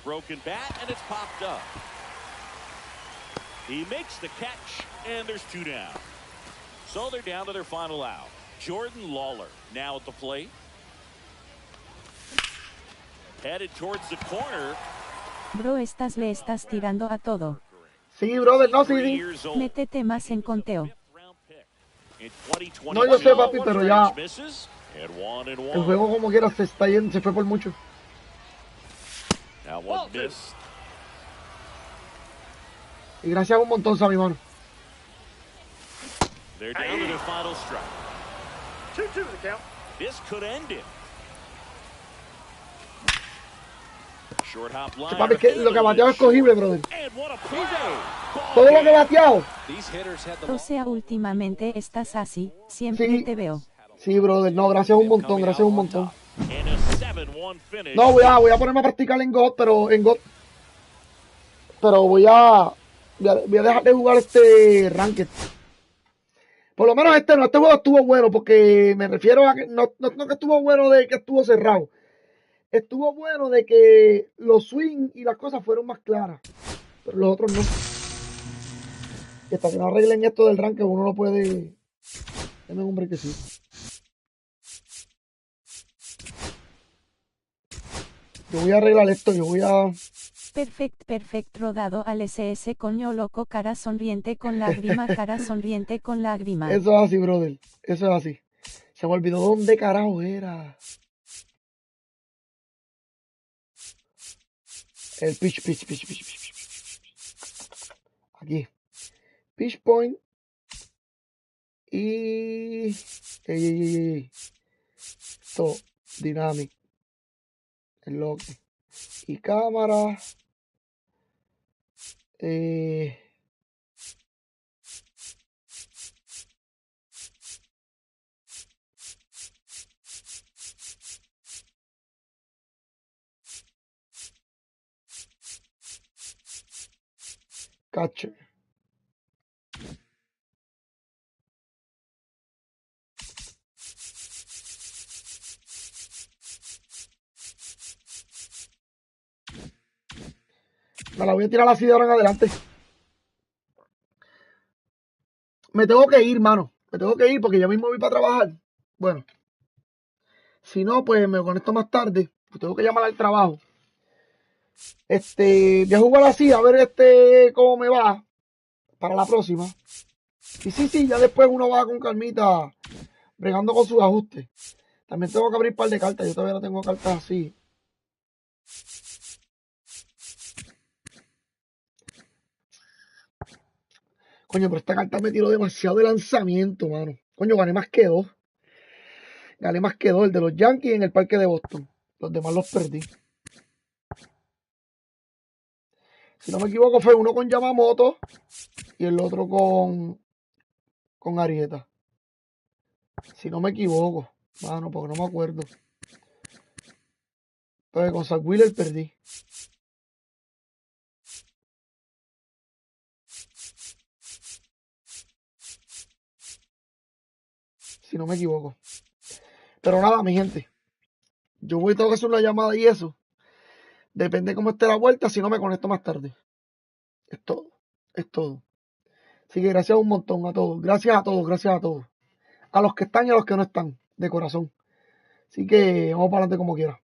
Broken bat, and it's popped up. He makes the catch, and there's 2 down. So they're down to their final out. Jordan Lawler now at the plate. Headed towards the corner. Bro, le estás tirando a todo. Sí, brother, no, sí, sí. Métete más en conteo. No, yo sé, papi, pero ya el juego como quiera se está yendo, se fue por mucho. Y gracias un montón, Sammy, mano. They're down to their final strike. 2-2 the count. This could end it. Short hop line. Papi, que lo que ha bateado es cogible, brother. Todo lo que ha bateado. O sea, últimamente estás así, siempre Sí. te veo. Sí, brother, no, gracias un montón, gracias un montón. No, voy a ponerme a practicar en God, pero voy a dejar de jugar este Ranked. Por lo menos este juego estuvo bueno, porque me refiero a que no que estuvo bueno de que estuvo cerrado. Estuvo bueno de que los swing y las cosas fueron más claras, pero los otros no. Y hasta que no arreglen esto del Ranked, uno no puede. Dame un break que sí. Yo voy a arreglar esto, Perfect rodado al SS, coño loco, cara sonriente con lágrima, cara sonriente con lágrima. Eso es así, brother. Eso es así. Se me olvidó dónde carajo era. El pitch. Aquí. Pitch point. Y... Esto, dynamic. El lock. Y cámara. Catcher. Me la voy a tirar así de ahora en adelante. Me tengo que ir, mano. Me tengo que ir porque ya mismo voy para trabajar. Bueno. Si no, pues me conecto más tarde. Pues tengo que llamar al trabajo. Voy a jugar así, a ver cómo me va para la próxima. Y sí, ya después uno va con calmita bregando con sus ajustes. También tengo que abrir un par de cartas. Yo todavía no tengo cartas así. Coño, pero esta carta me tiró demasiado de lanzamiento, mano. Coño, gané más que 2. Gané más que 2. El de los Yankees en el parque de Boston. Los demás los perdí. Si no me equivoco, fue uno con Yamamoto y el otro con Arrieta. Si no me equivoco, mano, porque no me acuerdo. Pero con Zach Wheeler perdí. Si no me equivoco. Pero nada, mi gente. Yo tengo que hacer una llamada y eso. Depende cómo esté la vuelta, si no me conecto más tarde. Es todo. Es todo. Así que gracias un montón a todos. Gracias a todos, gracias a todos. A los que están y a los que no están. De corazón. Así que vamos para adelante como quiera.